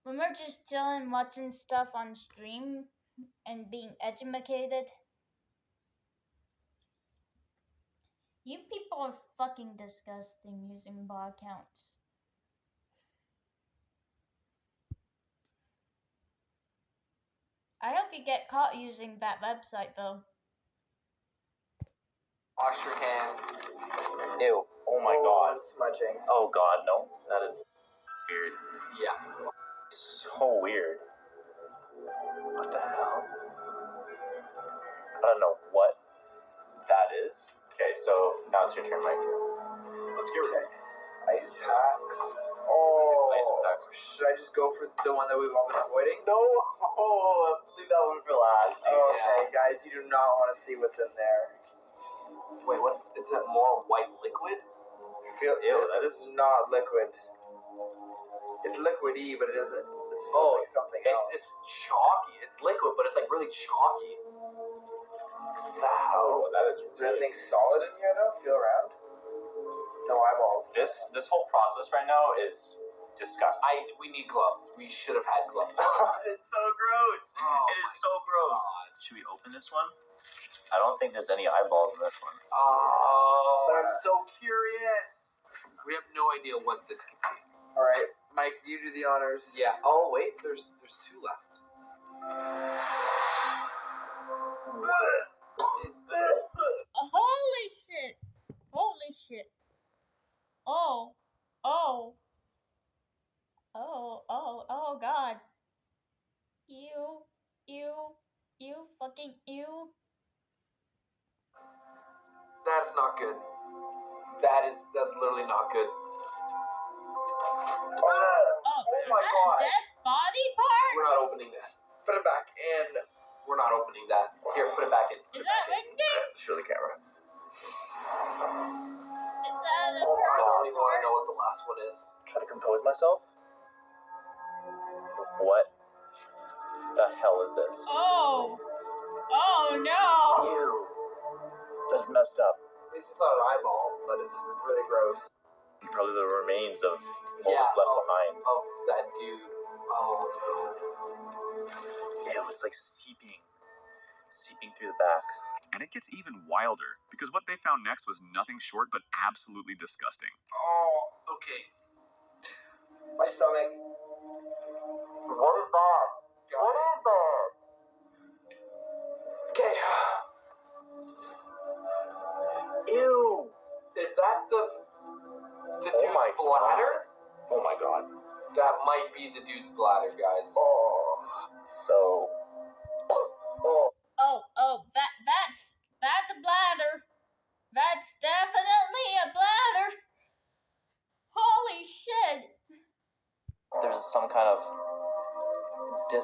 when we're just chilling, watching stuff on stream and being educated, you people are fucking disgusting using bot accounts. I hope you get caught using that website though. Wash your hands. Ew. Oh my god. It's smudging. Oh god, no. That is weird. Yeah. So weird. What the hell? I don't know what that is. Okay, so now it's your turn, Mike. Let's get rid of it. Ice packs. Oh, ice packs. Should I just go for the one that we've all been avoiding? No. Oh, leave that one for last. Dude. Okay, guys, you do not want to see what's in there. Wait, is that more white liquid? feel Ew, that this is not liquid. It's liquidy, but it isn't. It smells like something else. It's chalky. It's liquid, but it's like really chalky. Oh, that is. Is there anything solid in here though? Feel around. No eyeballs. This whole process right now is disgusting. We need gloves. We should have had gloves. It's so gross. Oh it is so gross. God. Should we open this one? I don't think there's any eyeballs in this one. Oh, I'm so curious. We have no idea what this could be. All right, Mike, you do the honors. Yeah. Oh wait, there's two left. What is this? Holy shit! Holy shit! Oh God! You fucking ew! That's not good. That's literally not good. Oh my God! Dead body part? We're not opening this. Put it back, and we're not opening that. Here, put it back in. Is that Ricky? Show the camera. Is that a I don't even want part? to know what the last one is. Try to compose myself. What the hell is this? Oh no! Ew. That's messed up. This is not an eyeball, but it's really gross. Probably the remains of what was left behind. Of that dude. Oh It was like seeping through the back. And it gets even wilder, because what they found next was nothing short but absolutely disgusting. Oh, okay. My stomach. What is that? What is that? Okay. Ew. Is that the dude's bladder? Oh my God. That might be the dude's bladder, guys. Oh. So. That's a bladder. That's definitely a bladder. Holy shit. There's some kind of I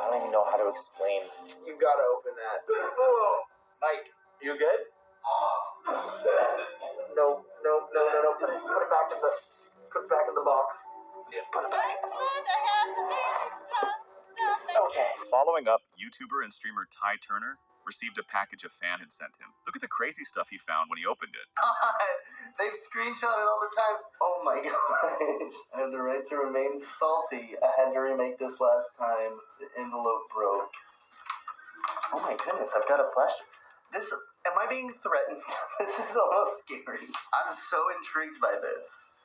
don't even know how to explain. You gotta open that. Mike, you good? No. Put it back in the box. Yeah, put it back in the box. Okay. Following up, YouTuber and streamer Ty Turner received a package a fan had sent him. Look at the crazy stuff he found when he opened it. God, they've screenshotted all the times. Oh my gosh. I have the right to remain salty. I had to remake this last time. The envelope broke. Oh my goodness, I've got a flash. Am I being threatened? This is almost scary. I'm so intrigued by this.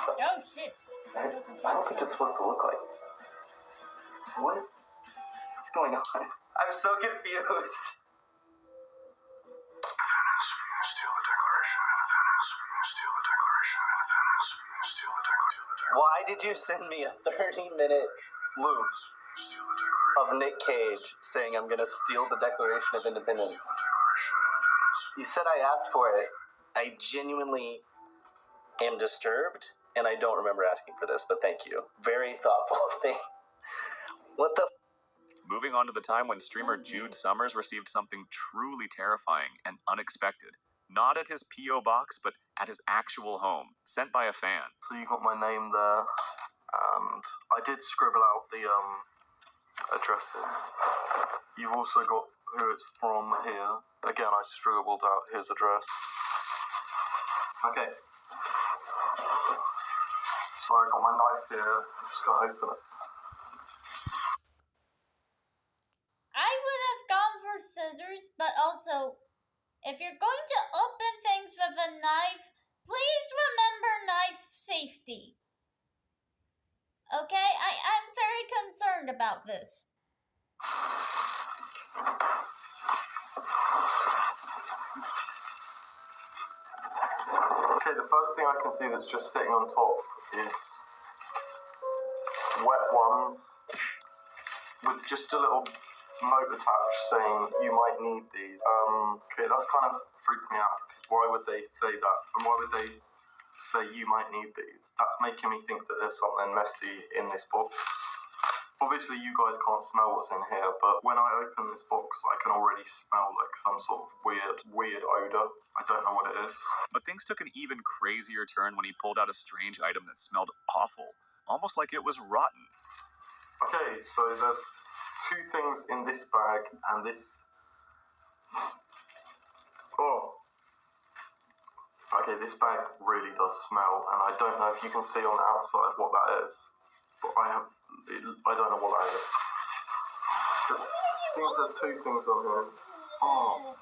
Oh shit. I don't think it's supposed to look like. What's going on? I'm so confused. Why did you send me a 30-minute loop of Nick Cage saying I'm gonna steal the Declaration of Independence? You said I asked for it. I genuinely am disturbed, and I don't remember asking for this, but thank you. Very thoughtful thing. What the? Moving on to the time when streamer Jude Summers received something truly terrifying and unexpected. Not at his P.O. box, but at his actual home, sent by a fan. So you got my name there, and I did scribble out the addresses. You've also got who it's from here. Again, I scribbled out his address. Okay. So I got my knife here. I'm just gonna open it. I would have gone for scissors, but also, if you're going to open things with a knife, please remember knife safety. Okay? I'm very concerned about this. Okay, the first thing I can see that's just sitting on top is wet ones with just a little note attached saying you might need these. Okay, that's kind of freaked me out. Why would they say that? And why would they say you might need these? That's making me think that there's something messy in this box. Obviously, you guys can't smell what's in here, but when I open this box, I can already smell like some sort of weird odor. I don't know what it is. But things took an even crazier turn when he pulled out a strange item that smelled awful, almost like it was rotten. Okay, so there's two things in this bag and this. Oh. Okay, this bag really does smell, and I don't know if you can see on the outside what that is. But I don't know what that is. It seems there's two things on here. Oh.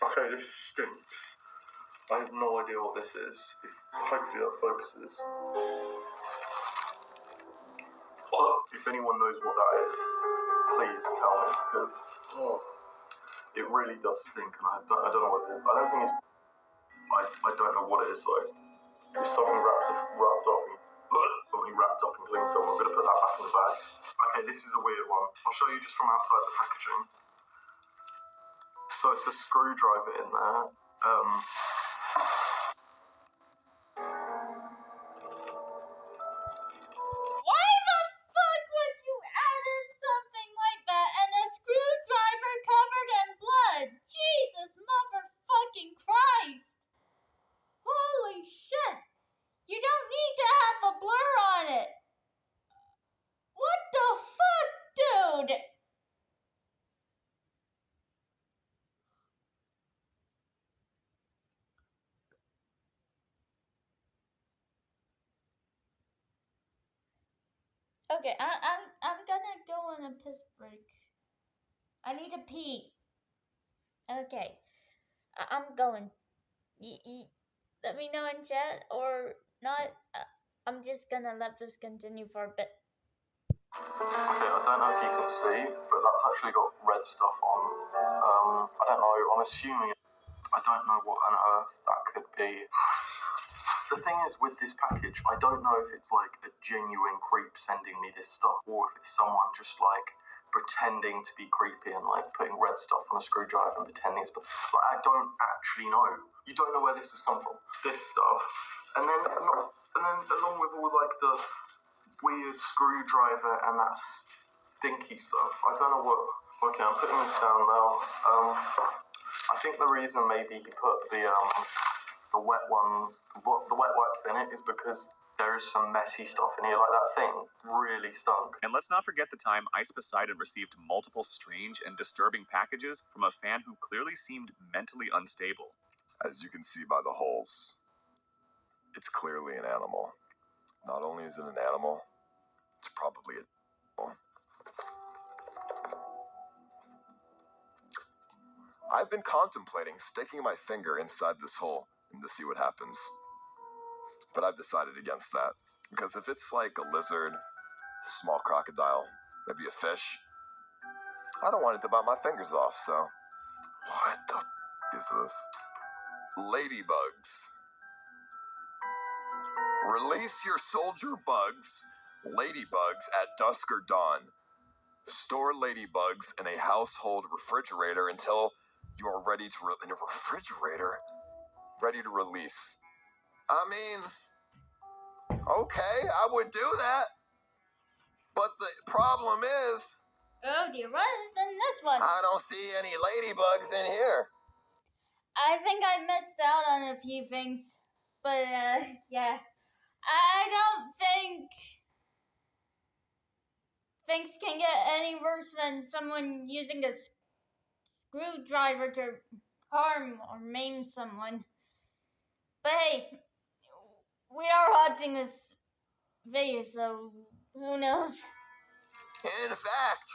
Okay, this stinks. I have no idea what this is. Hopefully that focuses. If anyone knows what that is, please tell me, because it really does stink, and I don't know what it is. I don't think it's. I don't know what it is though. It's something wrapped up in cling film. I'm gonna put that back in the bag. Okay, this is a weird one. I'll show you just from outside the packaging. So it's a screwdriver in there. Why the fuck would you add in something like that and a screwdriver covered in blood? Jesus motherfucking Christ! Holy shit! You don't need to have a blur on it! What the fuck, dude? Okay, I'm gonna go on a piss break. I need to pee. Okay, I'm going. Let me know in chat or not. I'm just gonna let this continue for a bit. Okay, I don't know if you can see, but that's actually got red stuff on. I don't know. I'm assuming. I don't know what on earth that could be. The thing is, with this package, I don't know if it's like a genuine creep sending me this stuff, or if it's someone just like pretending to be creepy and like putting red stuff on a screwdriver and pretending it's. Like, I don't actually know. You don't know where this has come from. This stuff, and then along with all like the weird screwdriver and that stinky stuff. I don't know what. Okay, I'm putting this down now. I think the reason maybe he put the wet ones, the wet wipes in it, is because there is some messy stuff in here. Like that thing really stunk. And let's not forget the time Ice Poseidon received multiple strange and disturbing packages from a fan who clearly seemed mentally unstable. As you can see by the holes, it's clearly an animal. Not only is it an animal, it's probably a animal. I've been contemplating sticking my finger inside this hole and to see what happens. But I've decided against that. Because if it's like a lizard, small crocodile, maybe a fish, I don't want it to bite my fingers off, so. What the f is this? Ladybugs. Release your soldier bugs, ladybugs, at dusk or dawn. Store ladybugs in a household refrigerator until you are ready to in a refrigerator, ready to release. I mean, okay, I would do that, but the problem is, oh dear, what is in this one? I don't see any ladybugs in here. I think I missed out on a few things, but yeah, I don't think things can get any worse than someone using a screwdriver to harm or maim someone. But hey, we are watching this video, so who knows? In fact,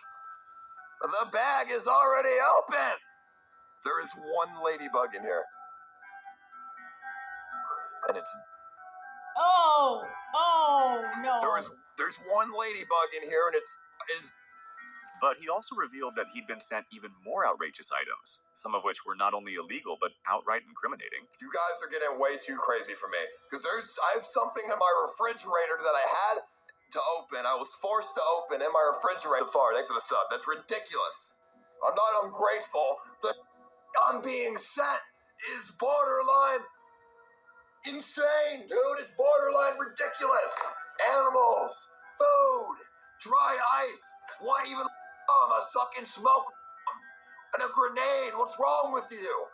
the bag is already open. There is one ladybug in here. And it's... Oh no. There's one ladybug in here, and it's... But he also revealed that he'd been sent even more outrageous items, some of which were not only illegal, but outright incriminating. You guys are getting way too crazy for me. Because I have something in my refrigerator that I had to open. I was forced to open in my refrigerator. Thanks for the sub. That's ridiculous. I'm not ungrateful. The I'm being sent is borderline insane, dude. It's borderline ridiculous. Animals, food, dry ice, what even a sucking smoke and a grenade. What's wrong with you?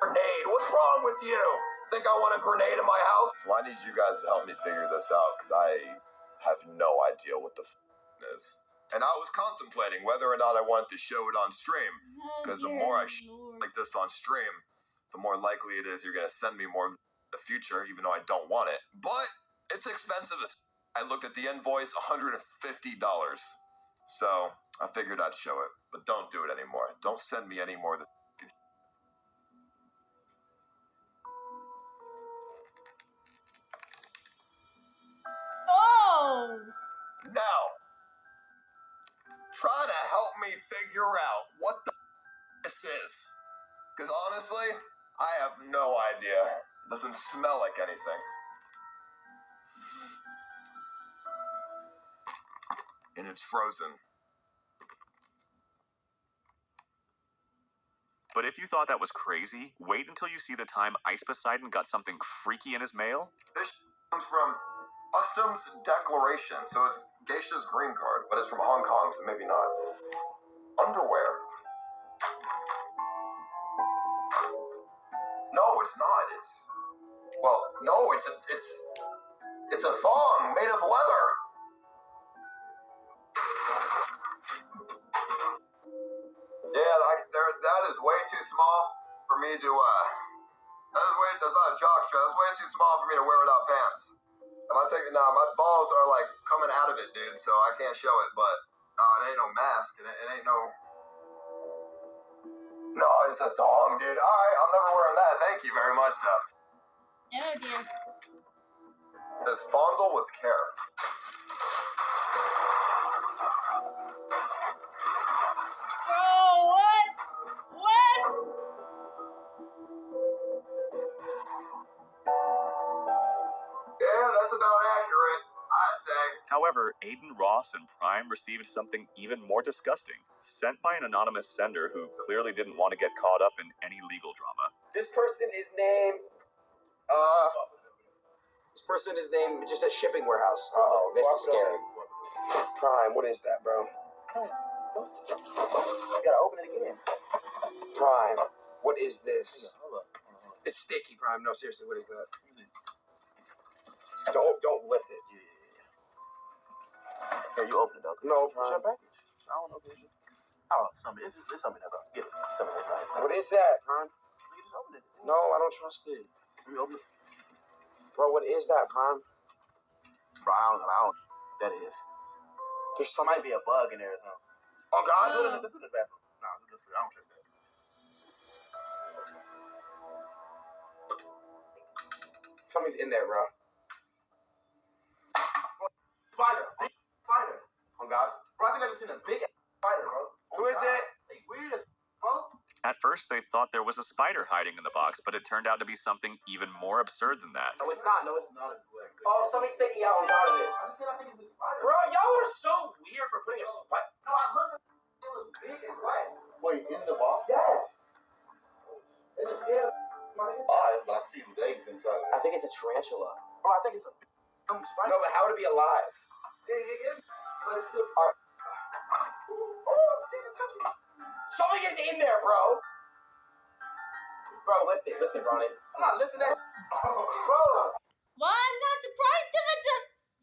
Grenade, what's wrong with you? Think I want a grenade in my house? So I need you guys to help me figure this out, because I have no idea what the is. And I was contemplating whether or not I wanted to show it on stream, because the more I like this on stream, the more likely it is you're going to send me more in the future, even though I don't want it. But it's expensive as I looked at the invoice, $150. So I figured I'd show it, but don't do it anymore. Don't send me any more of this. Oh! Now, try to help me figure out what the this is. Because honestly, I have no idea. It doesn't smell like anything. And it's frozen. But if you thought that was crazy, wait until you see the time Ice Poseidon got something freaky in his mail. This comes from Customs Declaration, so it's Geisha's green card, but it's from Hong Kong, so maybe not. Underwear. No, it's not. It's a thong made of leather. Yeah, that is way too small for me to that's not a jock strap. That's way too small for me to wear without pants. My balls are like coming out of it, dude, so I can't show it, but it ain't no mask, it ain't no... No, it's a thong, dude. Alright, I'm never wearing that. Thank you very much, though. Oh, dear. It says fondle with care. Oh, what? What? Yeah, that's about accurate, I'd say. However, Aiden Ross and Prime received something even more disgusting, sent by an anonymous sender who clearly didn't want to get caught up in any legal drama. This person is named, it just says shipping warehouse. Uh-oh, this is scary. Prime, what is that, bro? You gotta open it again. Prime, what is this? Hold up. It's sticky, Prime. No, seriously, what is that? Don't lift it. Here, you open it, though. No, It's Prime. your package. I don't know. Oh, something. It's something there, bro. Get it. Something inside. What is that, Prime? You just open it. No, I don't trust it. Let me open it. Bro, what is that, Prime? Bro, I don't know. That is. Might be a bug in there or something. Oh, God. Let's do the bathroom. No, I don't trust that. Something's in there, bro. Spider. Oh, God. Bro, I think I just seen a big spider, bro. Who is it? They weird as fuck. At first, they thought there was a spider hiding in the box, but it turned out to be something even more absurd than that. No, it's not. No, it's not. Oh, something's taking out a lot of this. I think it's a spider. Bro, y'all are so weird for putting a spider. No, I looked at it. It was big and black. Wait, in the box? Yes. It just scared odd, but I see legs inside. I think it's a tarantula. Bro, I think it's a big spider. No, but how would it be alive? But it's still... Oh, I'm scared to touch it. Something is in there, bro. Bro, lift it, Ronnie. I'm not lifting that. Bro. Well, I'm not surprised if it's a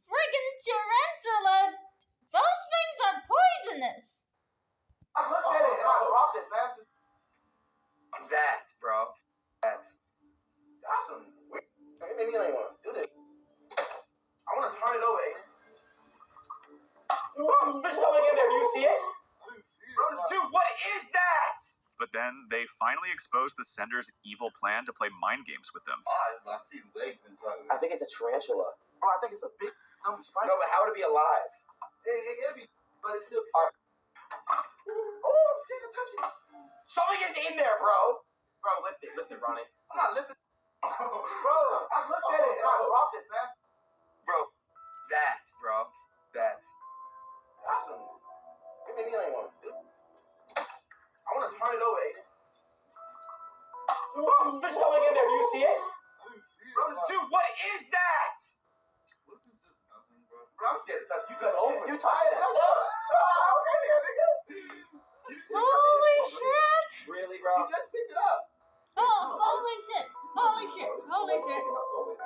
friggin' tarantula. Those things are poisonous. I looked at it and I dropped it fast as... That, bro. That. That's some weird... Maybe you don't even want to do this. I want to turn it over, Aiden. Whoa, there's something in there. Do you see it? Dude, what is that? But then they finally exposed the sender's evil plan to play mind games with them. Odd, but I see legs inside of it. I think it's a tarantula. Bro, I think it's a big spider. No, but how would it be alive? It'll be... But it's still... Oh, I'm scared to touch it. Something is in there, bro. Bro, lift it, Ronnie. I'm not lifting. Bro, I looked at it and I dropped it fast. Bro, that, bro. That. That's some... Maybe you don't even want to do it. I want to turn it over, Aiden. Whoa, there's something in there. Do you see it? Bro, dude, what is that? What if it's just nothing, bro? Holy shit! Really, bro? You just picked it up. Oh, holy shit! Holy shit! Holy shit! Oh!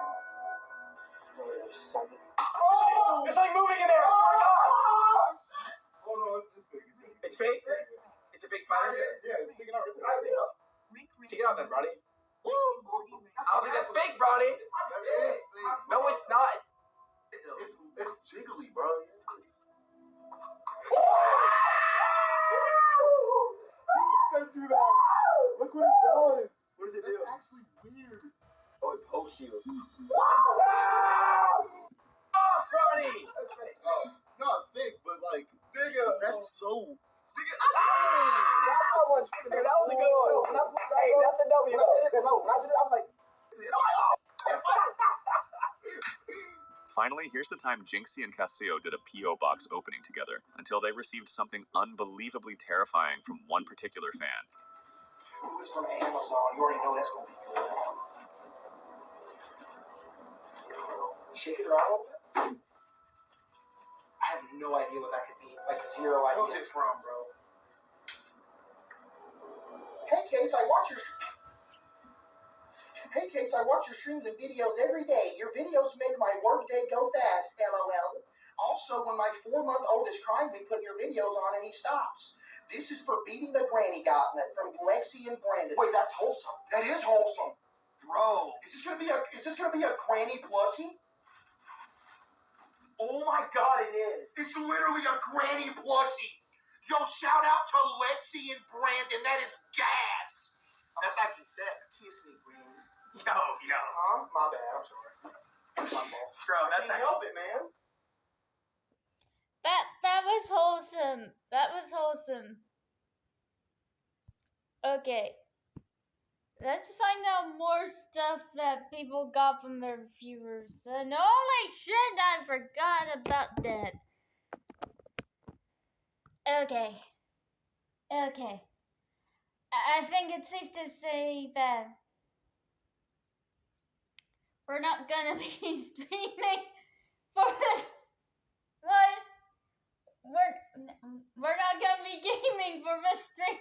There's something moving in there! I swear to God! Oh no, it's fake. It's fake? It's a fake spider? Yeah, it's sticking out right there. Take it out then, Brownie. I don't think that's fake, Brownie. That is fake. No, it's not. It's jiggly, bro. Who sent you that? Look what it does. What does it do? That's actually weird. Oh, it pokes you. Oh, Brownie! that's fake. Oh, no, it's fake, but like, Nigga. that's so. That was a good one. Hey, that's a W. No, I'm like. Finally, here's the time Jinxie and Casio did a P.O. box opening together, until they received something unbelievably terrifying from one particular fan. Ooh, it's from Amazon. You already know that's gonna be good. Shake it around. I have no idea what that could be. Like, zero idea. Who's it from, bro? Hey, Case, I watch your streams and videos every day. Your videos make my workday go fast, LOL. Also, when my 4-month-old is crying, we put your videos on and he stops. This is for beating the granny gauntlet from Lexi and Brandon. Wait, that's wholesome. That is wholesome. Bro. Is this gonna be a granny plushie? Oh my God, it is. It's literally a granny plushie. Yo, shout out to Lexi and Brandon. That is gas. That's actually sick. Kiss me, Brandon. Yo. My bad. I'm sorry. My fault. Bro, that's Can't help it, man. That was wholesome. That was wholesome. Okay. Let's find out more stuff that people got from their viewers. And holy shit, I forgot about that. Okay. I think it's safe to say that we're not gonna be streaming for this. What? We're not gonna be gaming for this stream.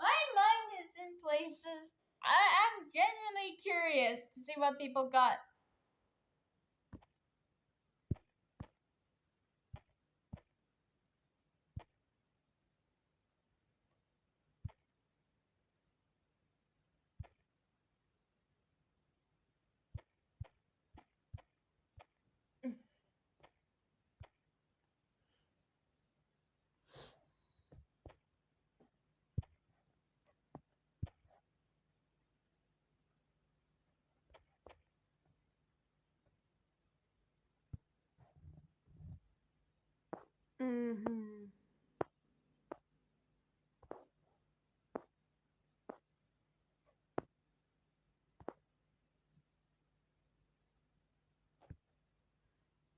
My mind is in places. I'm genuinely curious to see what people got.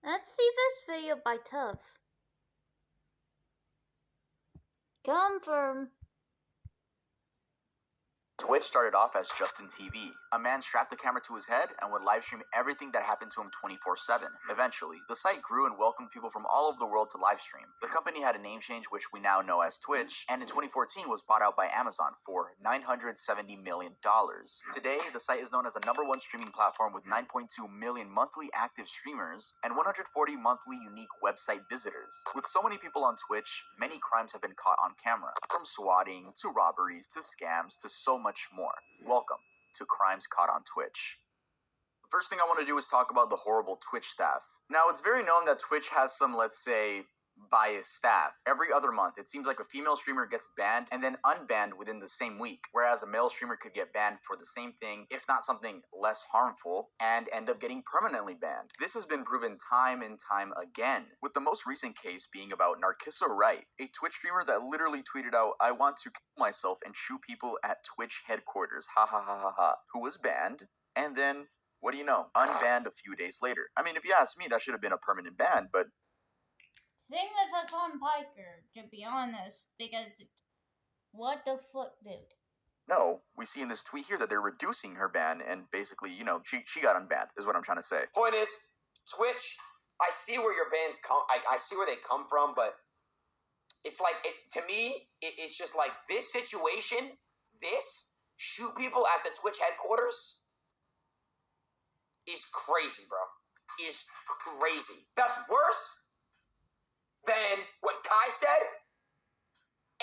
Let's see this video by Tuff. Confirm. Twitch started off as Justin TV. A man strapped the camera to his head and would live stream everything that happened to him 24/7. Eventually, the site grew and welcomed people from all over the world to live stream. The company had a name change, which we now know as Twitch, and in 2014 was bought out by Amazon for $970 million. Today, the site is known as the #1 streaming platform with 9.2 million monthly active streamers and 140 monthly unique website visitors. With so many people on Twitch, many crimes have been caught on camera, from swatting to robberies to scams to so much more. Welcome to Crimes Caught on Twitch. The first thing I want to do is talk about the horrible Twitch staff. Now, it's very known that Twitch has some, let's say, biased staff. Every other month, it seems like a female streamer gets banned and then unbanned within the same week, whereas a male streamer could get banned for the same thing, if not something less harmful, and end up getting permanently banned. This has been proven time and time again, with the most recent case being about Narkissa Wright, a Twitch streamer that literally tweeted out, "I want to kill myself and shoot people at Twitch headquarters, ha ha ha ha ha," who was banned, and then, what do you know, unbanned a few days later. I mean, if you ask me, that should have been a permanent ban, but Same with Hassan Piker, to be honest, because what the fuck, dude? no, we see in this tweet here that they're reducing her ban, and basically, you know, she got unbanned, is what I'm trying to say. Point is, Twitch I see where your bands come. I see where they come from, but it's like to me, it's just like this situation. This shoot people at the Twitch headquarters is crazy, bro. Is crazy. That's worse than what Kai said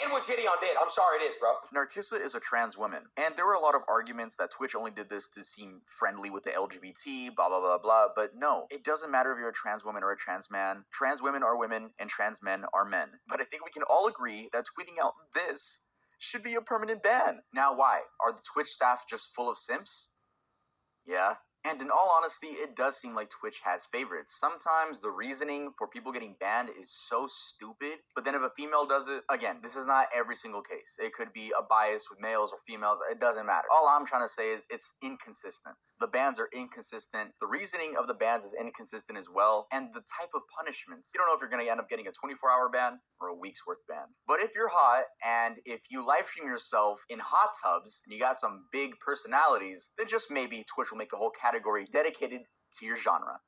and what Gideon did. I'm sorry, it is, bro. Narcissa is a trans woman, and there were a lot of arguments that Twitch only did this to seem friendly with the LGBT, blah, blah, blah, blah, but no, it doesn't matter if you're a trans woman or a trans man. Trans women are women, and trans men are men. But I think we can all agree that tweeting out this should be a permanent ban. Now, why? Are the Twitch staff just full of simps? Yeah. And in all honesty, it does seem like Twitch has favorites. Sometimes the reasoning for people getting banned is so stupid, but then if a female does it, again, this is not every single case. It could be a bias with males or females, it doesn't matter. All I'm trying to say is it's inconsistent. The bans are inconsistent. The reasoning of the bans is inconsistent as well. And the type of punishments. You don't know if you're going to end up getting a 24-hour ban or a week's worth ban. But if you're hot and if you live stream yourself in hot tubs and you got some big personalities, then just maybe Twitch will make a whole category dedicated to your genre.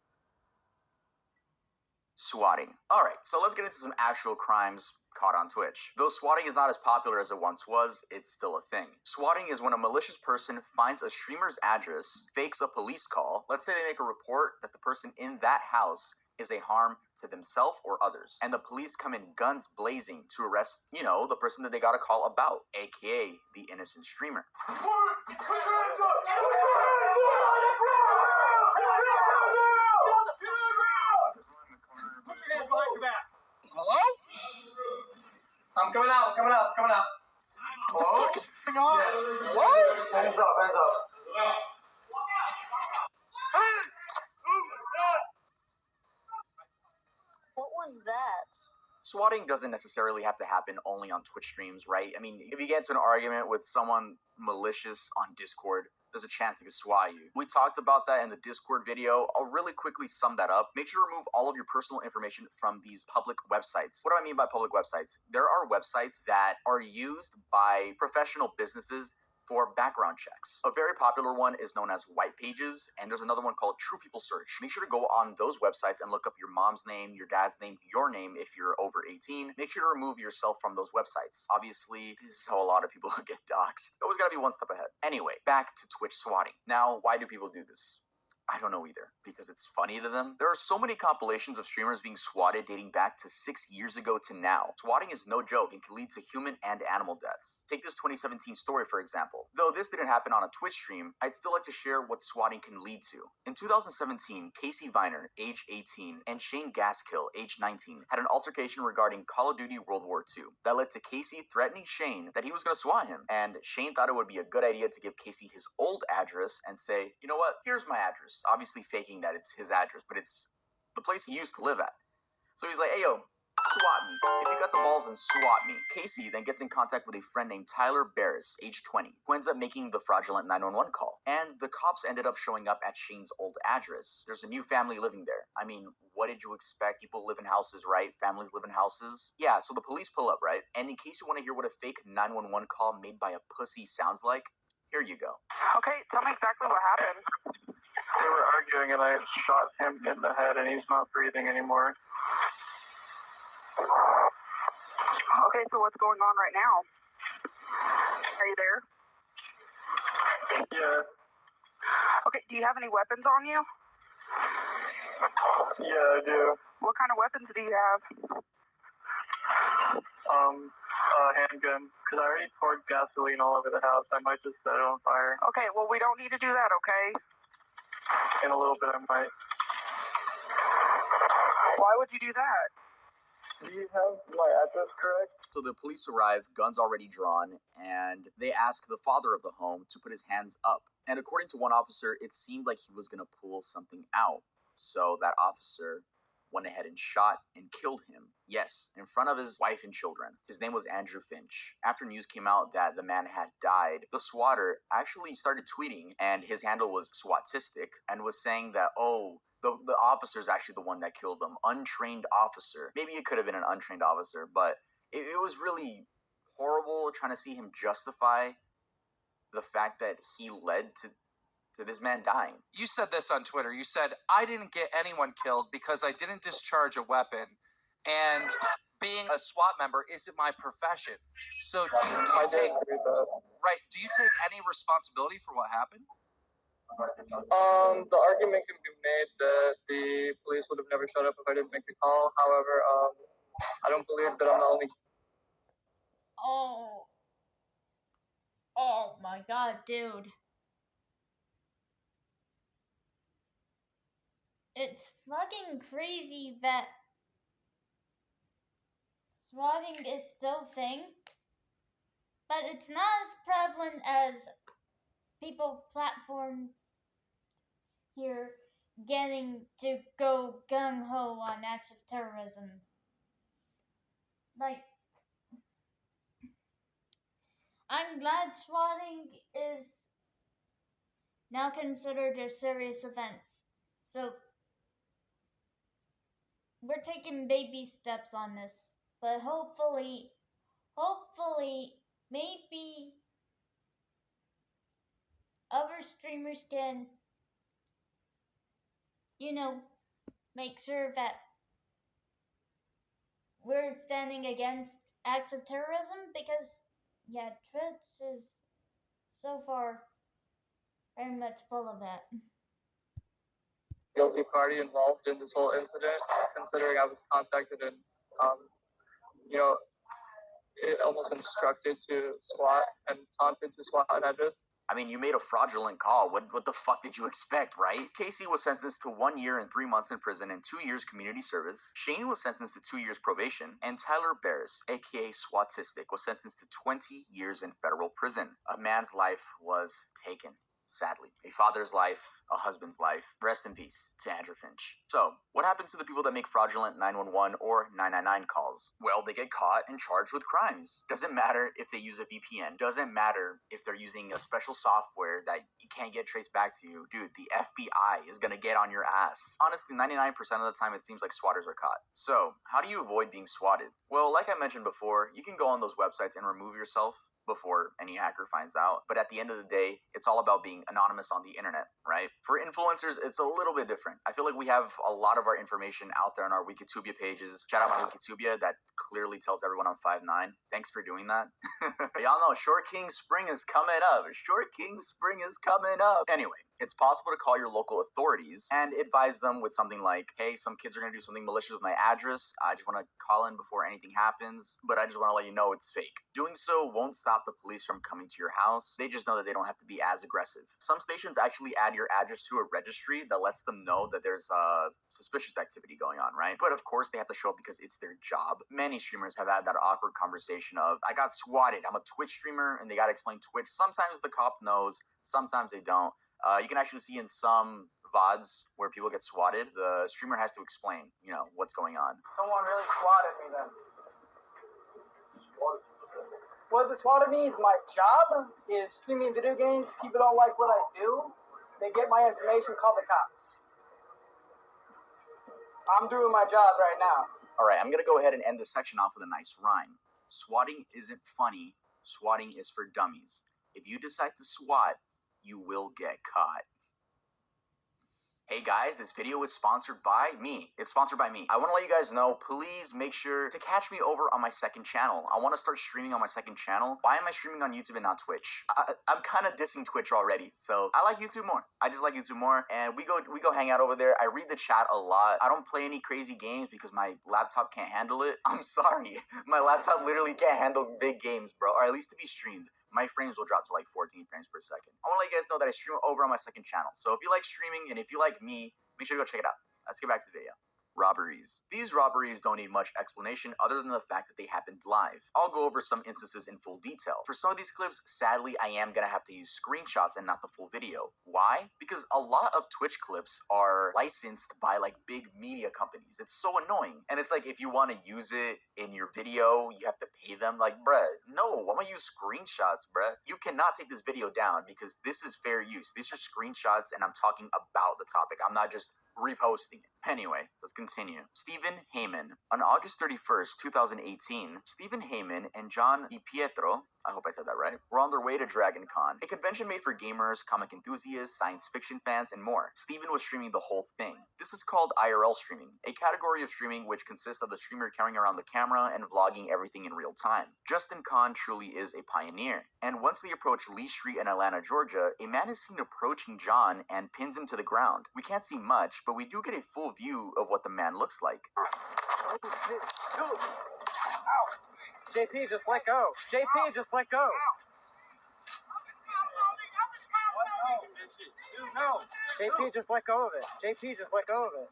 Swatting. Alright, so let's get into some actual crimes caught on Twitch. Though swatting is not as popular as it once was, it's still a thing. Swatting is when a malicious person finds a streamer's address, fakes a police call, let's say they make a report that the person in that house is a harm to themselves or others, and the police come in guns blazing to arrest, you know, the person that they got a call about, aka the innocent streamer. Hello? I'm coming out. Hello? What the fuck is going on? Yes. What? Hands up. What was that? Swatting doesn't necessarily have to happen only on Twitch streams, right? I mean, if you get into an argument with someone malicious on Discord, there's a chance they can swat you. We talked about that in the Discord video. I'll really quickly sum that up. Make sure to remove all of your personal information from these public websites. What do I mean by public websites? There are websites that are used by professional businesses for background checks. A very popular one is known as White Pages, and there's another one called True People Search. Make sure to go on those websites and look up your mom's name, your dad's name, your name if you're over 18. Make sure to remove yourself from those websites. Obviously, this is how a lot of people get doxxed. Always gotta be one step ahead. Anyway, back to Twitch swatting. Now, why do people do this? I don't know either, because it's funny to them. There are so many compilations of streamers being swatted dating back to 6 years ago to now. Swatting is no joke and can lead to human and animal deaths. Take this 2017 story, for example. Though this didn't happen on a Twitch stream, I'd still like to share what swatting can lead to. In 2017, Casey Viner, age 18, and Shane Gaskill, age 19, had an altercation regarding Call of Duty World War II. That led to Casey threatening Shane that he was going to swat him, and Shane thought it would be a good idea to give Casey his old address and say, you know what, here's my address. Obviously faking that it's his address, but it's the place he used to live at. So he's like, hey, yo, swat me. If you got the balls, then swat me. Casey then gets in contact with a friend named Tyler Barris, age 20, who ends up making the fraudulent 911 call. And the cops ended up showing up at Shane's old address. There's a new family living there. I mean, what did you expect? People live in houses, right? Families live in houses. Yeah, so the police pull up, right? And in case you want to hear what a fake 911 call made by a pussy sounds like, here you go. Okay, tell me exactly what happened. We were arguing and I shot him in the head and he's not breathing anymore. Okay, so what's going on right now? Are you there? Yeah. Okay, do you have any weapons on you? Yeah, I do. What kind of weapons do you have? A handgun. Because I already poured gasoline all over the house. I might just set it on fire. Okay, well, we don't need to do that, okay? In a little bit, I might. Why would you do that? Do you have my address correct? So the police arrive, guns already drawn, and they ask the father of the home to put his hands up. And according to one officer, it seemed like he was going to pull something out. So that officer went ahead and shot and killed him. Yes, in front of his wife and children. His name was Andrew Finch. After news came out that the man had died, the swatter actually started tweeting, and his handle was Swatistic, and was saying that, oh, the officer's actually the one that killed him. Untrained officer. Maybe it could have been an untrained officer, but it was really horrible trying to see him justify the fact that he led to to this man dying. You said this on Twitter. You said, I didn't get anyone killed because I didn't discharge a weapon. And being a SWAT member isn't my profession. So do you take any responsibility for what happened? The argument can be made that the police would have never showed up if I didn't make the call. However, I don't believe that I'm the only. Oh my god, dude. It's fucking crazy that swatting is still a thing, but it's not as prevalent as people platform here getting to go gung-ho on acts of terrorism. Like, I'm glad swatting is now considered a serious offense. So, we're taking baby steps on this. But hopefully, maybe other streamers can, make sure that we're standing against acts of terrorism, because, yeah, Twitch is so far very much full of that. Guilty party involved in this whole incident, considering I was contacted and, it almost instructed to SWAT and taunted to SWAT an address. I mean, you made a fraudulent call. What the fuck did you expect, right? Casey was sentenced to 1 year and 3 months in prison and 2 years community service. Shane was sentenced to 2 years probation. And Tyler Barris, aka Swatistic, was sentenced to 20 years in federal prison. A man's life was taken. Sadly. A father's life, a husband's life. Rest in peace to Andrew Finch. So, what happens to the people that make fraudulent 911 or 999 calls? Well, they get caught and charged with crimes. Doesn't matter if they use a VPN. Doesn't matter if they're using a special software that you can't get traced back to you. Dude, the FBI is gonna get on your ass. Honestly, 99% of the time it seems like swatters are caught. So, how do you avoid being swatted? Well, like I mentioned before, you can go on those websites and remove yourself before any hacker finds out. But at the end of the day, it's all about being anonymous on the internet, right? For influencers, it's a little bit different. I feel like we have a lot of our information out there on our Wikitubia pages. Shout out my Wikitubia that clearly tells everyone I'm 5'9". Thanks for doing that. But y'all know Short King Spring is coming up. Short King Spring is coming up. Anyway, it's possible to call your local authorities and advise them with something like, hey, some kids are going to do something malicious with my address. I just want to call in before anything happens, but I just want to let you know it's fake. Doing so won't stop the police from coming to your house. They just know that they don't have to be as aggressive. Some stations actually add your address to a registry that lets them know that there's suspicious activity going on, right? But of course, they have to show up because it's their job. Many streamers have had that awkward conversation of, I got swatted. I'm a Twitch streamer, and they got to explain Twitch. Sometimes the cop knows, sometimes they don't. You can actually see in some VODs where people get swatted, the streamer has to explain, what's going on. Someone really swatted me then. What swatted me is my job, is streaming video games. People don't like what I do. They get my information, call the cops. I'm doing my job right now. Alright, I'm going to go ahead and end this section off with a nice rhyme. Swatting isn't funny. Swatting is for dummies. If you decide to swat, you will get caught. Hey guys, this video is sponsored by me. It's sponsored by me. I want to let you guys know, please make sure to catch me over on my second channel. I want to start streaming on my second channel. Why am I streaming on YouTube and not Twitch? I'm kind of dissing Twitch already, so I like YouTube more. I just like YouTube more, and we go hang out over there. I read the chat a lot. I don't play any crazy games because my laptop can't handle it. I'm sorry. My laptop literally can't handle big games, bro, or at least to be streamed. My frames will drop to like 14 frames per second. I want to let you guys know that I stream over on my second channel. So if you like streaming and if you like me, make sure to go check it out. Let's get back to the video. Robberies. These robberies don't need much explanation other than the fact that they happened live. I'll go over some instances in full detail. For some of these clips, sadly, I am gonna have to use screenshots and not the full video. Why? Because a lot of Twitch clips are licensed by like big media companies. It's so annoying. And it's like, if you want to use it in your video, you have to pay them. Like, bruh, no, I'm gonna use screenshots, bruh. You cannot take this video down because this is fair use. These are screenshots and I'm talking about the topic. I'm not just reposting it. Anyway, let's continue. Stephen Heyman. On August 31st, 2018, Stephen Heyman and John DiPietro, I hope I said that right, were on their way to Dragon Con, a convention made for gamers, comic enthusiasts, science fiction fans, and more. Stephen was streaming the whole thing. This is called IRL streaming, a category of streaming which consists of the streamer carrying around the camera and vlogging everything in real time. Justin Kahn truly is a pioneer, and once they approach Lee Street in Atlanta, Georgia, a man is seen approaching John and pins him to the ground. We can't see much, but we do get a full view of what the man looks like. JP, just let go. JP, just let go. No. JP, just let go of it. JP, just let go of it.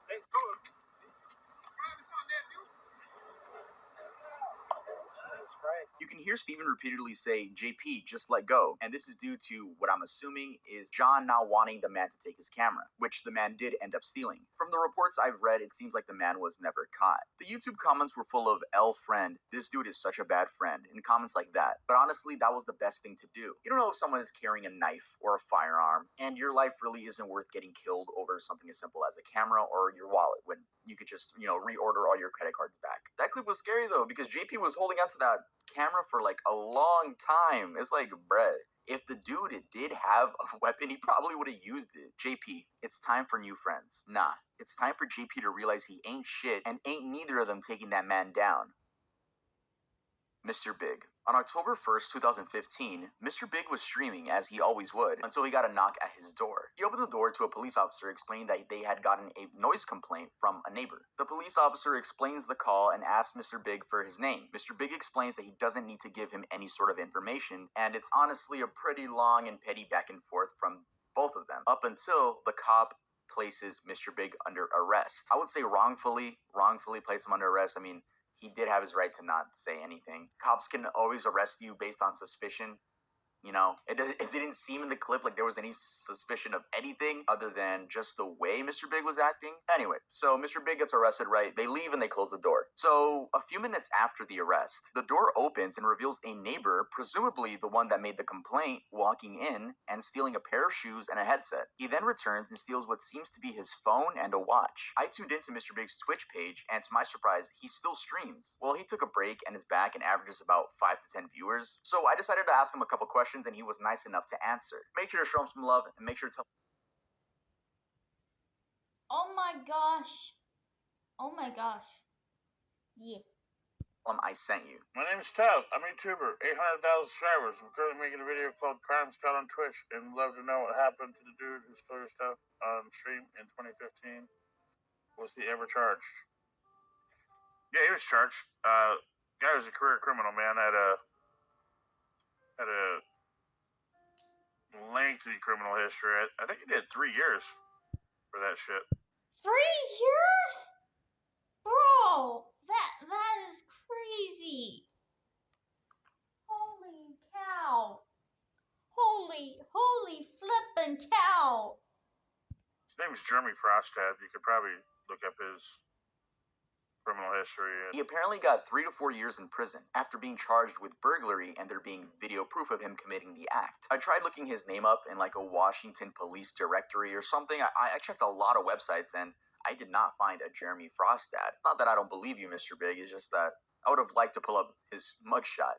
Jesus Christ. You can hear Stephen repeatedly say, JP, just let go. And this is due to what I'm assuming is John now wanting the man to take his camera, which the man did end up stealing. From the reports I've read, it seems like the man was never caught. The YouTube comments were full of, L friend, this dude is such a bad friend, and comments like that. But honestly, that was the best thing to do. You don't know if someone is carrying a knife or a firearm, and your life really isn't worth getting killed over something as simple as a camera or your wallet when you could just, reorder all your credit cards back. That clip was scary though, because JP was holding onto that camera for like a long time. It's like, bruh, if the dude did have a weapon, he probably would have used it. JP, it's time for new friends. Nah, it's time for JP to realize he ain't shit, and ain't neither of them taking that man down. Mr. Big. On October 1st, 2015, Mr. Big was streaming, as he always would, until he got a knock at his door. He opened the door to a police officer explaining that they had gotten a noise complaint from a neighbor. The police officer explains the call and asks Mr. Big for his name. Mr. Big explains that he doesn't need to give him any sort of information, and it's honestly a pretty long and petty back and forth from both of them, up until the cop places Mr. Big under arrest. I would say wrongfully place him under arrest. I mean, he did have his right to not say anything. Cops can always arrest you based on suspicion. It didn't seem in the clip like there was any suspicion of anything other than just the way Mr. Big was acting. Anyway, so Mr. Big gets arrested, right? They leave and they close the door. So a few minutes after the arrest, the door opens and reveals a neighbor, presumably the one that made the complaint, walking in and stealing a pair of shoes and a headset. He then returns and steals what seems to be his phone and a watch. I tuned into Mr. Big's Twitch page, and to my surprise, he still streams. Well, he took a break and is back and averages about 5 to 10 viewers. So I decided to ask him a couple questions, and he was nice enough to answer. Make sure to show him some love and make sure to tell. Oh my gosh. Oh my gosh. Yeah. I sent you. My name is Tab. I'm a YouTuber, 800,000 subscribers. I'm currently making a video called Crimes Caught on Twitch, and love to know what happened to the dude who stole your stuff on stream in 2015. Was he ever charged? Yeah, he was charged. Guy was a career criminal, man. Had a lengthy criminal history. I think he did 3 years for that shit. 3 years? Bro, that is crazy. Holy cow. Holy flippin' cow. His name is Jeremy Frostad. You could probably look up his criminal history. He apparently got 3 to 4 years in prison after being charged with burglary and there being video proof of him committing the act. I tried looking his name up in like a Washington police directory or something. I checked a lot of websites and I did not find a Jeremy Frostad. Not that I don't believe you, Mr. Big, it's just that I would have liked to pull up his mugshot.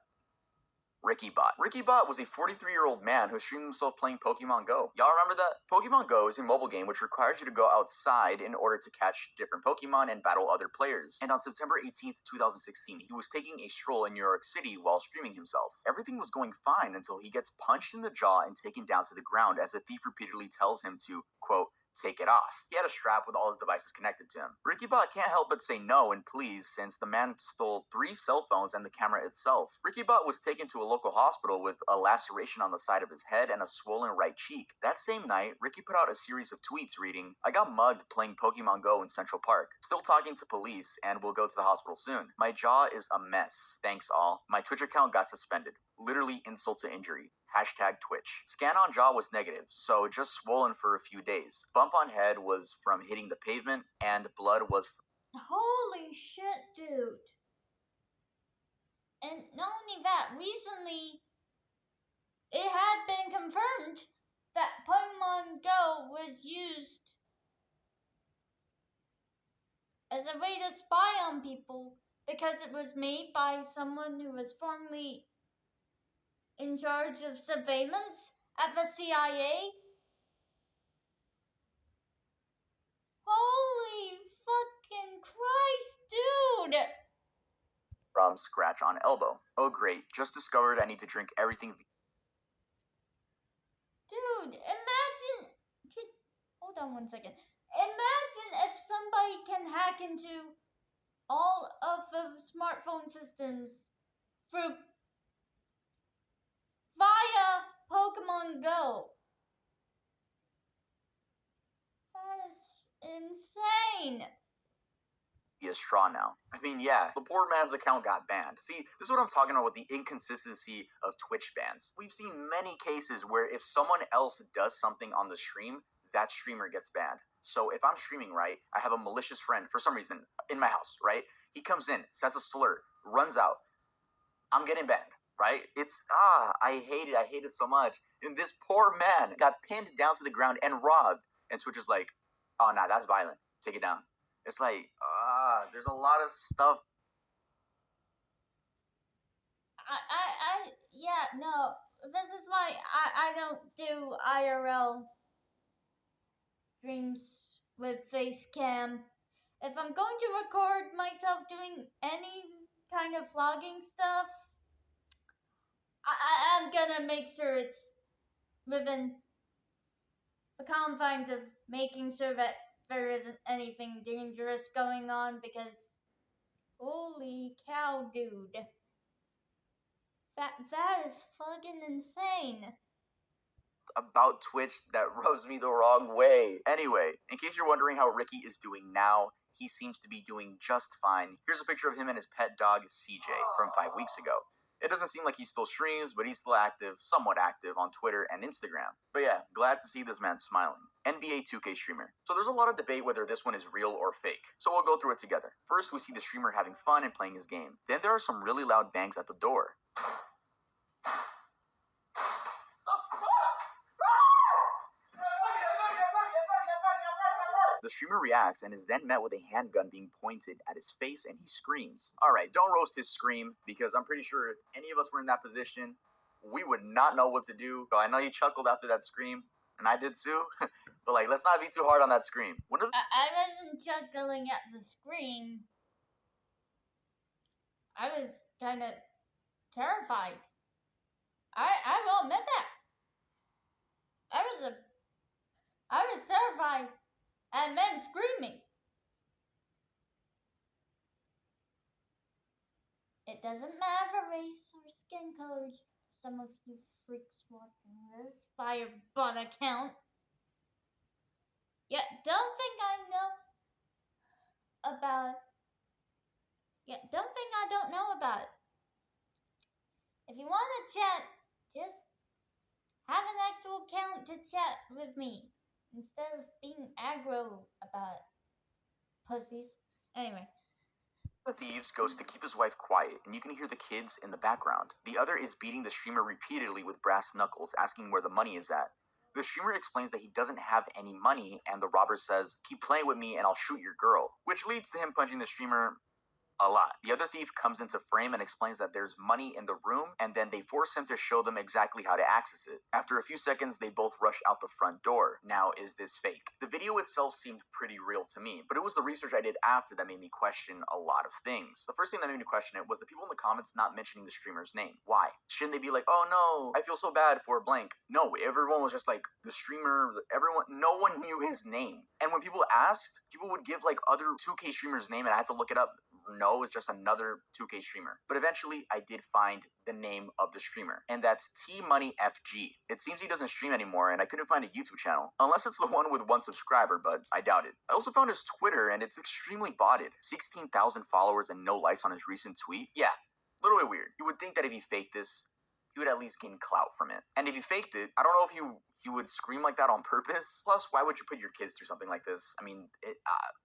RickyBot. RickyBot was a 43-year-old man who streamed himself playing Pokemon Go. Y'all remember that? Pokemon Go is a mobile game which requires you to go outside in order to catch different Pokemon and battle other players. And on September 18th, 2016, he was taking a stroll in New York City while streaming himself. Everything was going fine until he gets punched in the jaw and taken down to the ground as the thief repeatedly tells him to, quote, take it off. He had a strap with all his devices connected to him. RickyBot can't help but say no and please, since the man stole 3 cell phones and the camera itself. RickyBot was taken to a local hospital with a laceration on the side of his head and a swollen right cheek. That same night, Ricky put out a series of tweets reading, I got mugged playing Pokemon Go in Central Park. Still talking to police and will go to the hospital soon. My jaw is a mess. Thanks all. My Twitch account got suspended. Literally insult to injury. Hashtag Twitch. Scan on jaw was negative, so just swollen for a few days. Bump on head was from hitting the pavement, and blood was Holy shit, dude. And not only that, recently it had been confirmed that Pokemon Go was used as a way to spy on people because it was made by someone who was formerly in charge of surveillance at the CIA. Holy fucking Christ, dude! From scratch on elbow. Oh great, just discovered I need to drink everything. Dude, imagine. Hold on one second. Imagine if somebody can hack into all of the smartphone systems through via Pokemon Go. That is insane. Be a straw now. I mean, yeah, the poor man's account got banned. See, this is what I'm talking about with the inconsistency of Twitch bans. We've seen many cases where if someone else does something on the stream, that streamer gets banned. So if I'm streaming, right, I have a malicious friend for some reason in my house, right? He comes in, says a slur, runs out. I'm getting banned, right? I hate it so much. And this poor man got pinned down to the ground and robbed. And Twitch is like, oh, nah, that's violent. Take it down. It's like, there's a lot of stuff. Yeah, no. This is why I don't do IRL streams with face cam. If I'm going to record myself doing any kind of vlogging stuff, I'm gonna make sure it's within the confines of making sure that there isn't anything dangerous going on, because holy cow, dude. That is fucking insane. About Twitch that rubs me the wrong way. Anyway, in case you're wondering how Ricky is doing now, he seems to be doing just fine. Here's a picture of him and his pet dog, CJ, from 5 weeks ago. It doesn't seem like he still streams, but he's still active, somewhat active, on Twitter and Instagram. But yeah, glad to see this man smiling. NBA 2K streamer. So there's a lot of debate whether this one is real or fake. So we'll go through it together. First, we see the streamer having fun and playing his game. Then there are some really loud bangs at the door. The streamer reacts and is then met with a handgun being pointed at his face, and he screams. Alright, don't roast his scream, because I'm pretty sure if any of us were in that position, we would not know what to do. So I know you chuckled after that scream, and I did too, but like, let's not be too hard on that scream. I wasn't chuckling at the scream. I was kind of terrified. I will admit that. I was terrified at men screaming. It doesn't matter race or skin color, some of you freaks watching this by your bot account. Yeah, don't think I know about it. Yeah, don't think I don't know about it. If you want to chat, just have an actual account to chat with me instead of being aggro about pussies. Anyway. The thieves goes to keep his wife quiet, and you can hear the kids in the background. The other is beating the streamer repeatedly with brass knuckles, asking where the money is at. The streamer explains that he doesn't have any money, and the robber says, keep playing with me and I'll shoot your girl, which leads to him punching the streamer a lot. The other thief comes into frame and explains that there's money in the room, and then they force him to show them exactly how to access it. After a few seconds, they both rush out the front door. Now, is this fake? The video itself seemed pretty real to me, but it was the research I did after that made me question a lot of things. The first thing that made me question it was the people in the comments not mentioning the streamer's name. Why? Shouldn't they be like, oh no, I feel so bad for blank? No, everyone was just like, the streamer, everyone, no one knew his name. And when people asked, people would give like other 2K streamers' name, and I had to look it up. No, it's just another 2K streamer. But eventually, I did find the name of the streamer, and that's TMoneyFG. It seems he doesn't stream anymore, and I couldn't find a YouTube channel, unless it's the one with 1 subscriber, but I doubt it. I also found his Twitter, and it's extremely botted. 16,000 followers and no likes on his recent tweet. Yeah, a little bit weird. You would think that if he faked this, he would at least gain clout from it. And if he faked it, I don't know if he would scream like that on purpose. Plus, why would you put your kids through something like this? I mean,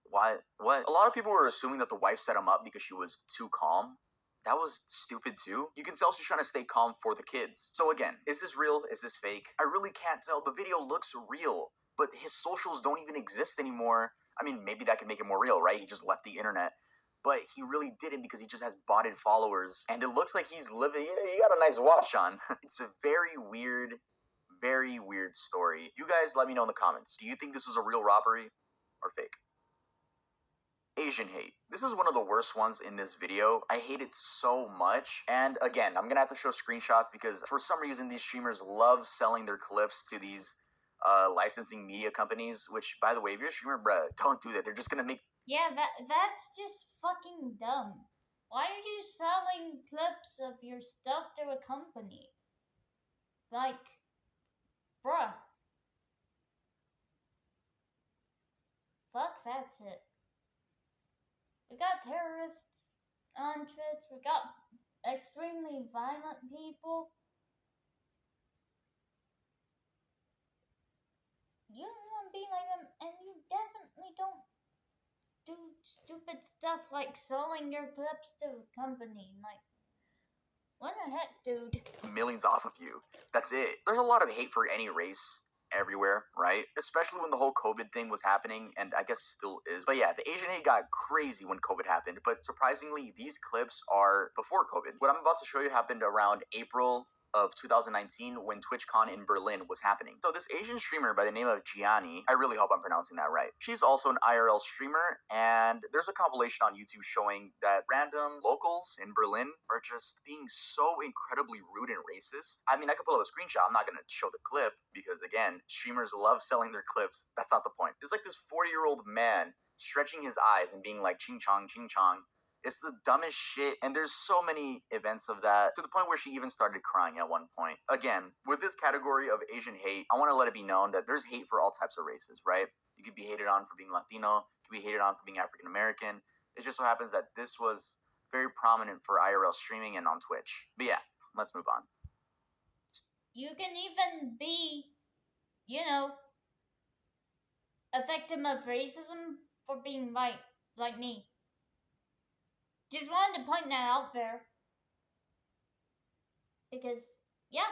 why? What? A lot of people were assuming that the wife set him up because she was too calm. That was stupid too. You can tell she's trying to stay calm for the kids. So again, is this real? Is this fake? I really can't tell. The video looks real, but his socials don't even exist anymore. I mean, maybe that could make it more real, right? He just left the internet. But he really didn't because he just has botted followers. And it looks like he's living, he got a nice watch on. It's a very weird story. You guys let me know in the comments. Do you think this was a real robbery or fake? Asian hate. This is one of the worst ones in this video. I hate it so much. And again, I'm gonna have to show screenshots because for some reason these streamers love selling their clips to these licensing media companies, which, by the way, if you're a streamer, bruh, don't do that. They're just gonna make... Yeah, that's just fucking dumb. Why are you selling clips of your stuff to a company? Like, bruh. Fuck that shit. We got terrorists on Twitch. We got extremely violent people. You don't want to be like them, and you definitely don't do stupid stuff like selling your clips to a company. Like, what the heck, dude? Millions off of you. That's it. There's a lot of hate for any race everywhere, right? Especially when the whole COVID thing was happening, and I guess still is. But yeah, the Asian hate got crazy when COVID happened, but surprisingly, these clips are before COVID. What I'm about to show you happened around April of 2019 when TwitchCon in Berlin was happening. So this Asian streamer by the name of Gianni, I really hope I'm pronouncing that right. She's also an IRL streamer, and there's a compilation on YouTube showing that random locals in Berlin are just being so incredibly rude and racist. I mean, I could pull up a screenshot. I'm not gonna show the clip because, again, streamers love selling their clips. That's not the point. It's like this 40-year-old man stretching his eyes and being like, ching chong, ching chong. It's the dumbest shit, and there's so many events of that, to the point where she even started crying at one point. Again, with this category of Asian hate, I want to let it be known that there's hate for all types of races, right? You could be hated on for being Latino, you could be hated on for being African American. It just so happens that this was very prominent for IRL streaming and on Twitch. But yeah, let's move on. You can even be, you know, a victim of racism for being white, like me. Just wanted to point that out there. Because, yeah.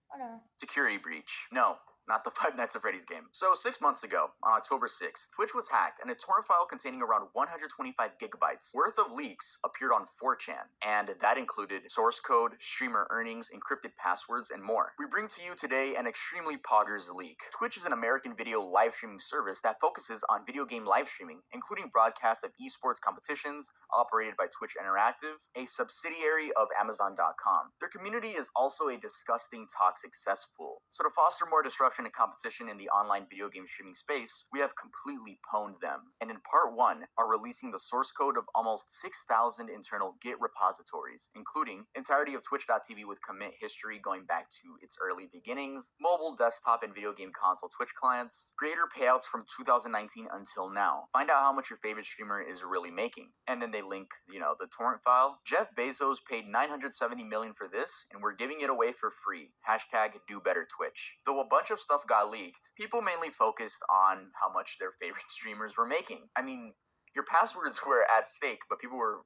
Whatever. Security breach. No, not the Five Nights at Freddy's game. So 6 months ago, on October 6th, Twitch was hacked and a torrent file containing around 125 gigabytes worth of leaks appeared on 4chan. And that included source code, streamer earnings, encrypted passwords, and more. We bring to you today an extremely poggers leak. Twitch is an American video live streaming service that focuses on video game live streaming, including broadcasts of esports competitions operated by Twitch Interactive, a subsidiary of Amazon.com. Their community is also a disgusting, toxic cesspool. So to foster more disruption and competition in the online video game streaming space, we have completely pwned them. And in part 1 are releasing the source code of almost 6,000 internal Git repositories, including entirety of Twitch.tv with commit history going back to its early beginnings, mobile, desktop, and video game console Twitch clients, creator payouts from 2019 until now. Find out how much your favorite streamer is really making. And then they link, the torrent file. Jeff Bezos paid $970 million for this, and we're giving it away for free. Hashtag do better Twitch. Though a bunch of stuff got leaked, people mainly focused on how much their favorite streamers were making. I mean, your passwords were at stake, but people were,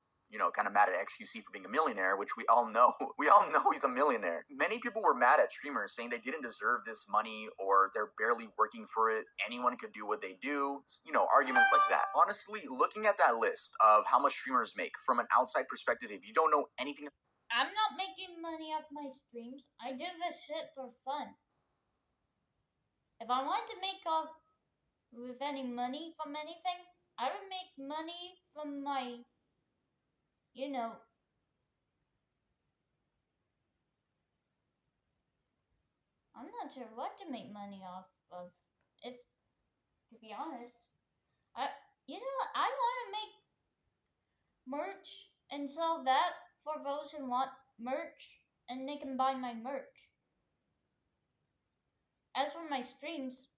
kind of mad at XQC for being a millionaire, which we all know. We all know he's a millionaire. Many people were mad at streamers, saying they didn't deserve this money or they're barely working for it. Anyone could do what they do. Arguments like that. Honestly, looking at that list of how much streamers make from an outside perspective, if you don't know anything... I'm not making money off my streams. I do this shit for fun. If I wanted to make off with any money from anything, I would make money from my, I'm not sure what to make money off of. If, to be honest, I want to make merch and sell that for those who want merch, and they can buy my merch. As for my streams,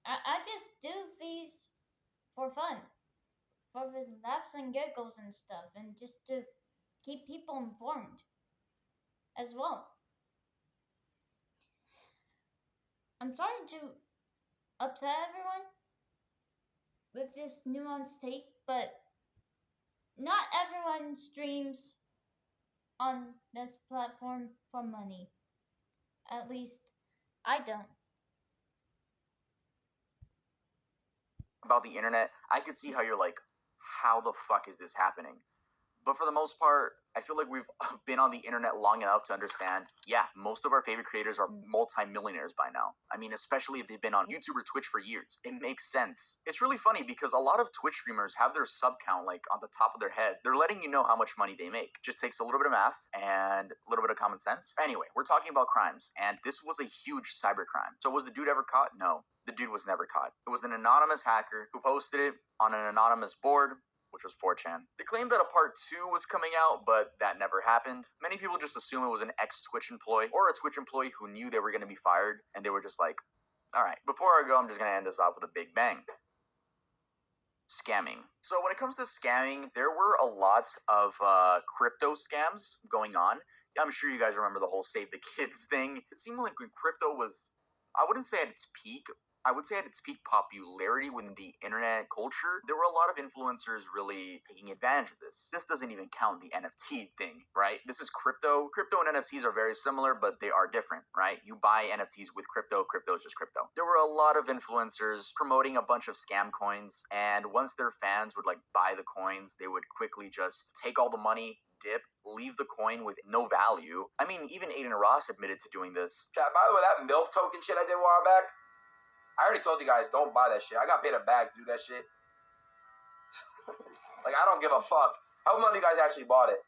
I just do these for fun, for the laughs and giggles and stuff, and just to keep people informed as well. I'm sorry to upset everyone with this nuanced take, but not everyone streams on this platform for money. At least, I don't. about the internet, I could see how you're like, how the fuck is this happening? But for the most part, I feel like we've been on the internet long enough to understand, yeah, most of our favorite creators are multi-millionaires by now. I mean, especially if they've been on YouTube or Twitch for years. It makes sense. It's really funny because a lot of Twitch streamers have their sub count like on the top of their head. They're letting you know how much money they make. Just takes a little bit of math and a little bit of common sense. Anyway, we're talking about crimes, and this was a huge cybercrime. So was the dude ever caught? No, the dude was never caught. It was an anonymous hacker who posted it on an anonymous board, which was 4chan. They claimed that a part 2 was coming out, but that never happened. Many people just assume it was an ex-Twitch employee or a Twitch employee who knew they were going to be fired, and they were just like, all right, before I go, I'm just going to end this off with a big bang. Scamming. So when it comes to scamming, there were a lot of crypto scams going on. I'm sure you guys remember the whole Save the Kids thing. It seemed like when crypto was, I wouldn't say at its peak, I would say at its peak popularity within the internet culture, there were a lot of influencers really taking advantage of this. This doesn't even count the NFT thing, right? This is crypto. Crypto and NFTs are very similar, but they are different, right? You buy NFTs with crypto, crypto is just crypto. There were a lot of influencers promoting a bunch of scam coins, and once their fans would like buy the coins, they would quickly just take all the money, dip, leave the coin with no value. I mean, even Aiden Ross admitted to doing this. Chat, by the way, that MILF token shit I did a while back, I already told you guys, don't buy that shit. I got paid a bag to do that shit. Like, I don't give a fuck. How many of you guys actually bought it?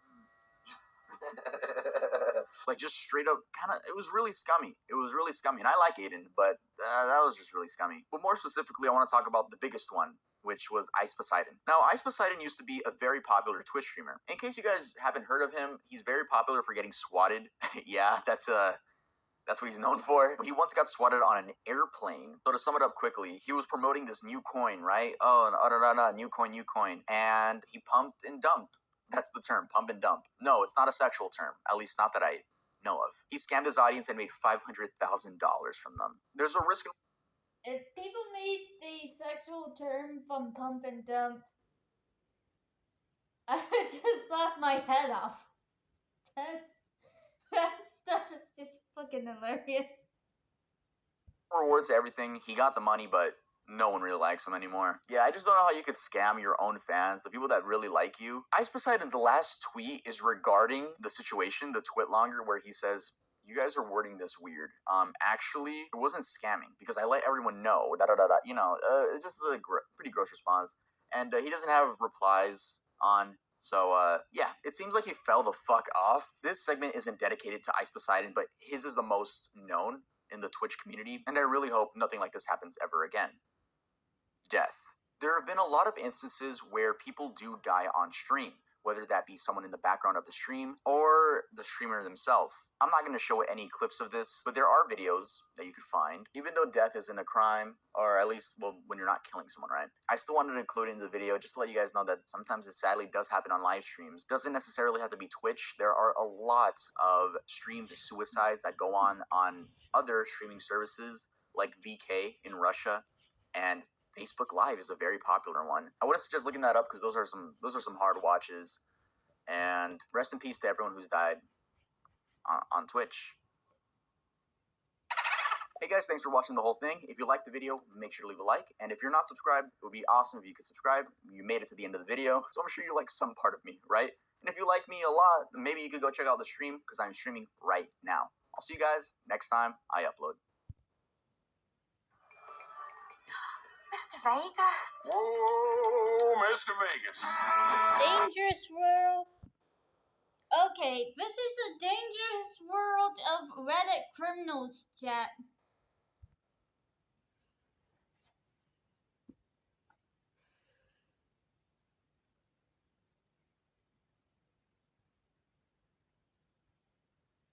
Like, just straight up, kind of, it was really scummy. It was really scummy. And I like Aiden, but that was just really scummy. But more specifically, I want to talk about the biggest one, which was Ice Poseidon. Now, Ice Poseidon used to be a very popular Twitch streamer. In case you guys haven't heard of him, he's very popular for getting swatted. Yeah, that's what he's known for. He once got swatted on an airplane. So to sum it up quickly, he was promoting this new coin, right? Oh, no, new coin. And he pumped and dumped. That's the term, pump and dump. No, it's not a sexual term, at least not that I know of. He scammed his audience and made $500,000 from them. There's a risk. If people made the sexual term from pump and dump, I would just laugh my head off. That stuff is just fucking hilarious. Rewards everything. He got the money, but no one really likes him anymore. Yeah, I just don't know how you could scam your own fans, the people that really like you. Ice Poseidon's last tweet is regarding the situation, the twitlonger, where he says, you guys are wording this weird. Actually, it wasn't scamming because I let everyone know, you know, it's just a pretty gross response. And he doesn't have replies on. So, yeah, it seems like he fell the fuck off. This segment isn't dedicated to Ice Poseidon, but his is the most known in the Twitch community, and I really hope nothing like this happens ever again. Death. There have been a lot of instances where people do die on stream, whether that be someone in the background of the stream or the streamer themselves. I'm not going to show any clips of this, but there are videos that you could find. Even though death isn't a crime, or at least, well, when you're not killing someone, right? I still wanted to include it in the video just to let you guys know that sometimes it sadly does happen on live streams. Doesn't necessarily have to be Twitch. There are a lot of streams of suicides that go on other streaming services like VK in Russia, and Facebook Live is a very popular one. I would suggest looking that up because those are some hard watches. And rest in peace to everyone who's died on Twitch. Hey guys, thanks for watching the whole thing. If you liked the video, make sure to leave a like. And if you're not subscribed, it would be awesome if you could subscribe. You made it to the end of the video, so I'm sure you like some part of me, right? And if you like me a lot, maybe you could go check out the stream because I'm streaming right now. I'll see you guys next time I upload. Mr. Vegas. Whoa, Mr. Vegas. Dangerous world. Okay, this is a dangerous world of Reddit criminals chat.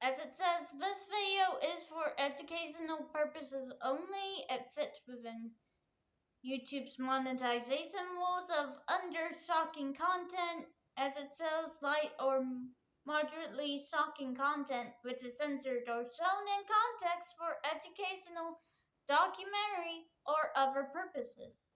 As it says, this video is for educational purposes only. It fits within YouTube's monetization rules of under-shocking content, as it shows light or moderately shocking content which is censored or shown in context for educational, documentary, or other purposes.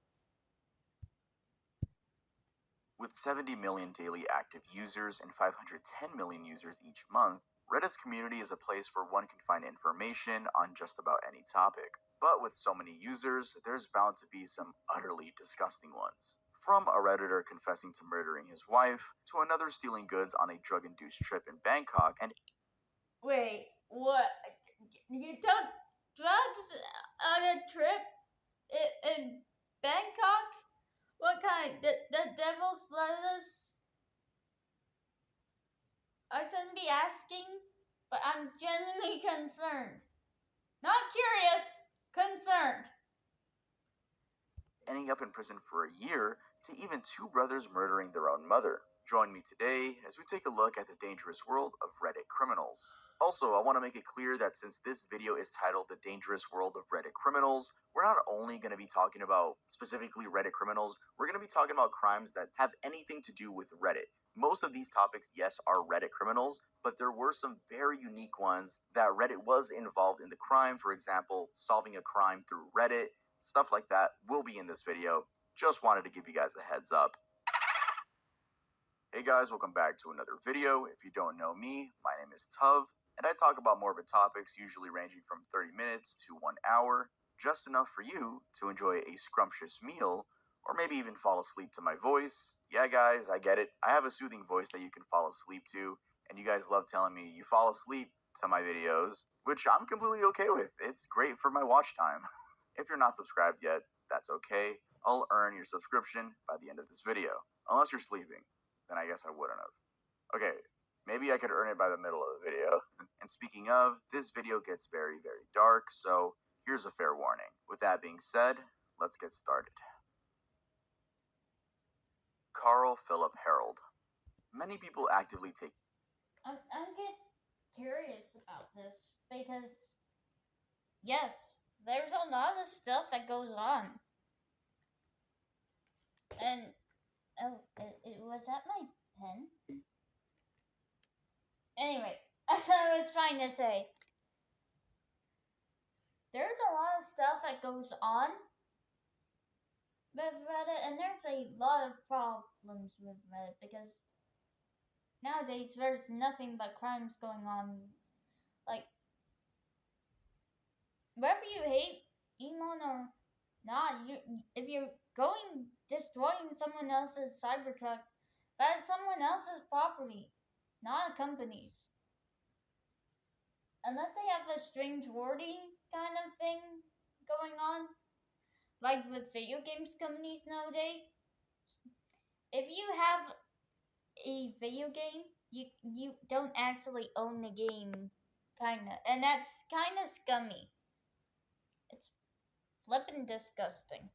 With 70 million daily active users and 510 million users each month, Reddit's community is a place where one can find information on just about any topic. But with so many users, there's bound to be some utterly disgusting ones. From a Redditor confessing to murdering his wife, to another stealing goods on a drug-induced trip in Bangkok, and Wait, what? You took drugs on a trip in Bangkok? What kind? The devil's lettuce? I shouldn't be asking, but I'm genuinely concerned. Not curious, concerned. ending up in prison for a year, to even two brothers murdering their own mother. Join me today as we take a look at the dangerous world of Reddit criminals. Also, I want to make it clear that since this video is titled The Dangerous World of Reddit Criminals, we're not only going to be talking about specifically Reddit criminals, we're going to be talking about crimes that have anything to do with Reddit. Most of these topics, yes, are Reddit criminals, but there were some very unique ones that Reddit was involved in the crime. For example, solving a crime through Reddit, stuff like that will be in this video. Just wanted to give you guys a heads up. Hey guys, welcome back to another video. If you don't know me, my name is Tuv, and I talk about morbid topics usually ranging from 30 minutes to 1 hour, just enough for you to enjoy a scrumptious meal, or maybe even fall asleep to my voice. Yeah guys, I get it. I have a soothing voice that you can fall asleep to, and you guys love telling me you fall asleep to my videos, which I'm completely okay with. It's great for my watch time. If you're not subscribed yet, that's okay. I'll earn your subscription by the end of this video. Unless you're sleeping, then I guess I wouldn't have. Okay, maybe I could earn it by the middle of the video. And speaking of, this video gets very, very dark, so here's a fair warning. With that being said, let's get started. Carl Philip Harold. Many people actively take... I'm just curious about this because, yes, there's a lot of stuff that goes on. And, oh, was that my pen? Anyway, as I was trying to say, there's a lot of stuff that goes on with Reddit, and there's a lot of problems with Reddit because nowadays there's nothing but crimes going on. Like, whether you hate Elon or not, if you're destroying someone else's Cybertruck, that is someone else's property, not a company's. Unless they have a strange wording kind of thing going on, like with video games companies nowadays. If you have a video game, you don't actually own the game, kinda, and that's kinda scummy. It's flippin' disgusting.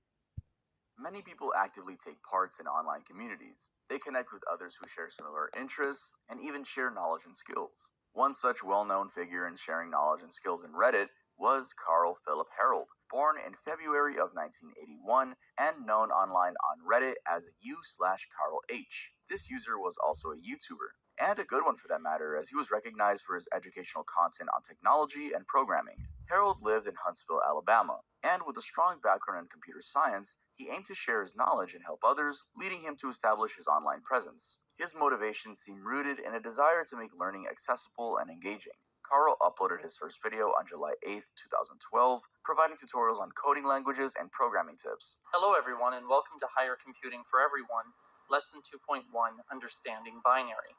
Many people actively take parts in online communities. They connect with others who share similar interests, and even share knowledge and skills. One such well-known figure in sharing knowledge and skills in Reddit was Carl Philip Harold, born in February of 1981 and known online on Reddit as u/Carl H. This user was also a YouTuber, and a good one for that matter, as he was recognized for his educational content on technology and programming. Harold lived in Huntsville, Alabama, and with a strong background in computer science, he aimed to share his knowledge and help others, leading him to establish his online presence. His motivations seem rooted in a desire to make learning accessible and engaging. Carl uploaded his first video on July 8, 2012, providing tutorials on coding languages and programming tips. Hello everyone, and welcome to Higher Computing for Everyone, Lesson 2.1, Understanding Binary.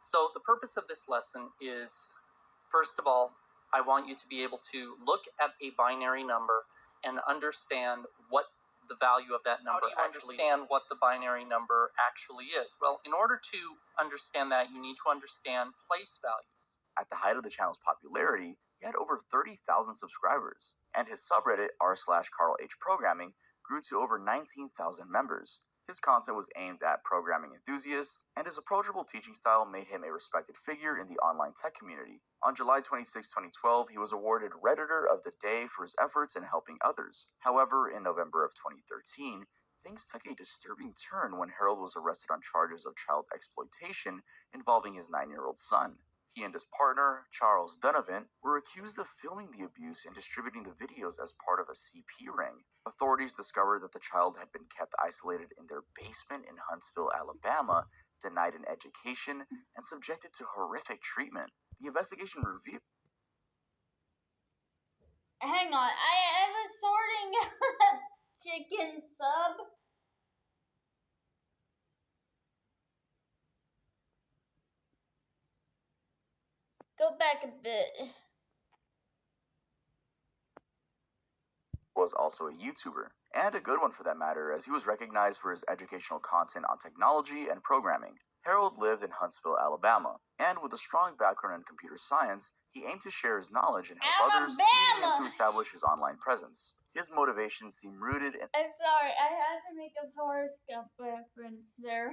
So the purpose of this lesson is, first of all, I want you to be able to look at a binary number and understand what the value of that number actually is. How do you understand what the binary number actually is? Well, in order to understand that, you need to understand place values. At the height of the channel's popularity, he had over 30,000 subscribers, and his subreddit r/Carl H Programming grew to over 19,000 members. His content was aimed at programming enthusiasts, and his approachable teaching style made him a respected figure in the online tech community. On July 26, 2012, he was awarded Redditor of the Day for his efforts in helping others. However, in November of 2013, things took a disturbing turn when Harold was arrested on charges of child exploitation involving his 9-year-old son. He and his partner, Charles Donovan, were accused of filming the abuse and distributing the videos as part of a CP ring. Authorities discovered that the child had been kept isolated in their basement in Huntsville, Alabama, denied an education, and subjected to horrific treatment. The investigation revealed. Hang on, I was sorting chicken sub. Go back a bit. Was also a YouTuber, and a good one for that matter, as he was recognized for his educational content on technology and programming. Harold lived in Huntsville, Alabama, and with a strong background in computer science, he aimed to share his knowledge and help others, leading him to establish his online presence. His motivations seem rooted in... I'm sorry, I had to make a Forrest Gump reference there.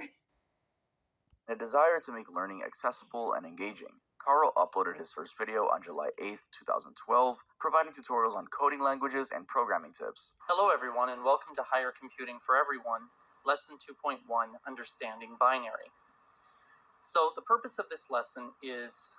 A desire to make learning accessible and engaging. Carl uploaded his first video on July 8, 2012, providing tutorials on coding languages and programming tips. Hello everyone and welcome to Higher Computing for Everyone, Lesson 2.1, Understanding Binary. So the purpose of this lesson is,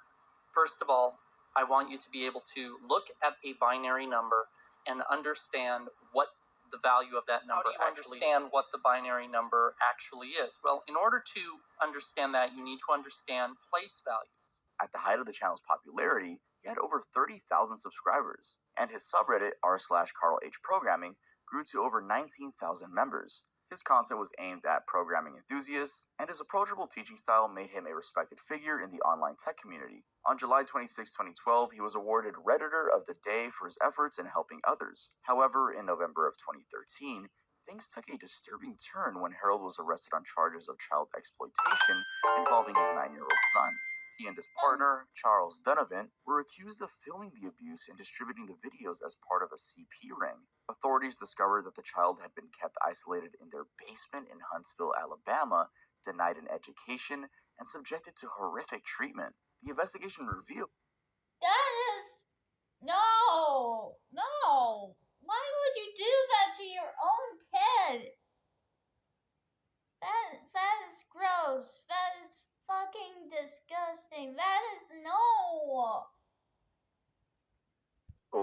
first of all, I want you to be able to look at a binary number and understand what the value of that number actually understand what the binary number actually is. Well, in order to understand that, you need to understand place values. At the height of the channel's popularity, he had over 30,000 subscribers, and his subreddit r/CarlHProgramming grew to over 19,000 members. His content was aimed at programming enthusiasts, and his approachable teaching style made him a respected figure in the online tech community. On July 26, 2012, he was awarded Redditor of the Day for his efforts in helping others. However, in November of 2013, things took a disturbing turn when Harold was arrested on charges of child exploitation involving his 9-year-old son. He and his partner, Charles Donovan, were accused of filming the abuse and distributing the videos as part of a CP ring. Authorities discovered that the child had been kept isolated in their basement in Huntsville, Alabama, denied an education, and subjected to horrific treatment. The investigation revealed... That is... No! No! Why would you do that to your own kid? That is gross. That is fucking disgusting. That is no!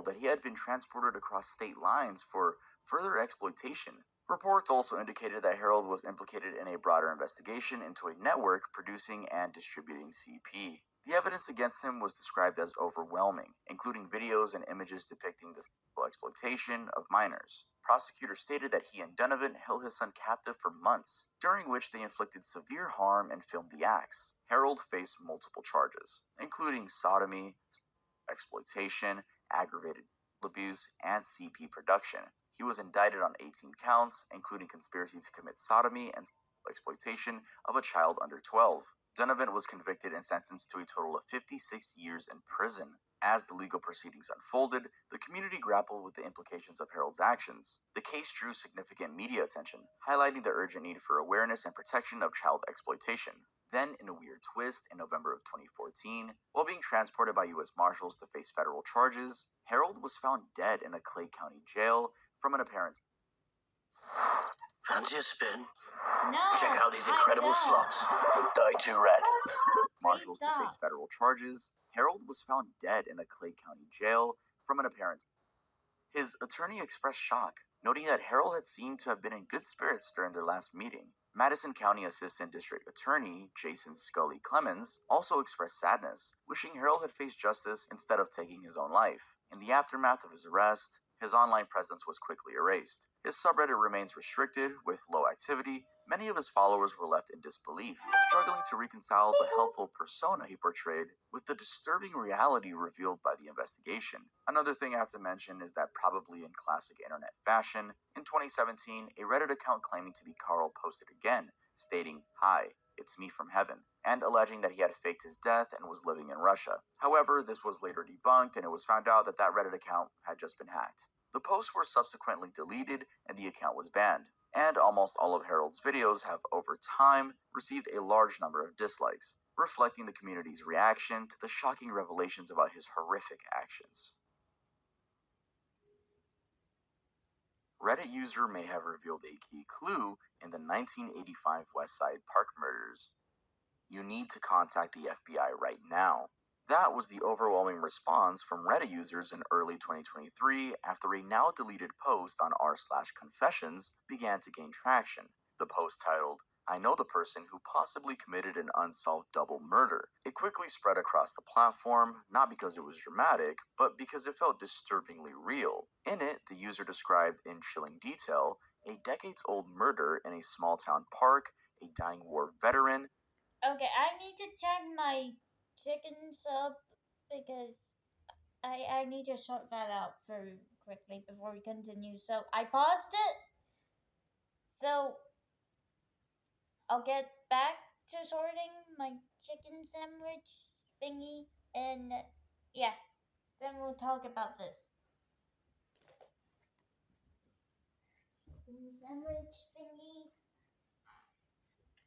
That he had been transported across state lines for further exploitation. Reports also indicated that Harold was implicated in a broader investigation into a network producing and distributing CP. The evidence against him was described as overwhelming, including videos and images depicting the sexual exploitation of minors. Prosecutors stated that he and Donovan held his son captive for months, during which they inflicted severe harm and filmed the acts. Harold faced multiple charges, including sodomy, exploitation, aggravated abuse, and CP production. He was indicted on 18 counts, including conspiracy to commit sodomy and exploitation of a child under 12. Donovan was convicted and sentenced to a total of 56 years in prison. As the legal proceedings unfolded, the community grappled with the implications of Harold's actions. The case drew significant media attention, highlighting the urgent need for awareness and protection of child exploitation. Then, in a weird twist, in November of 2014, while being transported by U.S. Marshals to face federal charges, Harold was found dead in a Clay County jail from an apparent... Fancy a spin? No, check out these incredible slots. Die to red. Marshals to face federal charges, Harold was found dead in a Clay County jail from an apparent... His attorney expressed shock, noting that Harold had seemed to have been in good spirits during their last meeting. Madison County Assistant District Attorney Jason Scully Clemens also expressed sadness, wishing Harold had faced justice instead of taking his own life. In the aftermath of his arrest, his online presence was quickly erased. His subreddit remains restricted, with low activity. Many of his followers were left in disbelief, struggling to reconcile the helpful persona he portrayed with the disturbing reality revealed by the investigation. Another thing I have to mention is that, probably in classic internet fashion, in 2017, a Reddit account claiming to be Carl posted again, stating, "Hi, it's me from heaven," and alleging that he had faked his death and was living in Russia. However, this was later debunked, and it was found out that that Reddit account had just been hacked. The posts were subsequently deleted, and the account was banned. And almost all of Harold's videos have, over time, received a large number of dislikes, reflecting the community's reaction to the shocking revelations about his horrific actions. Reddit user may have revealed a key clue in the 1985 West Side Park murders. You need to contact the FBI right now. That was the overwhelming response from Reddit users in early 2023 after a now deleted post on r/confessions began to gain traction. The post titled, I know the person who possibly committed an unsolved double murder. It quickly spread across the platform, not because it was dramatic, but because it felt disturbingly real. In it, the user described in chilling detail a decades-old murder in a small-town park, a dying war veteran. Okay, I need to check my chicken sub because I need to sort that out very quickly before we continue. So I paused it. So I'll get back to sorting my chicken sandwich thingy, and yeah, then we'll talk about this. Chicken sandwich thingy.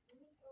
Here we go.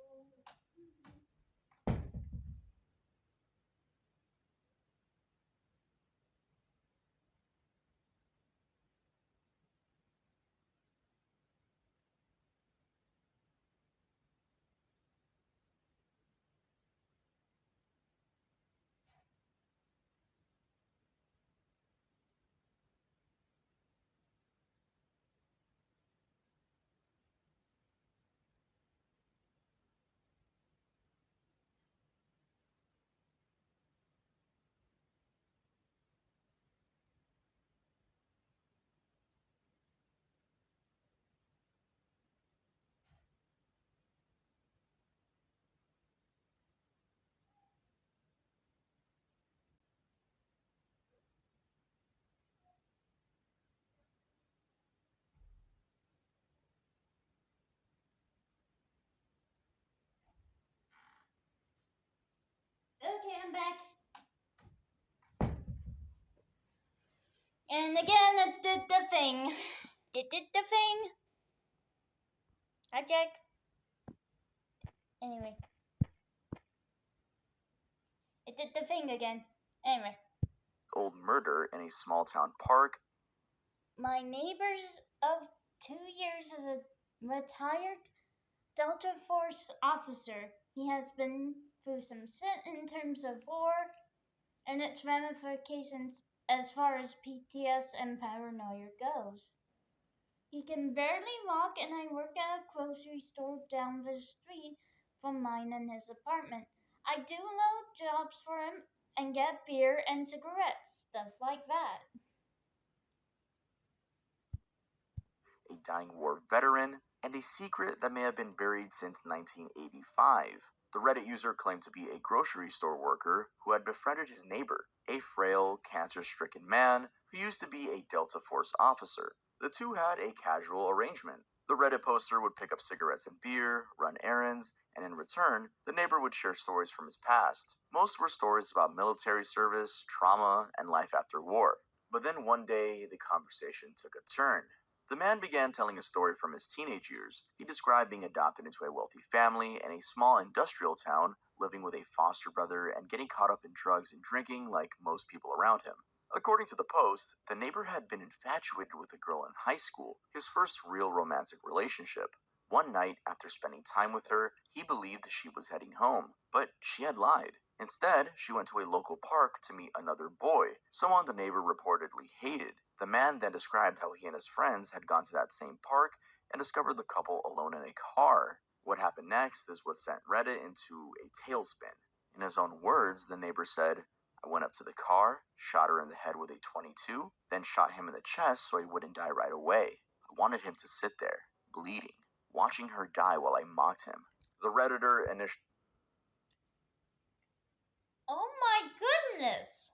Okay, I'm back. And again, it did the thing. It did the thing. I check. Anyway. It did the thing again. Anyway. Old murder in a small-town park. My neighbor's of 2 years is a retired Delta Force officer. He has been through some shit in terms of war and its ramifications as far as PTS and paranoia goes. He can barely walk, and I work at a grocery store down the street from mine and his apartment. I do load jobs for him and get beer and cigarettes, stuff like that. A dying war veteran, and a secret that may have been buried since 1985. The Reddit user claimed to be a grocery store worker who had befriended his neighbor, a frail, cancer-stricken man who used to be a Delta Force officer. The two had a casual arrangement. The Reddit poster would pick up cigarettes and beer, run errands, and in return, the neighbor would share stories from his past. Most were stories about military service, trauma, and life after war. But then one day, the conversation took a turn. The man began telling a story from his teenage years. He described being adopted into a wealthy family in a small industrial town, living with a foster brother and getting caught up in drugs and drinking like most people around him. According to the post, the neighbor had been infatuated with a girl in high school, his first real romantic relationship. One night, after spending time with her, he believed she was heading home, but she had lied. Instead, she went to a local park to meet another boy, someone the neighbor reportedly hated. The man then described how he and his friends had gone to that same park and discovered the couple alone in a car. What happened next is what sent Reddit into a tailspin. In his own words, the neighbor said, "I went up to the car, shot her in the head with a .22, then shot him in the chest so he wouldn't die right away. I wanted him to sit there, bleeding, watching her die while I mocked him." The Redditor initially Oh my goodness!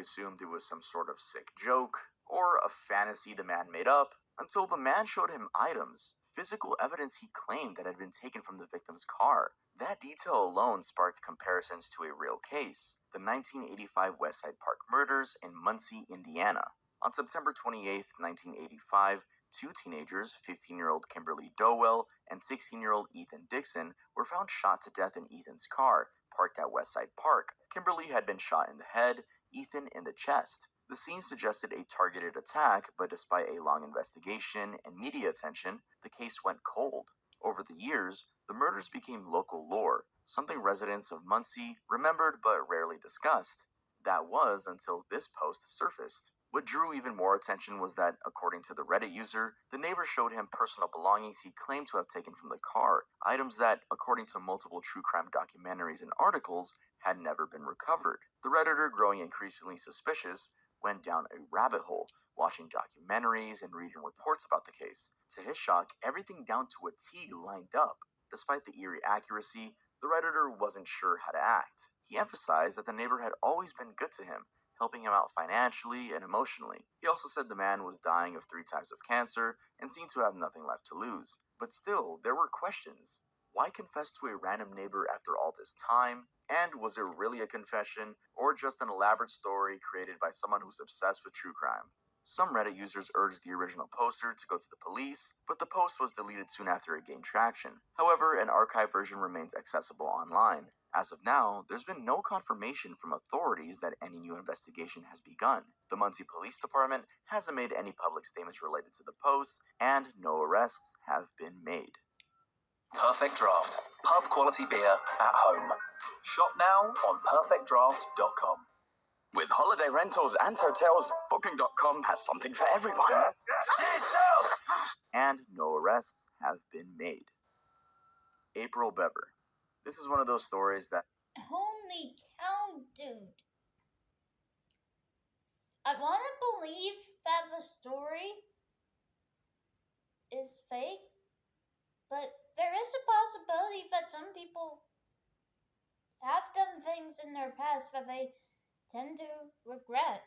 assumed it was some sort of sick joke or a fantasy the man made up until the man showed him items, physical evidence he claimed that had been taken from the victim's car. That detail alone sparked comparisons to a real case, the 1985 Westside Park murders in Muncie, Indiana. On September 28, 1985, two teenagers, 15-year-old Kimberly Dowell and 16-year-old Ethan Dixon, were found shot to death in Ethan's car, parked at Westside Park. Kimberly had been shot in the head, Ethan in the chest. The scene suggested a targeted attack, but despite a long investigation and media attention, the case went cold. Over the years, the murders became local lore, something residents of Muncie remembered but rarely discussed. That was until this post surfaced. What drew even more attention was that, according to the Reddit user, the neighbor showed him personal belongings he claimed to have taken from the car, items that, according to multiple true crime documentaries and articles, had never been recovered. The Redditor, growing increasingly suspicious, went down a rabbit hole, watching documentaries and reading reports about the case. To his shock, everything down to a T lined up. Despite the eerie accuracy, the Redditor wasn't sure how to act. He emphasized that the neighbor had always been good to him, helping him out financially and emotionally. He also said the man was dying of 3 types of cancer and seemed to have nothing left to lose. But still, there were questions. Why confess to a random neighbor after all this time? And was it really a confession, or just an elaborate story created by someone who's obsessed with true crime? Some Reddit users urged the original poster to go to the police, but the post was deleted soon after it gained traction. However, an archived version remains accessible online. As of now, there's been no confirmation from authorities that any new investigation has begun. The Muncie Police Department hasn't made any public statements related to the post, and no arrests have been made. Perfect Draft. Pub quality beer at home. Shop now on perfectdraft.com. With holiday rentals and hotels, Booking.com has something for everyone. And no arrests have been made. April Bever. This is one of those stories that... Holy cow, dude. I want to believe that the story is fake, but there is a possibility that some people have done things in their past that they tend to regret.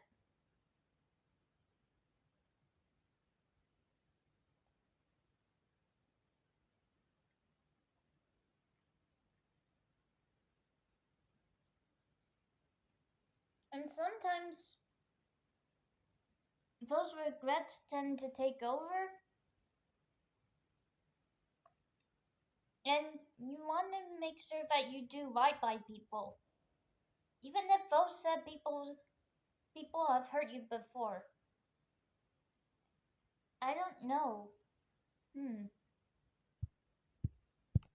And sometimes those regrets tend to take over, and you want to make sure that you do right by people, even if those said people have hurt you before. I don't know.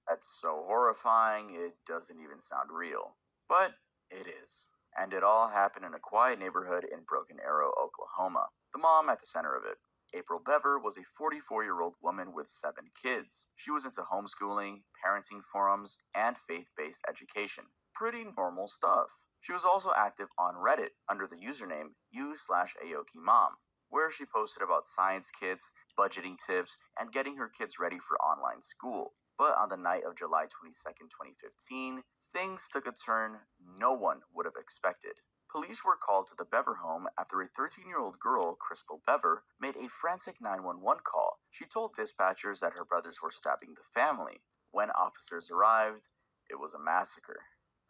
That's so horrifying, it doesn't even sound real. But it is. And it all happened in a quiet neighborhood in Broken Arrow, Oklahoma. The mom at the center of it. April Bever was a 44-year-old woman with 7 kids. She was into homeschooling, parenting forums, and faith-based education. Pretty normal stuff. She was also active on Reddit under the username u/AokiMom, where she posted about science kits, budgeting tips, and getting her kids ready for online school. But on the night of July 22nd, 2015, things took a turn no one would have expected. Police were called to the Bever home after a 13-year-old girl, Crystal Bever, made a frantic 911 call. She told dispatchers that her brothers were stabbing the family. When officers arrived, it was a massacre.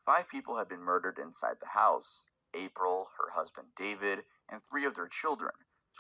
5 people had been murdered inside the house: April, her husband David, and 3 of their children: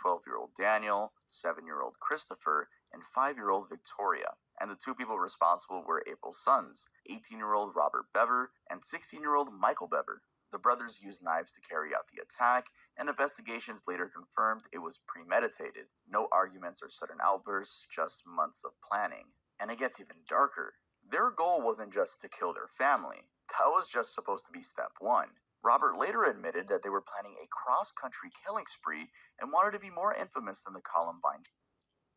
12-year-old Daniel, 7-year-old Christopher, and 5-year-old Victoria. And the 2 people responsible were April's sons, 18-year-old Robert Bever and 16-year-old Michael Bever. The brothers used knives to carry out the attack, and investigations later confirmed it was premeditated. No arguments or sudden outbursts, just months of planning. And it gets even darker. Their goal wasn't just to kill their family. That was just supposed to be step 1. Robert later admitted that they were planning a cross-country killing spree and wanted to be more infamous than the Columbine.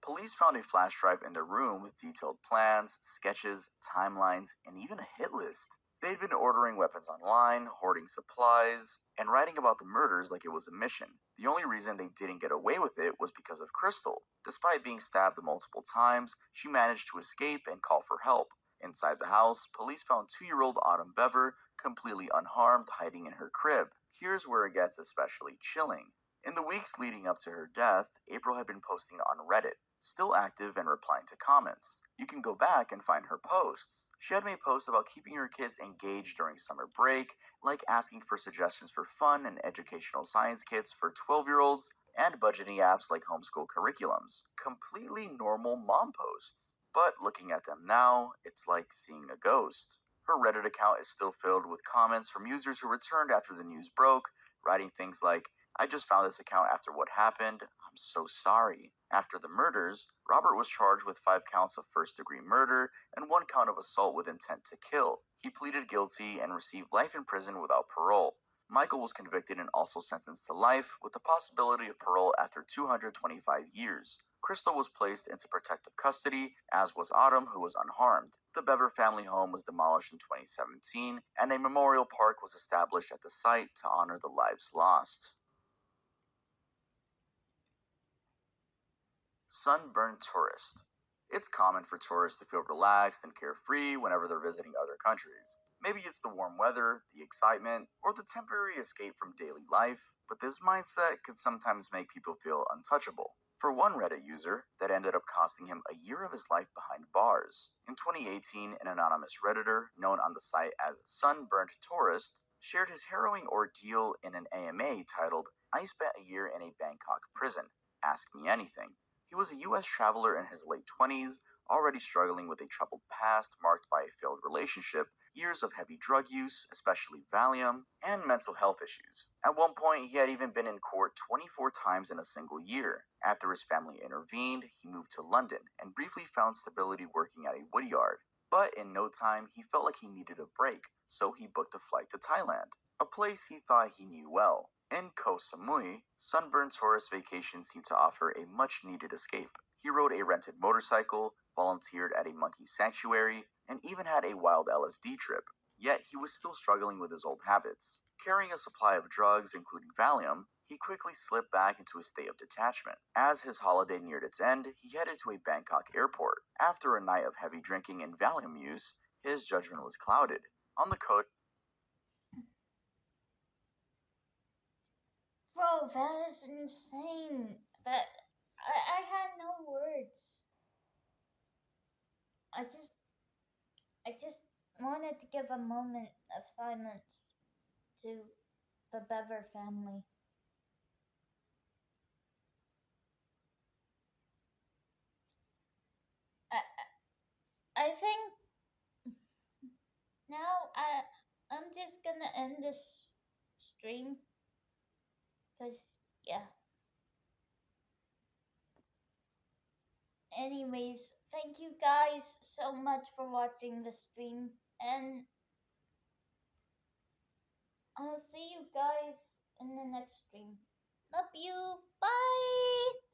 Police found a flash drive in their room with detailed plans, sketches, timelines, and even a hit list. They'd been ordering weapons online, hoarding supplies, and writing about the murders like it was a mission. The only reason they didn't get away with it was because of Crystal. Despite being stabbed multiple times, she managed to escape and call for help. Inside the house, police found 2-year-old Autumn Bever completely unharmed, hiding in her crib. Here's where it gets especially chilling. In the weeks leading up to her death, April had been posting on Reddit, still active and replying to comments. You can go back and find her posts. She had made posts about keeping her kids engaged during summer break, like asking for suggestions for fun and educational science kits for 12-year-olds, and budgeting apps like homeschool curriculums. Completely normal mom posts. But looking at them now, it's like seeing a ghost. Her Reddit account is still filled with comments from users who returned after the news broke, writing things like, "I just found this account after what happened. I'm so sorry." After the murders, Robert was charged with 5 counts of first-degree murder and 1 count of assault with intent to kill. He pleaded guilty and received life in prison without parole. Michael was convicted and also sentenced to life, with the possibility of parole after 225 years. Crystal was placed into protective custody, as was Autumn, who was unharmed. The Bever family home was demolished in 2017, and a memorial park was established at the site to honor the lives lost. Sunburned tourist. It's common for tourists to feel relaxed and carefree whenever they're visiting other countries. Maybe it's the warm weather, the excitement, or the temporary escape from daily life, but this mindset can sometimes make people feel untouchable. For one Reddit user, that ended up costing him a year of his life behind bars. In 2018, an anonymous Redditor, known on the site as Sunburned Tourist, shared his harrowing ordeal in an AMA titled, "I spent a year in a Bangkok prison. Ask me anything." He was a U.S. traveler in his late 20s, already struggling with a troubled past marked by a failed relationship, years of heavy drug use, especially Valium, and mental health issues. At one point, he had even been in court 24 times in a single year. After his family intervened, he moved to London and briefly found stability working at a woodyard. But in no time, he felt like he needed a break, so he booked a flight to Thailand, a place he thought he knew well. In Koh Samui, Sunburned Tourist Vacation seemed to offer a much-needed escape. He rode a rented motorcycle, volunteered at a monkey sanctuary, and even had a wild LSD trip. Yet he was still struggling with his old habits. Carrying a supply of drugs, including Valium, he quickly slipped back into a state of detachment. As his holiday neared its end, he headed to a Bangkok airport. After a night of heavy drinking and Valium use, his judgment was clouded. On the coast, Bro, that is insane. I had no words. I just wanted to give a moment of silence to the Bever family. I think now I'm just gonna end this stream, cause yeah. Anyways, thank you guys so much for watching the stream, and I'll see you guys in the next stream. Love you. Bye.